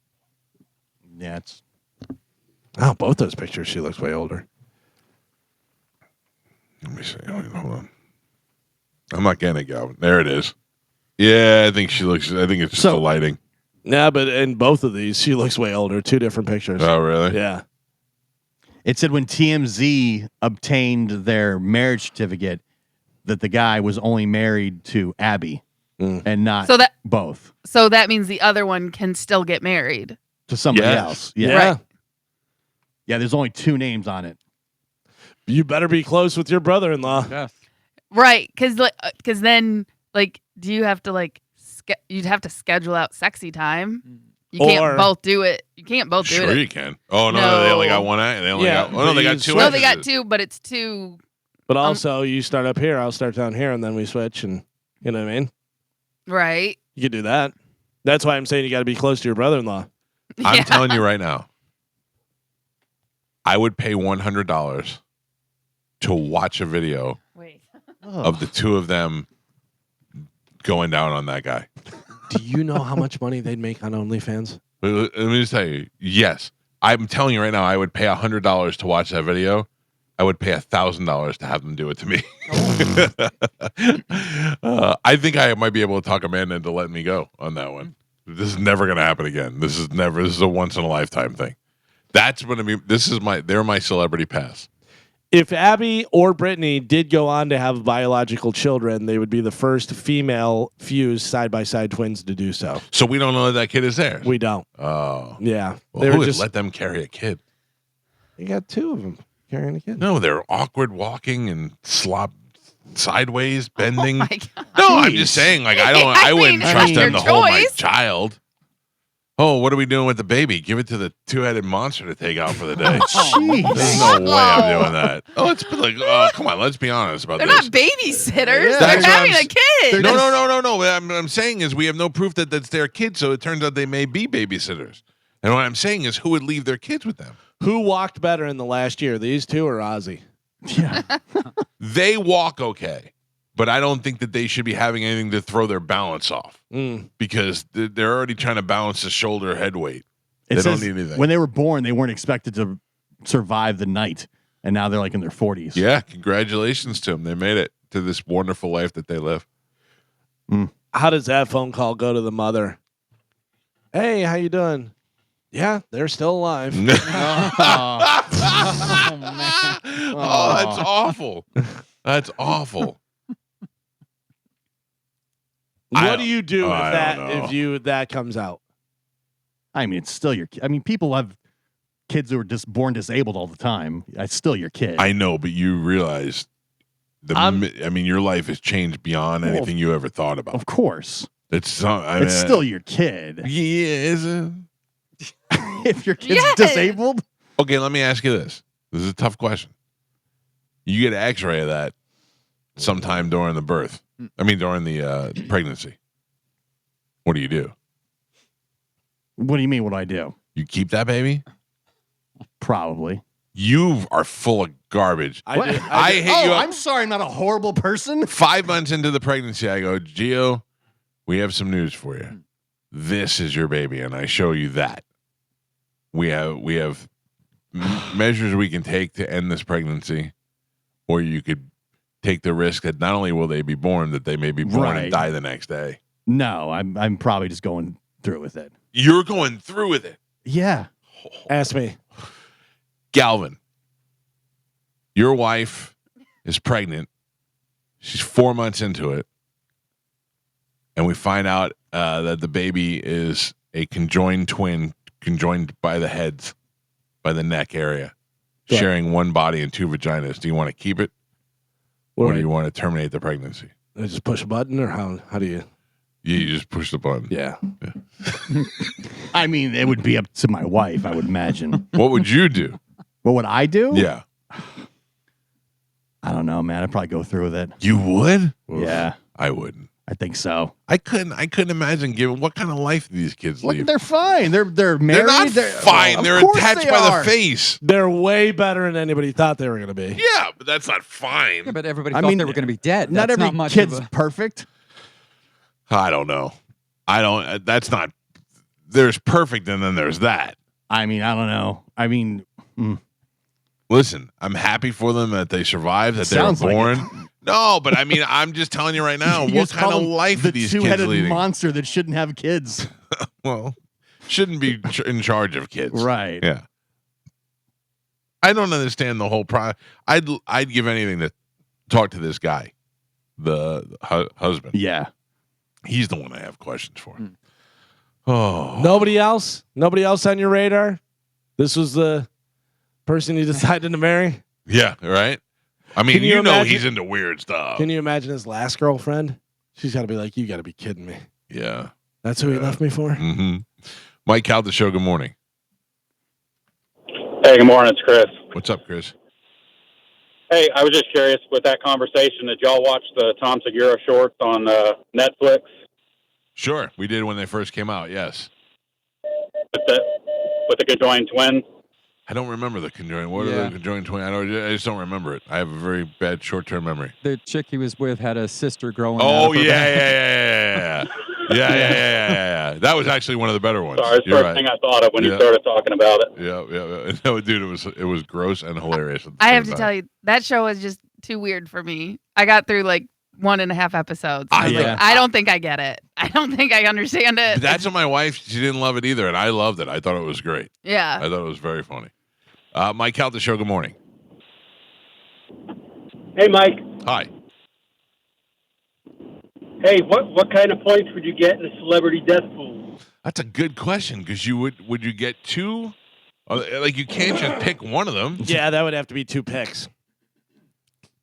Yeah, it's Oh, both those pictures, she looks way older. Let me see. Hold on. I'm not getting it, Galvin. There it is. Yeah, I think she looks. I think it's just the lighting. Yeah, but in both of these, she looks way older. Two different pictures. Oh, really? Yeah. It said when TMZ obtained their marriage certificate that the guy was only married to Abby and not both. So that means the other one can still get married To somebody else. Yeah. Yeah. Yeah, there's only 2 names on it. You better be close with your brother-in-law. Yes. right? Because then do you have to you'd have to schedule out sexy time. You can't both do it. You can't both do it. Sure, you can. Oh no, they only got one act. They only got. Oh no, they got 2. No, they got 2, but it's 2. But also, you start up here, I'll start down here, and then we switch, and you know what I mean? Right. You could do that. That's why I'm saying you got to be close to your brother-in-law. I'm telling you right now, I would pay $100 to watch a video of the 2 of them going down on that guy. Do you know how much money they'd make on OnlyFans? Let me just tell you, yes. I'm telling you right now, I would pay $100 to watch that video. I would pay $1,000 to have them do it to me. I think I might be able to talk Amanda into letting me go on that one. This is never going to happen again. This is a once in a lifetime thing. That's going to be. They're my celebrity pass. If Abby or Britney did go on to have biological children, they would be the first female fused side-by-side twins to do so. So we don't know that kid is theirs. We don't. Oh, yeah. Well, They who were would just let them carry a kid? You got 2 of them carrying a kid. No, they're awkward walking and slop sideways, bending. Oh my God. No, I'm just saying. I wouldn't trust them to hold my choice. child. Oh, what are we doing with the baby? Give it to the 2-headed monster to take out for the day. Jeez. There's no way I'm doing that. Oh, it's come on, let's be honest about They're this. not babysitters. Yeah. They're That's what having I'm a kid. No. What I'm saying is we have no proof that that's their kid, so it turns out they may be babysitters. And what I'm saying is who would leave their kids with them? Who walked better in the last year, these 2 or Ozzy? Yeah. They walk okay, but I don't think that they should be having anything to throw their balance off because they're already trying to balance the shoulder head weight. They don't need anything. When they were born, they weren't expected to survive the night, and now they're in their 40s. Yeah, congratulations to them. They made it to this wonderful life that they live. How does that phone call go to the mother? Hey, how you doing? Yeah, they're still alive. Oh, that's awful. That's awful. What do you do if that comes out? I mean, it's still your kid. I mean, people have kids who are just born disabled all the time. It's still your kid. I know, but you realize your life has changed beyond anything you ever thought about. Of course. It's still your kid. Yeah, is it? If your kid's disabled? Okay, let me ask you this. This is a tough question. You get an x-ray of that sometime during the birth. During the pregnancy. What do you do? What do you mean, what do I do? You keep that baby? Probably. You are full of garbage. I hit you up. I'm sorry, I'm not a horrible person. 5 months into the pregnancy, I go, Gio, we have some news for you. This is your baby, and I show you that. We have measures we can take to end this pregnancy, or you could take the risk that not only will they be born, that they may be born and die the next day. No, I'm probably just going through with it. You're going through with it. Yeah. Ask me. Galvin, your wife is pregnant. She's 4 months into it. And we find out that the baby is a conjoined twin, conjoined by the heads, by the neck area, sharing one body and 2 vaginas. Do you want to keep it? Or do you want to terminate the pregnancy? I just push a button, or how do you? You just push the button. Yeah. I mean, it would be up to my wife, I would imagine. What would you do? What would I do? Yeah. I don't know, man. I'd probably go through with it. You would? Yeah, I wouldn't. I think so. I couldn't imagine giving what kind of life do these kids Look, lead. they're fine. They're married. They're not fine. Of They're course attached they by are. the face. They're way better than anybody thought they were going to be. Yeah, but that's not fine. Yeah, but everybody I thought mean, they were going to be dead. Not That's every not much kid's of a, perfect. I don't know. I don't. That's not. There's perfect, and then there's that. I mean, I don't know. I mean, Listen, I'm happy for them that they survived, that they were Sounds like born. No, but I mean, I'm just telling you right now, you what just kind call of them life the are these kids two-headed leading? monster that shouldn't have kids. Well, shouldn't be in charge of kids, Right. Yeah. I don't understand the whole I'd give anything to talk to this guy, the husband. Yeah. He's the one I have questions for. Oh, Nobody else? Nobody else on your radar? This was the person you decided to marry? yeah, right. I mean, Can you you know imagine- he's into weird stuff. Can you imagine his last girlfriend? She's got to be like, you got to be kidding me. Yeah. That's who he left me for? Mm-hmm. Mike Calta Show. Good morning. Hey, good morning. It's Chris. What's up, Chris? Hey, I was just curious with that conversation. Did y'all watch the Tom Segura shorts on Netflix Sure, we did when they first came out. Yes. with the Conjoined twins? I don't remember the conjoined. What Yeah. are the conjoined twin? I just don't remember it. I have a very bad short-term memory. the chick he was with had a sister growing Oh out of her yeah. Yeah. That was actually one of the better ones. Sorry, it's the You're first right. thing I thought of when Yeah. you started talking about it. Yeah. No, dude, it was gross and hilarious. At the I same have to time. tell you, that show was just too weird for me. I got through like 1.5 episodes. I was Yeah. like, I don't think I get it. I don't think I understand it. That's what my wife. She didn't love it either, and I loved it. I thought it was great. Yeah. I thought it was very funny. Mike Calta Show. Good morning. Hey, Mike. Hi. Hey, what kind of points would you get in a celebrity death pool? That's a good question because would you get two? Like you can't just pick one of them. Yeah, that would have to be 2 picks.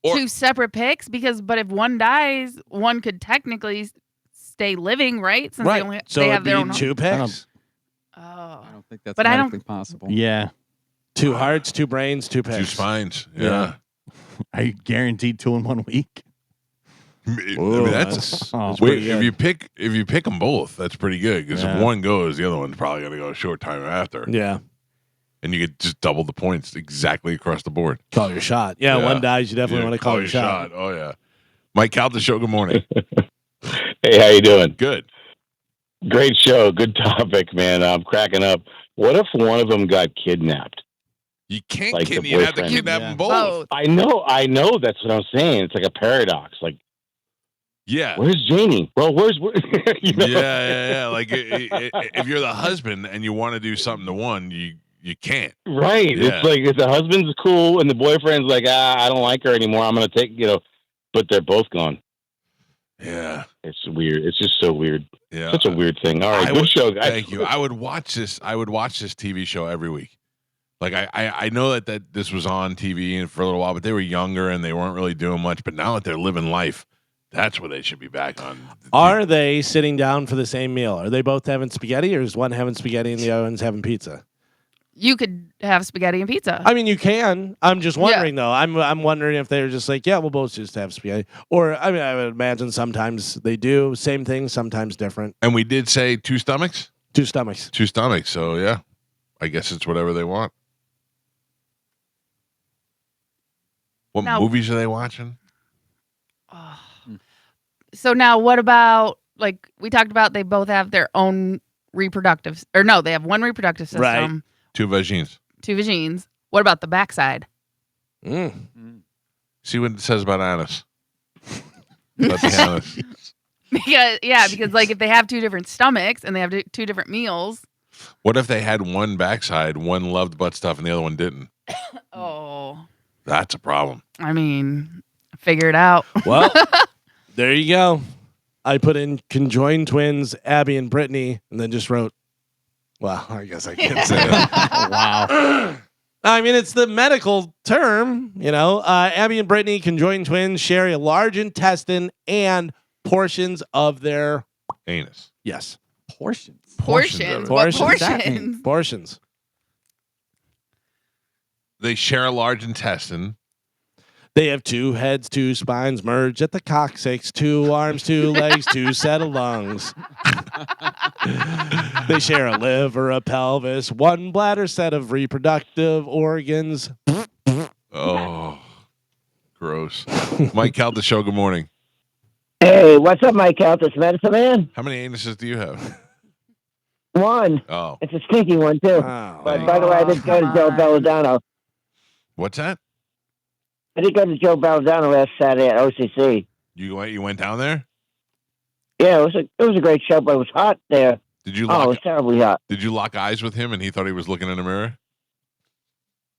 Or- 2 separate picks but if one dies, one could technically stay living, right? Since Right. they So have it'd their be own 2 picks. Oh. I don't think that's But I don't- medically possible. Yeah. 2 hearts, 2 brains, 2 picks. Two spines. Yeah. Yeah. Are you guaranteed 2 in 1 week? I mean, Ooh, that's Oh, wait, pretty if you pick them both, that's pretty good because Yeah. if one goes, the other one's probably going to go a short time after, Yeah. and you get just double the points exactly across the board. Call your shot. Yeah, Yeah. one dies, you definitely Yeah, want to call your shot. Oh yeah, Mike Calta Show. Good morning. Hey, how you doing? Good. Great show. Good topic, man. I'm cracking up. What if one of them got kidnapped? You can't Like kidnap. the You have to boyfriend. kidnap Yeah. them both. Both. I know. That's what I'm saying. It's like a paradox. Like, Yeah. where's Janie? Well, where's you know? Yeah. Like if you're the husband and you want to do something to one, you can't. Right. Yeah. It's like if the husband's cool and the boyfriend's like, I don't like her anymore. I'm gonna take, but they're both gone. Yeah. It's weird. It's just so weird. Yeah. Such a weird thing. All right, I good would- show, guys. Thank you. I would watch this TV show every week. Like I know that this was on TV and for a little while, but they were younger and they weren't really doing much. But now that they're living life, that's where they should be back on. Are they sitting down for the same meal? Are they both having spaghetti or is one having spaghetti and the other one's having pizza? You could have spaghetti and pizza. I mean, you can. I'm just wondering though. I'm wondering if they're just like, yeah, we'll both just have spaghetti. Or I mean, I would imagine sometimes they do same thing, sometimes different. And we did say 2 stomachs. 2 stomachs. 2 stomachs. So yeah, I guess it's whatever they want. What Now- movies are they watching? So now what about, like we talked about, they both have their own reproductive, or no, they have one reproductive system, Right. 2 vagines. 2 vagines. What about the backside? See what it says about anus. About the anus. Because like if they have 2 different stomachs and they have 2 different meals. What if they had one backside, one loved butt stuff, and the other one didn't? Oh, That's a problem. I mean, figure it out. Well, there you go. I put in conjoined twins, Abby and Brittany, and then just wrote, well, I guess I can't say that. Wow. I mean, it's the medical term, Abby and Brittany, conjoined twins, share a large intestine and portions of their Anus. yes, Portions. Portions. of it. What Portions. What does that mean? portions? portions. They share a large intestine. They have 2 heads, 2 spines merged at the coccyx, 2 arms, 2 legs, 2 set of lungs. They share a liver, a pelvis, 1 bladder, set of reproductive organs. Oh, gross. Mike Calta show, good morning. Hey, what's up, Mike Calta? Medicine Man? How many anuses do you have? 1. Oh. It's a stinky one, too. Oh, But by the way, I did go to Joe Belladonna. What's that? I did go to Joe Belladonna last Saturday at OCC. You went down there? Yeah, it was a great show, but it was hot there. Did you it was terribly hot. Did you lock eyes with him and he thought he was looking in a mirror?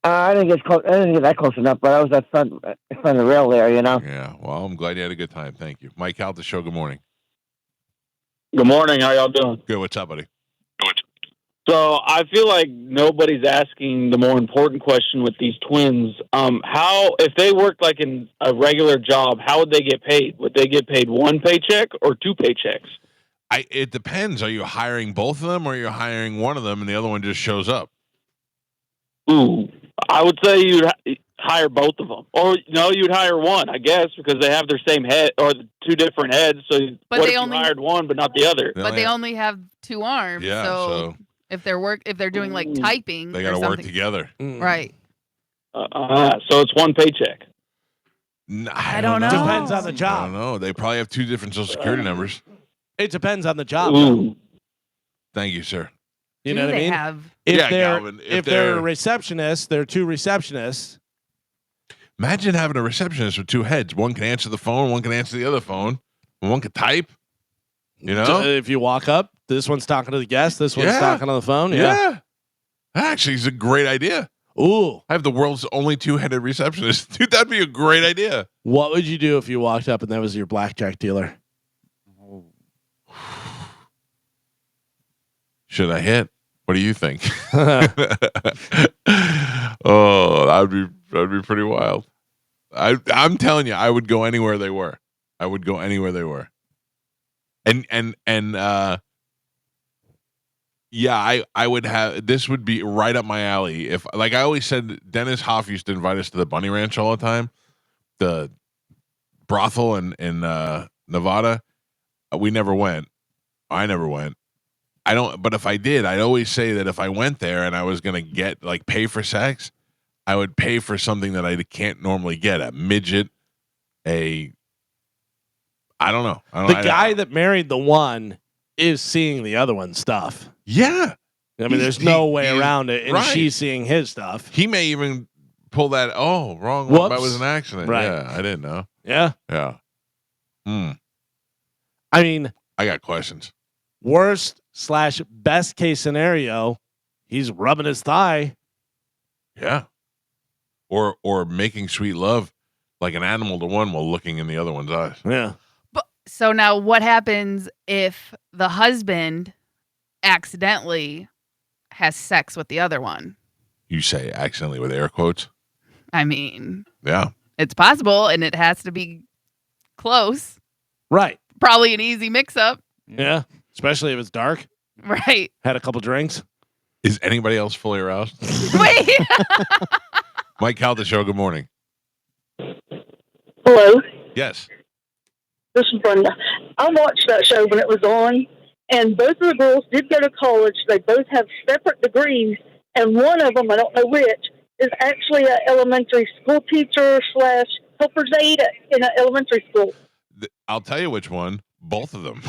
I didn't get close. I didn't get that close enough, but I was at front of the rail there, you know. Yeah. Well, I'm glad you had a good time. Thank you. Mike Calta show, good morning. Good morning. How y'all doing? Good. What's up, buddy? So I feel like nobody's asking the more important question with these twins. How, if they worked like in a regular job, how would they get paid? Would they get paid 1 paycheck or 2 paychecks? It depends. Are you hiring both of them or are you hiring one of them and the other one just shows up? Ooh, I would say you'd hire both of them. Or no, you'd hire one, I guess, because they have their same head or 2 different heads. So But what they if only- you hired one but not the other? But they only have 2 arms. Yeah, so if they're doing like typing, they got to work together. Right. So it's 1 paycheck. I don't know. Depends on the I job. don't know. They probably have 2 different social security numbers. It depends on the job. Ooh. Thank you, sir. You Do know what I they mean? have- If Yeah, they're Galvin, if they're a receptionist, they're 2 receptionists. Imagine having a receptionist with 2 heads. One can answer the phone, one can answer the other phone, and one can type. You know? If you walk up, this one's talking to the guest, this one's Yeah. talking on the phone. Yeah. That actually is a great idea. Ooh. I have the world's only 2-headed receptionist. Dude, that'd be a great idea. What would you do if you walked up and that was your blackjack dealer? Should I hit? What do you think? Oh, that'd be pretty wild. I'm telling you, I would go anywhere they were. I would go anywhere they were. And yeah, I would have, this would be right up my alley. If, like I always said, Dennis Hoff used to invite us to the Bunny Ranch all the time, the brothel in Nevada. We never went. I never went. But if I did, I'd always say that if I went there and I was going to pay for sex, I would pay for something that I can't normally get, a midget, I don't know. The guy that married the one is seeing the other one's stuff. Yeah. I mean, there's no way around it. And right. she's seeing his stuff. He may even pull that, wrong one. Whoops. That was an accident. Right. Yeah, I didn't know. Yeah. Yeah. I mean, I got questions. Worst/best case scenario, he's rubbing his thigh. Yeah. Or making sweet love like an animal to one while looking in the other one's eyes. Yeah. So now what happens if the husband accidentally has sex with the other one? You say accidentally with air quotes? I mean, Yeah. it's possible and it has to be close. Right. Probably an easy mix up. Yeah. Especially if it's dark. Right. Had a couple drinks. Is anybody else fully aroused? Wait. Mike Calta show, good morning. Hello, Yes. this is Brenda. I watched that show when it was on, and both of the girls did go to college. They both have separate degrees, and one of them, I don't know which, is actually an elementary school teacher / helper's aide in an elementary school. I'll tell you which one. Both of them.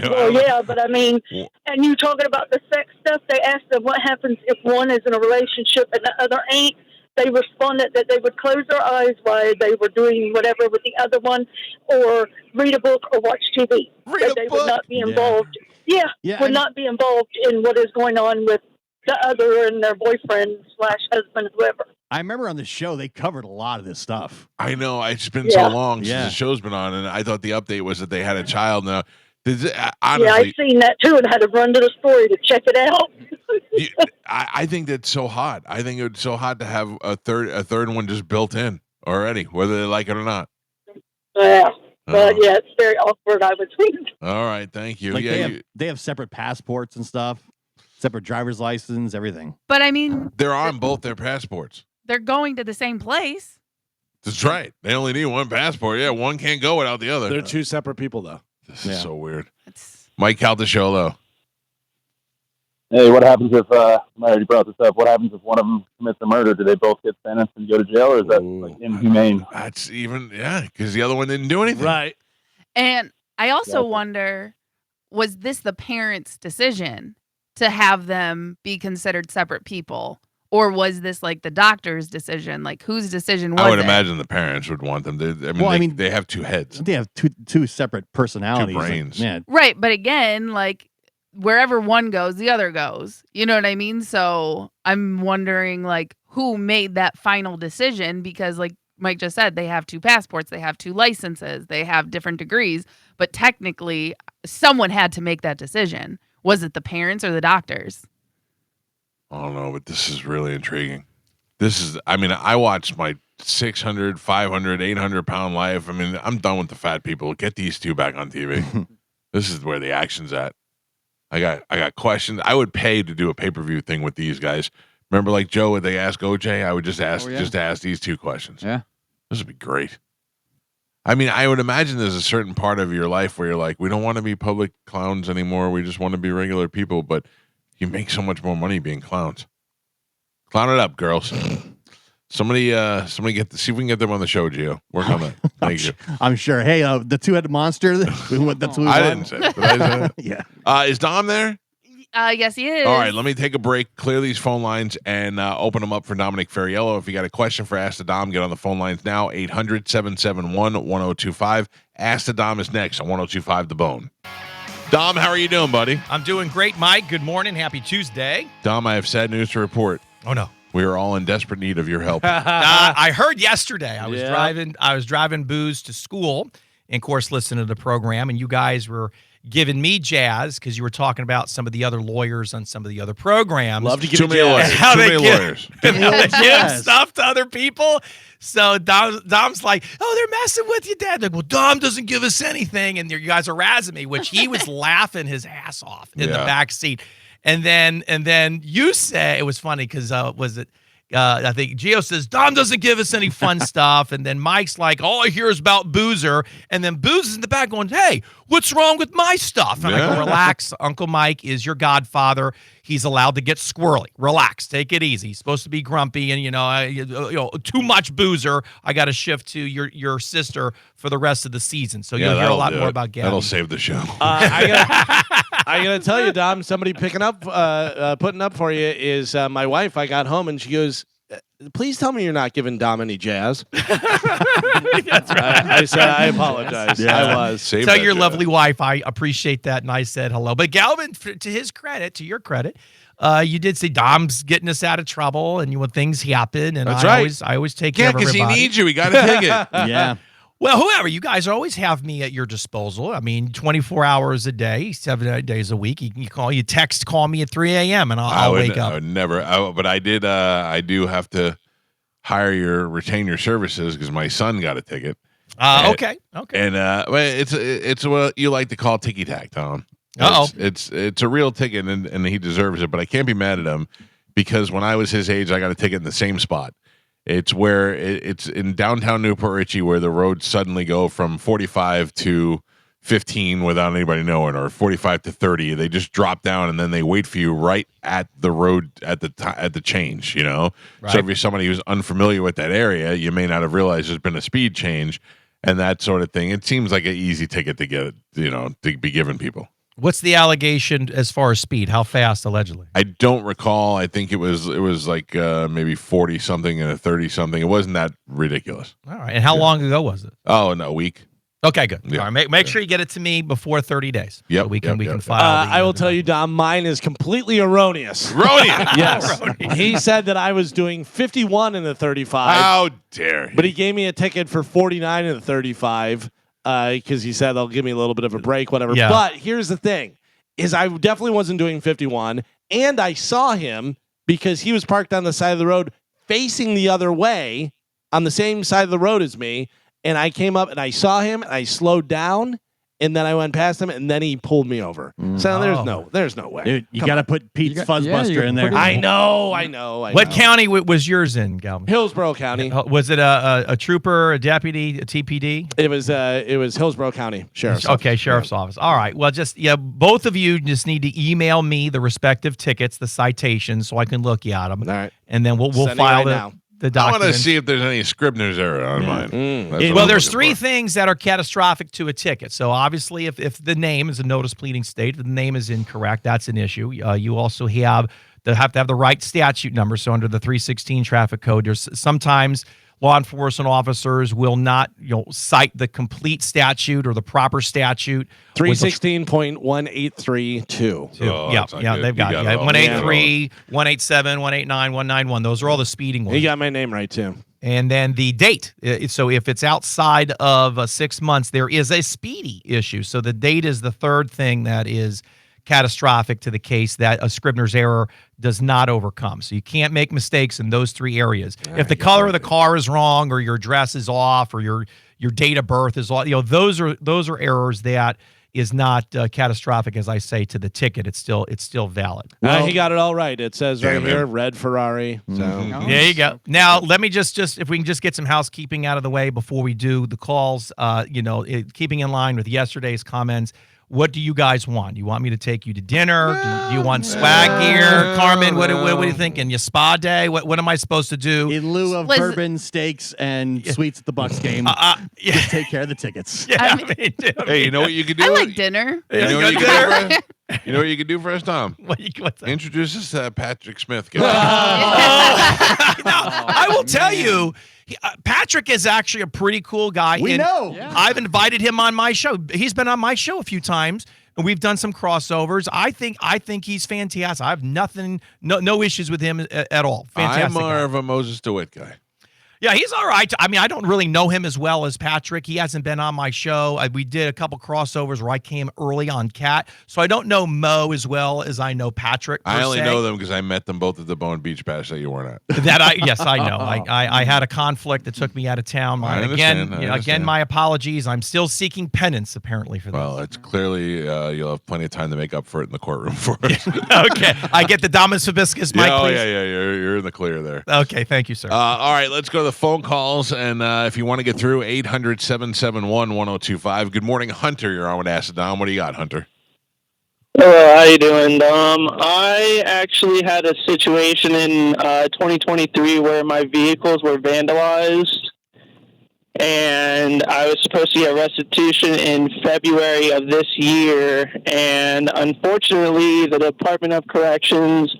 Well, yeah, but I mean, and you talking about the sex stuff, they asked them what happens if one is in a relationship and the other ain't. They responded that they would close their eyes while they were doing whatever with the other one, or read a book or watch TV. That they would not be involved. Yeah, would not be involved in what is going on with the other and their boyfriend / husband, whoever. I remember on the show they covered a lot of this stuff. I know. It's been Yeah. so long since Yeah. the show's been on, and I thought the update was that they had a child. Now, honestly, Yeah, I've seen that too and had to run to the story to check it out. I think that's so hot. I think it's so hot to have a third one just built in already, whether they like it or not. Yeah, but yeah, it's very awkward, I would think. All right, thank you. Like Yeah, they have separate passports and stuff, separate driver's license, everything. But I mean, they're on both their passports. they're going to the same place. That's right. They only need one passport. Yeah, one can't go without the other. They're two separate people, though. This is so weird. Mike Calta show, though. Hey, what happens if, I already brought this up, what happens if one of them commits a murder? Do they both get sentenced and go to jail, or is that like inhumane? That's even, because the other one didn't do anything. Right. And I also wonder, was this the parents' decision to have them be considered separate people? Or was this like the doctor's decision? Like, whose decision was it? I would imagine the parents would want them. They have two heads. They have two separate personalities. Two brains. Yeah. Right. But again, like, wherever one goes, the other goes. You know what I mean? So I'm wondering, like, who made that final decision? Because, like Mike just said, they have two passports, they have two licenses, they have different degrees. But technically, someone had to make that decision. Was it the parents or the doctors? I don't know, but this is really intriguing. I watched my 600, 500, 800-pound life. I mean, I'm done with the fat people. Get these two back on TV. This is where the action's at. I got questions. I would pay to do a pay-per-view thing with these guys. Remember, like Joe, when they ask OJ, I would just ask these two questions. Yeah. This would be great. I mean, I would imagine there's a certain part of your life where you're like, we don't want to be public clowns anymore. We just want to be regular people, but you make so much more money being clowns. Clown it up, girls. Somebody see if we can get them on the show, Gio. Work on that. Thank you. I'm sure. Hey, the two-headed monster. That's what we I want. didn't say it. Did I say it? Yeah. Is Dom there? Yes, he is. All right, let me take a break, clear these phone lines, and open them up for Dominic Ferriello. If you got a question for Ask the Dom, get on the phone lines now, 800-771-1025. Ask the Dom is next on 1025 The Bone. Dom, how are you doing, buddy? I'm doing great, Mike. Good morning. Happy Tuesday. Dom, I have sad news to report. Oh, no. We are all in desperate need of your help. I heard yesterday. I was driving booze to school, and of course, listening to the program, and you guys were giving me jazz because you were talking about some of the other lawyers on some of the other programs. Love to give you lawyers. How Too they many give, lawyers. and how they give stuff to other people. So Dom's like, oh, they're messing with you, Dad. Like, well, Dom doesn't give us anything, and you guys are razzing me, which he was laughing his ass off in the back seat. And then you say, it was funny because I think Gio says, Dom doesn't give us any fun stuff. And then Mike's like, all I hear is about Boozer. And then Boozer's in the back going, hey, what's wrong with my stuff? And I go, relax. Uncle Mike is your godfather. He's allowed to get squirrely. Relax. Take it easy. He's supposed to be grumpy. And, too much Boozer. I got to shift to your sister for the rest of the season. So you'll hear a lot more about Gavin. That'll save the show. I gotta tell you, Dom, somebody putting up for you is my wife. I got home and she goes, please tell me you're not giving Dom any jazz. That's right. I said, I apologize. Yeah. I was. Tell your lovely wife I appreciate that, and I said hello. But Galvin, to your credit, you did say Dom's getting us out of trouble, and when things happen, and I always take care of everybody. Yeah, because he needs you. We got to take it. Yeah. Well, whoever, you guys always have me at your disposal. I mean, 24 hours a day, 7 days a week. You can call me at 3 a.m. and I'll wake up. I would never. But I did. I do have to retain your services because my son got a ticket. Okay. And it's what you like to call ticky tack, Tom. Uh-oh. It's a real ticket, and he deserves it. But I can't be mad at him because when I was his age, I got a ticket in the same spot. It's where it's in downtown Newport Richey where the roads suddenly go from 45 to 15 without anybody knowing, or 45 to 30. They just drop down and then they wait for you right at the road at the change, Right. So if you're somebody who's unfamiliar with that area, you may not have realized there's been a speed change and that sort of thing. It seems like an easy ticket to get, to be given people. What's the allegation as far as speed? How fast, allegedly? I don't recall. I think it was like maybe 40 something and a 30 something. It wasn't that ridiculous. All right. And how long ago was it? Oh, no, a week. Okay, good. Yeah. All right. Make sure you get it to me before 30 days. Yep. So we can file. I will tell you, Dom, mine is completely erroneous. Erroneous? Yes. He said that I was doing 51 in the 35. How dare he? But he gave me a ticket for 49 in the 35 because he said they'll give me a little bit of a break, whatever. Yeah. But here's the thing, is I definitely wasn't doing 51, and I saw him because he was parked on the side of the road facing the other way on the same side of the road as me, and I came up and I saw him and I slowed down and then I went past him, and then he pulled me over. So there's no way. Dude, you got to put Pete's Fuzzbuster in there. I know. What county was yours in, Galvin? Hillsborough County. Was it a trooper, a deputy, a TPD? It was Hillsborough County Sheriff's Office. Okay, Sheriff's Office. All right. Well, both of you just need to email me the respective tickets, the citations, so I can look you at them. All right. And then we'll Sending file right now. the I documents. want to see if there's any Scribner's error on mine. Well, there's three things that are catastrophic to a ticket. So obviously, if the name is a notice pleading state, the name is incorrect, that's an issue. You also have to have the right statute number. So under the 316 traffic code, there's sometimes law enforcement officers will not cite the complete statute or the proper statute. 316.1832. They've got it. 183, 187, 189, 191. Those are all the speeding ones. You got my name right, too. And then the date. So if it's outside of 6 months, there is a speedy issue. So the date is the third thing that is catastrophic to the case that a Scribner's error does not overcome. So you can't make mistakes in those three areas. If the color of the car is wrong, or your address is off, or your date of birth is off, those are errors that is not catastrophic, as I say, to the ticket. It's still valid. He got it all right. It says right here, red Ferrari. So there you go. Now let me just if we can just get some housekeeping out of the way before we do the calls. Keeping in line with yesterday's comments. What do you guys want? You want me to take you to dinner? Do you want swag gear? Carmen, what are you thinking? Your spa day? What am I supposed to do? In lieu of bourbon, steaks, and sweets at the Bucks game, just take care of the tickets. Yeah, hey, you know what you could do? I like dinner. You know what you could do? You know what you could do for us, Tom? What's that? Introduce us to Patrick Smith. I will tell you, Patrick is actually a pretty cool guy. We know. Yeah. I've invited him on my show. He's been on my show a few times, and we've done some crossovers. I think he's fantastic. I have no issues with him at all. Fantastic. I'm more of a Moses DeWitt guy. Yeah, he's all right. I mean, I don't really know him as well as Patrick. He hasn't been on my show. We did a couple crossovers where I came early on Cat, so I don't know Mo as well as I know Patrick. I only know them because I met them both at the Bowen Beach Bash that you weren't at. Yes, I know. I had a conflict that took me out of town. I understand. Again, my apologies. I'm still seeking penance apparently for this. Well, it's clearly you'll have plenty of time to make up for it in the courtroom for us. Okay, I get the Dominus Hibiscus mic, please. You're in the clear there. Okay, thank you, sir. All right, let's go to the phone calls, and if you want to get through, 800-771-1025. Good morning, Hunter. You're on with Acid Dom. What do you got, Hunter? Hello, how you doing, Dom? I actually had a situation in 2023 where my vehicles were vandalized, and I was supposed to get restitution in February of this year, and unfortunately, the Department of Corrections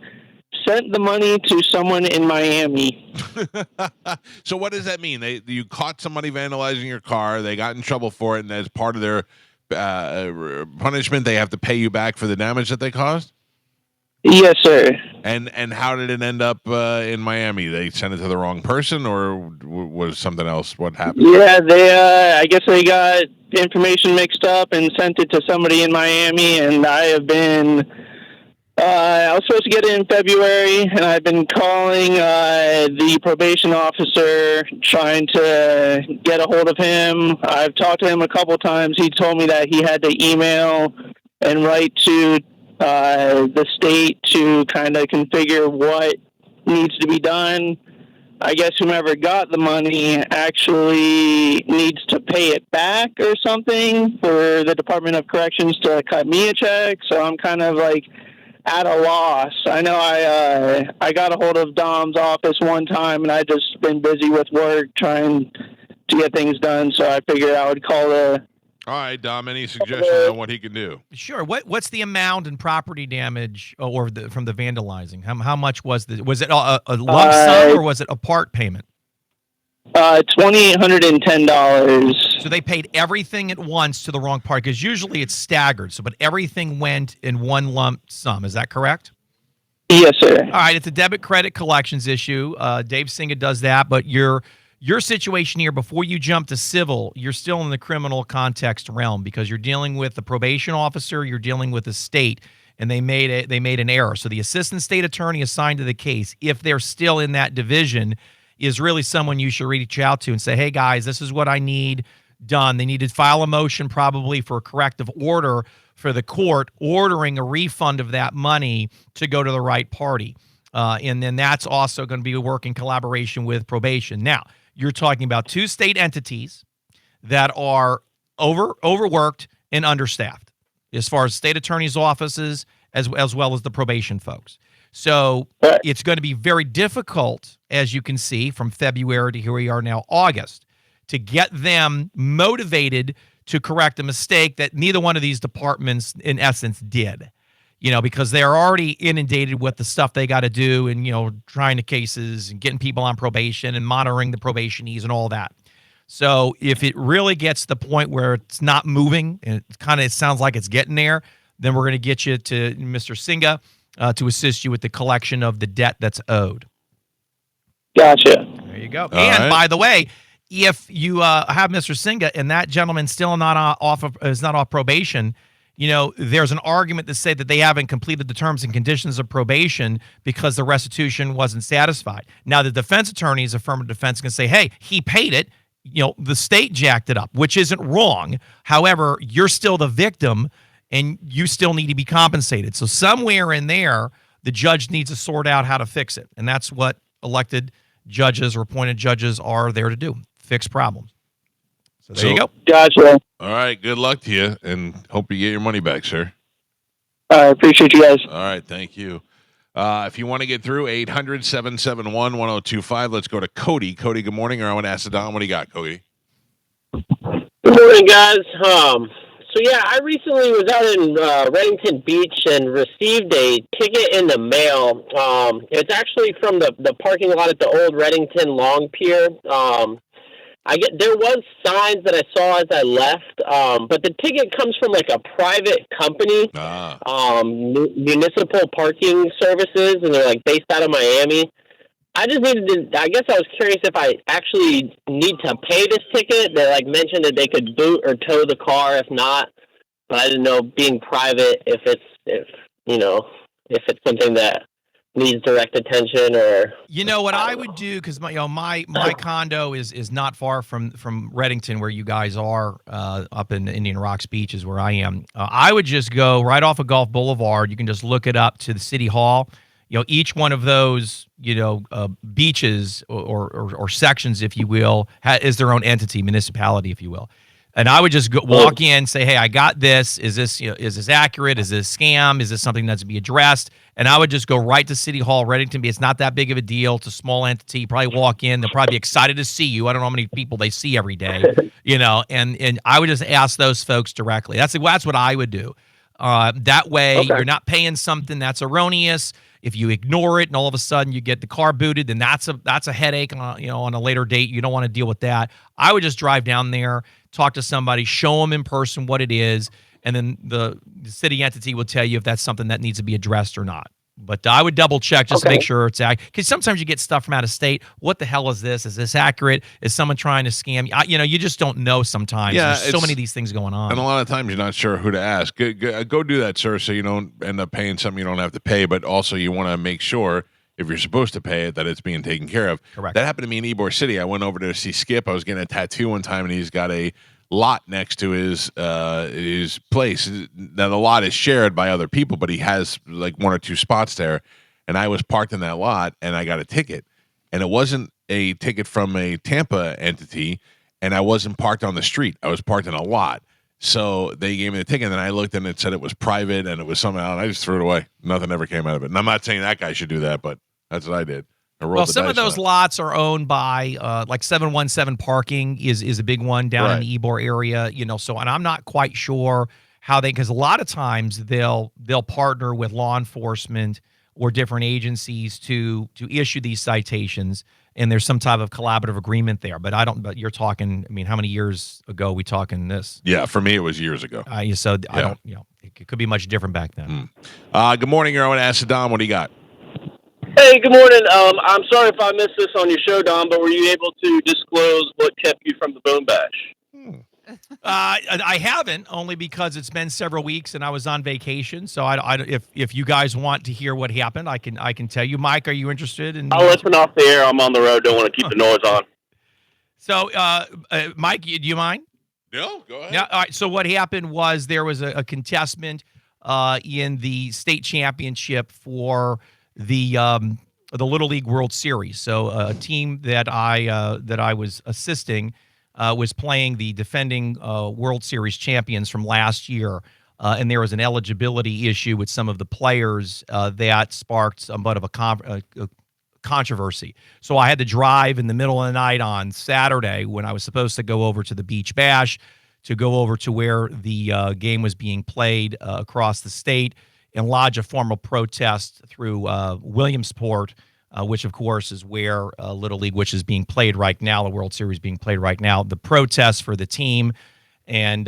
sent the money to someone in Miami. So what does that mean? You caught somebody vandalizing your car. They got in trouble for it, and as part of their punishment, they have to pay you back for the damage that they caused? Yes, sir. And how did it end up in Miami? They sent it to the wrong person, or was something else? What happened? Yeah, they. I guess they got information mixed up and sent it to somebody in Miami, and I have been. I was supposed to get it in February, and I've been calling the probation officer, trying to get a hold of him. I've talked to him a couple times. He told me that he had to email and write to the state to kind of configure what needs to be done. I guess whomever got the money actually needs to pay it back or something for the Department of Corrections to cut me a check. So I'm kind of like at a loss. I know I got a hold of Dom's office one time, and I just been busy with work trying to get things done, so I figured I would call the... All right, Dom, any suggestions on what he can do? Sure. What's the amount in property damage from the vandalizing? How much was it a lump sum, or was it a part payment? $2,810. So they paid everything at once to the wrong part, because usually it's staggered. So, but everything went in one lump sum. Is that correct? Yes, sir. All right, it's a debit credit collections issue. Dave Singa does that, but your situation here, before you jump to civil, you're still in the criminal context realm, because you're dealing with the probation officer, you're dealing with the state, and they made an error. So the assistant state attorney assigned to the case, if they're still in that division, is really someone you should reach out to and say, hey, guys, this is what I need. done. They need to file a motion probably for a corrective order for the court ordering a refund of that money to go to the right party. And then that's also going to be a work in collaboration with probation. Now, you're talking about two state entities that are overworked and understaffed as far as state attorney's offices as well as the probation folks. So it's going to be very difficult, as you can see, from February to here we are now, August, to get them motivated to correct a mistake that neither one of these departments, in essence, did. Because they're already inundated with the stuff they got to do and, trying the cases and getting people on probation and monitoring the probationees and all that. So if it really gets to the point where it's not moving and it sounds like it's getting there, then we're going to get you to Mr. Singa to assist you with the collection of the debt that's owed. Gotcha. There you go. All and right. by the way, if you have Mr. Singa and that gentleman still not off probation, there's an argument to say that they haven't completed the terms and conditions of probation because the restitution wasn't satisfied. Now, the defense attorney's affirmative defense can say, hey, he paid it. The state jacked it up, which isn't wrong. However, you're still the victim and you still need to be compensated. So somewhere in there, the judge needs to sort out how to fix it. And that's what elected judges or appointed judges are there to do, fix problems. So there you go. Gotcha. All right. Good luck to you, and hope you get your money back, sir. I appreciate you guys. All right. Thank you. If you want to get through, 800-771-1025. Let's go to Cody. Cody, good morning. Or I want to ask Don, what do you got, Cody? Good morning, guys. So I recently was out in Reddington Beach and received a ticket in the mail. It's actually from the parking lot at the old Reddington Long Pier. There was signs that I saw as I left, but the ticket comes from like a private company, Municipal Parking Services, and they're like based out of Miami. I just needed to, I guess I was curious if I actually need to pay this ticket. They like mentioned that they could boot or tow the car if not, but I didn't know, being private, if it's something that needs direct attention. Or what I would do, because my condo is not far from Reddington, where you guys are, up in Indian Rocks Beach is where I am. I would just go right off of Gulf Boulevard. You can just look it up to the City Hall. Each one of those beaches or sections, if you will, is their own entity, municipality, if you will. And I would just walk in, say, hey, I got this. Is this accurate? Is this a scam? Is this something that's to be addressed? And I would just go right to City Hall, Reddington. It's not that big of a deal. It's a small entity. You probably walk in. They'll probably be excited to see you. I don't know how many people they see every day, and I would just ask those folks directly. That's what I would do. That way, you're not paying something that's erroneous. If you ignore it and all of a sudden you get the car booted, then that's a headache on a later date. You don't want to deal with that. I would just drive down there, talk to somebody, show them in person what it is, and then the city entity will tell you if that's something that needs to be addressed or not. But I would double check just to make sure it's accurate. Because sometimes you get stuff from out of state. What the hell is this? Is this accurate? Is someone trying to scam you? You just don't know sometimes. Yeah, there's so many of these things going on. And a lot of times you're not sure who to ask. Go do that, sir, so you don't end up paying something you don't have to pay. But also you want to make sure, if you're supposed to pay it, that it's being taken care of. Correct. That happened to me in Ybor City. I went over to see Skip. I was getting a tattoo one time, and he's got a lot next to his place. Now, the lot is shared by other people, but he has like one or two spots there. And I was parked in that lot, and I got a ticket. And it wasn't a ticket from a Tampa entity, and I wasn't parked on the street. I was parked in a lot. So they gave me the ticket, and then I looked, and it said it was private, and it was something else. I just threw it away. Nothing ever came out of it. And I'm not saying that guy should do that, but that's what I did. Well, some of those lots are owned by, like 717 Parking is a big one down in the Ybor area, So, and I'm not quite sure how because a lot of times they'll partner with law enforcement or different agencies to issue these citations, and there's some type of collaborative agreement there. But you're talking, how many years ago are we talking this? Yeah, for me it was years ago. So I don't, it could be much different back then. Good morning, you're on Acid Dom. What do you got? Hey, good morning. I'm sorry if I missed this on your show, Don, but were you able to disclose what kept you from the Bone Bash? I haven't, only because it's been several weeks and I was on vacation. So if you guys want to hear what happened, I can tell you. Mike, are you interested in? I'll listen off the air. I'm on the road. Don't want to keep the noise on. So, Mike, do you mind? No, go ahead. Yeah. All right. So what happened was there was a contestant in the state championship for the Little League World Series. So a team that I was assisting was playing the defending World Series champions from last year. And there was an eligibility issue with some of the players that sparked somewhat of a controversy. So I had to drive in the middle of the night on Saturday when I was supposed to go over to the Beach Bash to go over to where the game was being played across the state and lodge a formal protest through Williamsport, which, of course, is where Little League, which is being played right now, the World Series being played right now, the protest for the team. And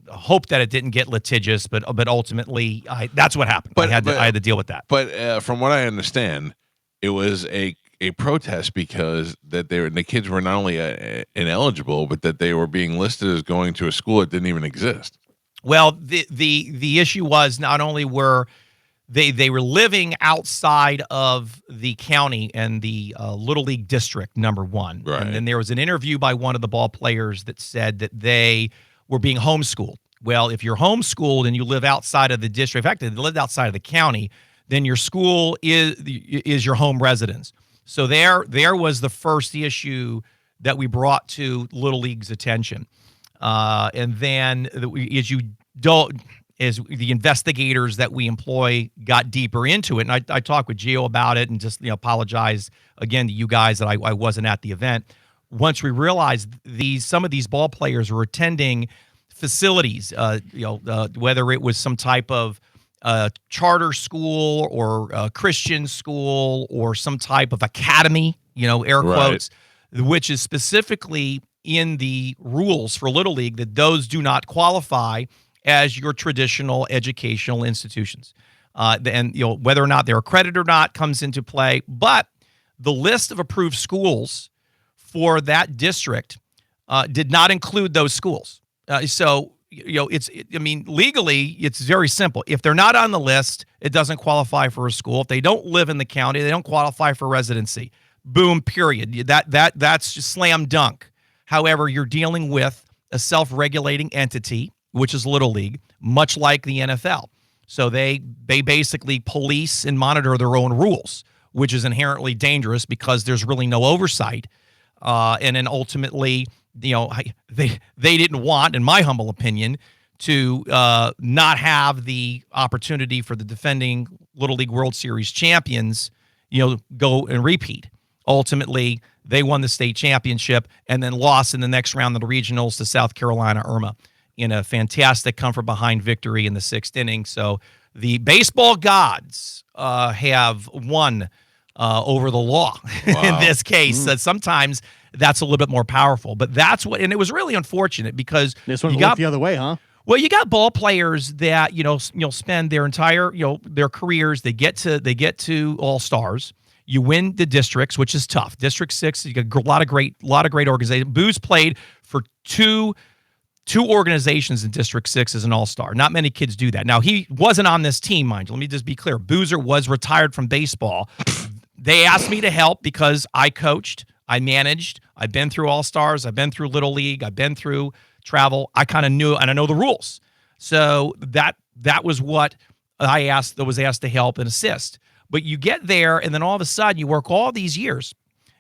hope that it didn't get litigious, but ultimately, that's what happened. I had to deal with that. But from what I understand, it was a protest because the kids were not only ineligible, but that they were being listed as going to a school that didn't even exist. Well, the issue was not only were they were living outside of the county and the Little League district, number one. Right. And then there was an interview by one of the ball players that said that they were being homeschooled. Well, if you're homeschooled and you live outside of the district, in fact, if they lived outside of the county, then your school is your home residence. So there was the first issue that we brought to Little League's attention. And then as the investigators that we employ got deeper into it, and I talked with Gio about it and just apologize again to you guys that I wasn't at the event. Once we realized some of these ball players were attending facilities, whether it was some type of charter school or Christian school or some type of academy, air quotes, which is specifically in the rules for Little League that those do not qualify as your traditional educational institutions. And whether or not they're accredited or not comes into play. But the list of approved schools for that district did not include those schools. So legally, it's very simple. If they're not on the list, it doesn't qualify for a school. If they don't live in the county, they don't qualify for residency. Boom, period. That's just slam dunk. However, you're dealing with a self-regulating entity, which is Little League, much like the NFL. So they basically police and monitor their own rules, which is inherently dangerous because there's really no oversight. And then ultimately, they didn't want, in my humble opinion, to not have the opportunity for the defending Little League World Series champions, go and repeat. Ultimately, they won the state championship and then lost in the next round of the regionals to South Carolina Irma in a fantastic comfort-behind victory in the sixth inning. So the baseball gods have won over the law in this case. Sometimes that's a little bit more powerful, but that's what, and it was really unfortunate because this one got the other way, huh? Well, you got ball players that spend their entire their careers. They get to All Stars. You win the districts, which is tough. District 6, you got a lot of great organizations. Booz played for two organizations in District 6 as an all-star. Not many kids do that. Now, he wasn't on this team, mind you. Let me just be clear. Boozer was retired from baseball. They asked me to help because I coached, I managed, I've been through All-Stars, I've been through Little League, I've been through travel. I kind of knew, and I know the rules. So that was what I was asked to help and assist. But you get there, and then all of a sudden, you work all these years.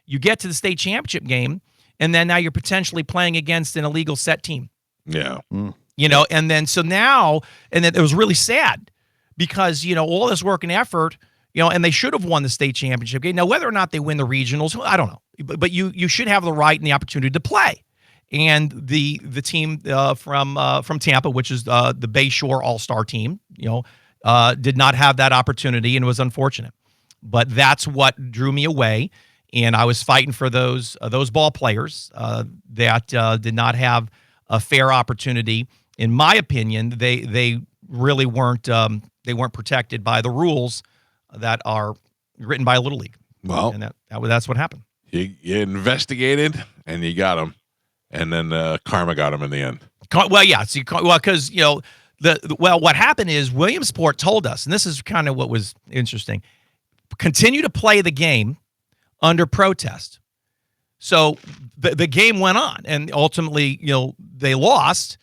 You get to the state championship game, and then now you're potentially playing against an illegal set team. Yeah. And then so now, and then it was really sad because, all this work and effort, and they should have won the state championship game. Now, whether or not they win the regionals, I don't know. But you should have the right and the opportunity to play. And the team from Tampa, which is the Bayshore All-Star team, did not have that opportunity, and it was unfortunate. But that's what drew me away, and I was fighting for those ball players that did not have a fair opportunity. In my opinion, they really weren't protected by the rules that are written by Little League. Well, and that's what happened. You investigated and you got them, and then karma got them in the end. Well, yeah. Because what happened is Williamsport told us, and this is kind of what was interesting: continue to play the game under protest. So the game went on, and ultimately, they lost,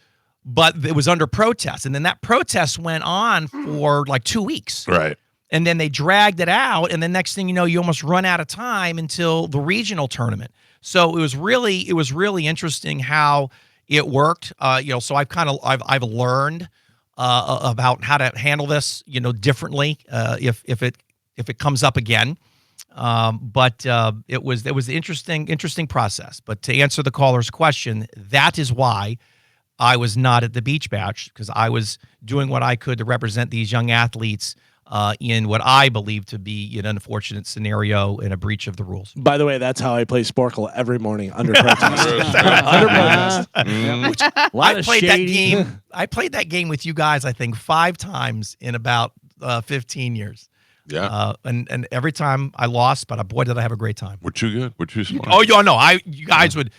but it was under protest. And then that protest went on for like 2 weeks. Right. And then they dragged it out, and the next thing you know, you almost run out of time until the regional tournament. So it was really interesting how it worked. So I've learned about how to handle this, differently if it comes up again. But it was an interesting process. But to answer the caller's question, that is why I was not at the beach bash, because I was doing what I could to represent these young athletes in what I believe to be an unfortunate scenario and a breach of the rules. By the way, that's how I play Sporkle every morning under protest. Under protest. I played that game with you guys, I think, 5 times in about 15 years. Yeah. And every time I lost, but boy, did I have a great time. We're too good. We're too smart. Oh, no. You guys would.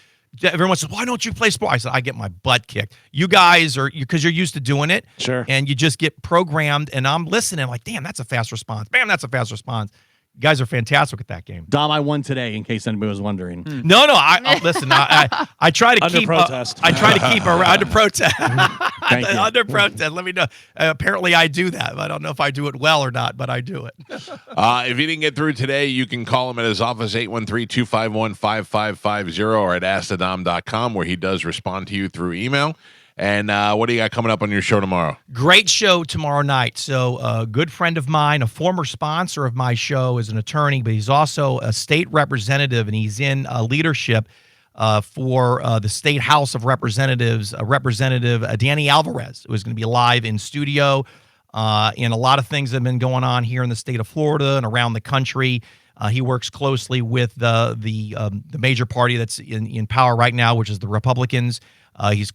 Everyone says, "Why don't you play sport?" I said, "I get my butt kicked." You guys are because you're used to doing it, sure, and you just get programmed. And I'm listening, I'm like, "Damn, that's a fast response. Bam, that's a fast response." You guys are fantastic at that game. Dom, I won today, in case anybody was wondering. No, listen. I try to under keep protest. I try to keep under protest. Thank you. Under protest. Let me know. Apparently, I do that. I don't know if I do it well or not, but I do it. If you didn't get through today, you can call him at his office, 813-251-5550, or at AskTheDom.com, where he does respond to you through email. And what do you got coming up on your show tomorrow? Great show tomorrow night. So a good friend of mine, a former sponsor of my show, is an attorney, but he's also a state representative, and he's in leadership for the State House of Representatives, Representative Danny Alvarez, who is going to be live in studio. And a lot of things have been going on here in the state of Florida and around the country. He works closely with the major party that's in power right now, which is the Republicans. He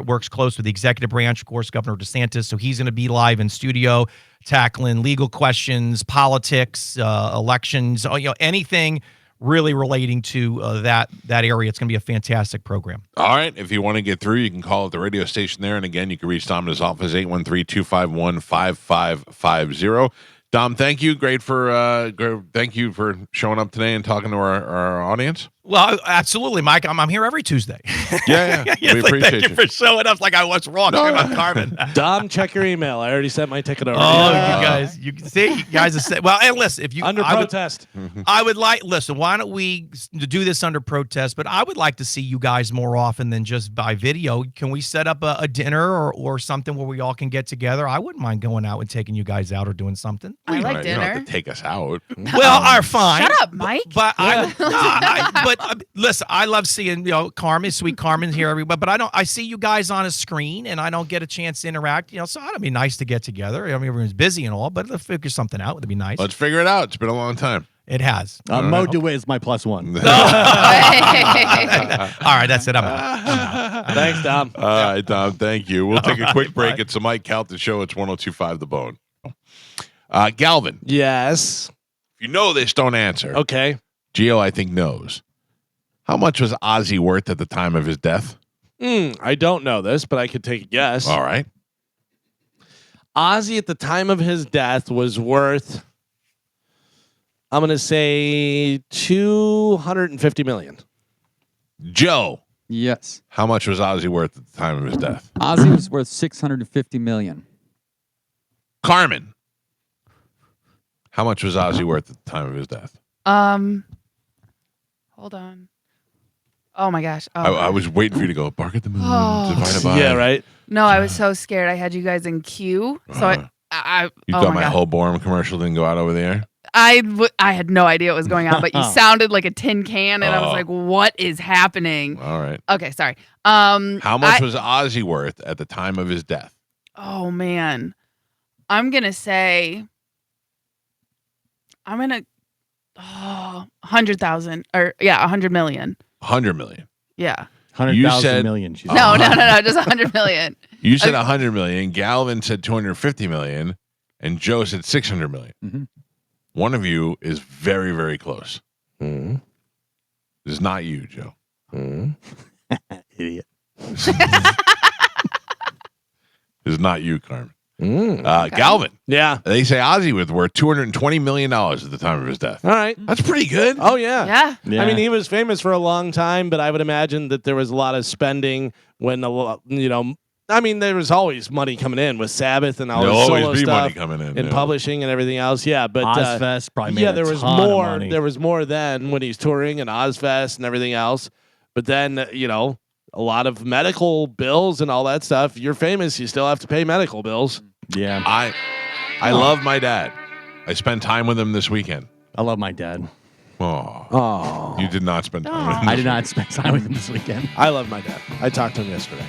works close with the executive branch, of course, Governor DeSantis. So he's going to be live in studio, tackling legal questions, politics, elections, anything really relating to that area. It's going to be a fantastic program. All right. If you want to get through, you can call at the radio station there. And again, you can reach Dom in his office, 813-251-5550. Dom, thank you. Thank you for showing up today and talking to our audience. Well, absolutely, Mike. I'm here every Tuesday. Yeah. We appreciate thank you for showing up. Like I was wrong about Carmen. Dom, check your email. I already sent my ticket over. Oh, you guys have said, well, and listen, if you under protest, I would like. Listen, why don't we do this under protest? But I would like to see you guys more often than just by video. Can we set up a dinner or something where we all can get together? I wouldn't mind going out and taking you guys out or doing something. I like You don't dinner. have to take us out. Well, fine. Shut up, Mike. But listen, I love seeing Carmen, sweet Carmen here, everybody. But I see you guys on a screen, and I don't get a chance to interact. So it'd be nice to get together. I mean, everyone's busy and all, but let's figure something out. It'd be nice. Let's figure it out. It's been a long time. It has. Mo DeWitt is my +1. All right, that's it. I'm out. Thanks, Dom. All right, Dom. Thank you. We'll take a quick break. It's the Mike Calta Show. It's 102.5 The Bone. Galvin. Yes. If you know this, don't answer. Okay. Gio, I think, knows. How much was Ozzy worth at the time of his death? I don't know this, but I could take a guess. All right. Ozzy at the time of his death was worth, I'm going to say, $250 million. Joe. Yes. How much was Ozzy worth at the time of his death? Ozzy was worth $650 million. Carmen. How much was Ozzy worth at the time of his death? Hold on. Oh my gosh. Oh. I was waiting for you to go, bark at the moon, divided by. Yeah, right? No, I was so scared. I had you guys in queue. So You oh thought my God. whole Borum commercial didn't go out over the air? I had no idea what was going on, but you sounded like a tin can, and I was Oh. like, what is happening? All right. Okay, sorry. How much was Ozzy worth at the time of his death? Oh, man. I'm going to say, 100,000 or 100 million. 100 million. Yeah. 100,000 million. She said. No, just 100 million. You said 100 million. Galvin said 250 million, and Joe said 600 million. Mm-hmm. One of you is very, very close. Mm-hmm. It's not you, Joe. Idiot. It's not you, Carmen. Galvin. Yeah. They say Ozzy was worth $220 million at the time of his death. All right. That's pretty good. Oh, yeah. Yeah. I mean, he was famous for a long time, but I would imagine that there was a lot of spending when, I mean, there was always money coming in with Sabbath and all There'll this solo always be stuff money coming in, and yeah. publishing and everything else. Yeah, but Ozfest probably made there a was ton of more. money. There was more then when he's touring and Ozfest and everything else. But then a lot of medical bills and all that stuff. You're famous, you still have to pay medical bills. Yeah, I love my dad. I spent time with him this weekend. I love my dad. Oh, you did not spend time with him. I did not spend time with him this weekend. I love my dad. I talked to him yesterday.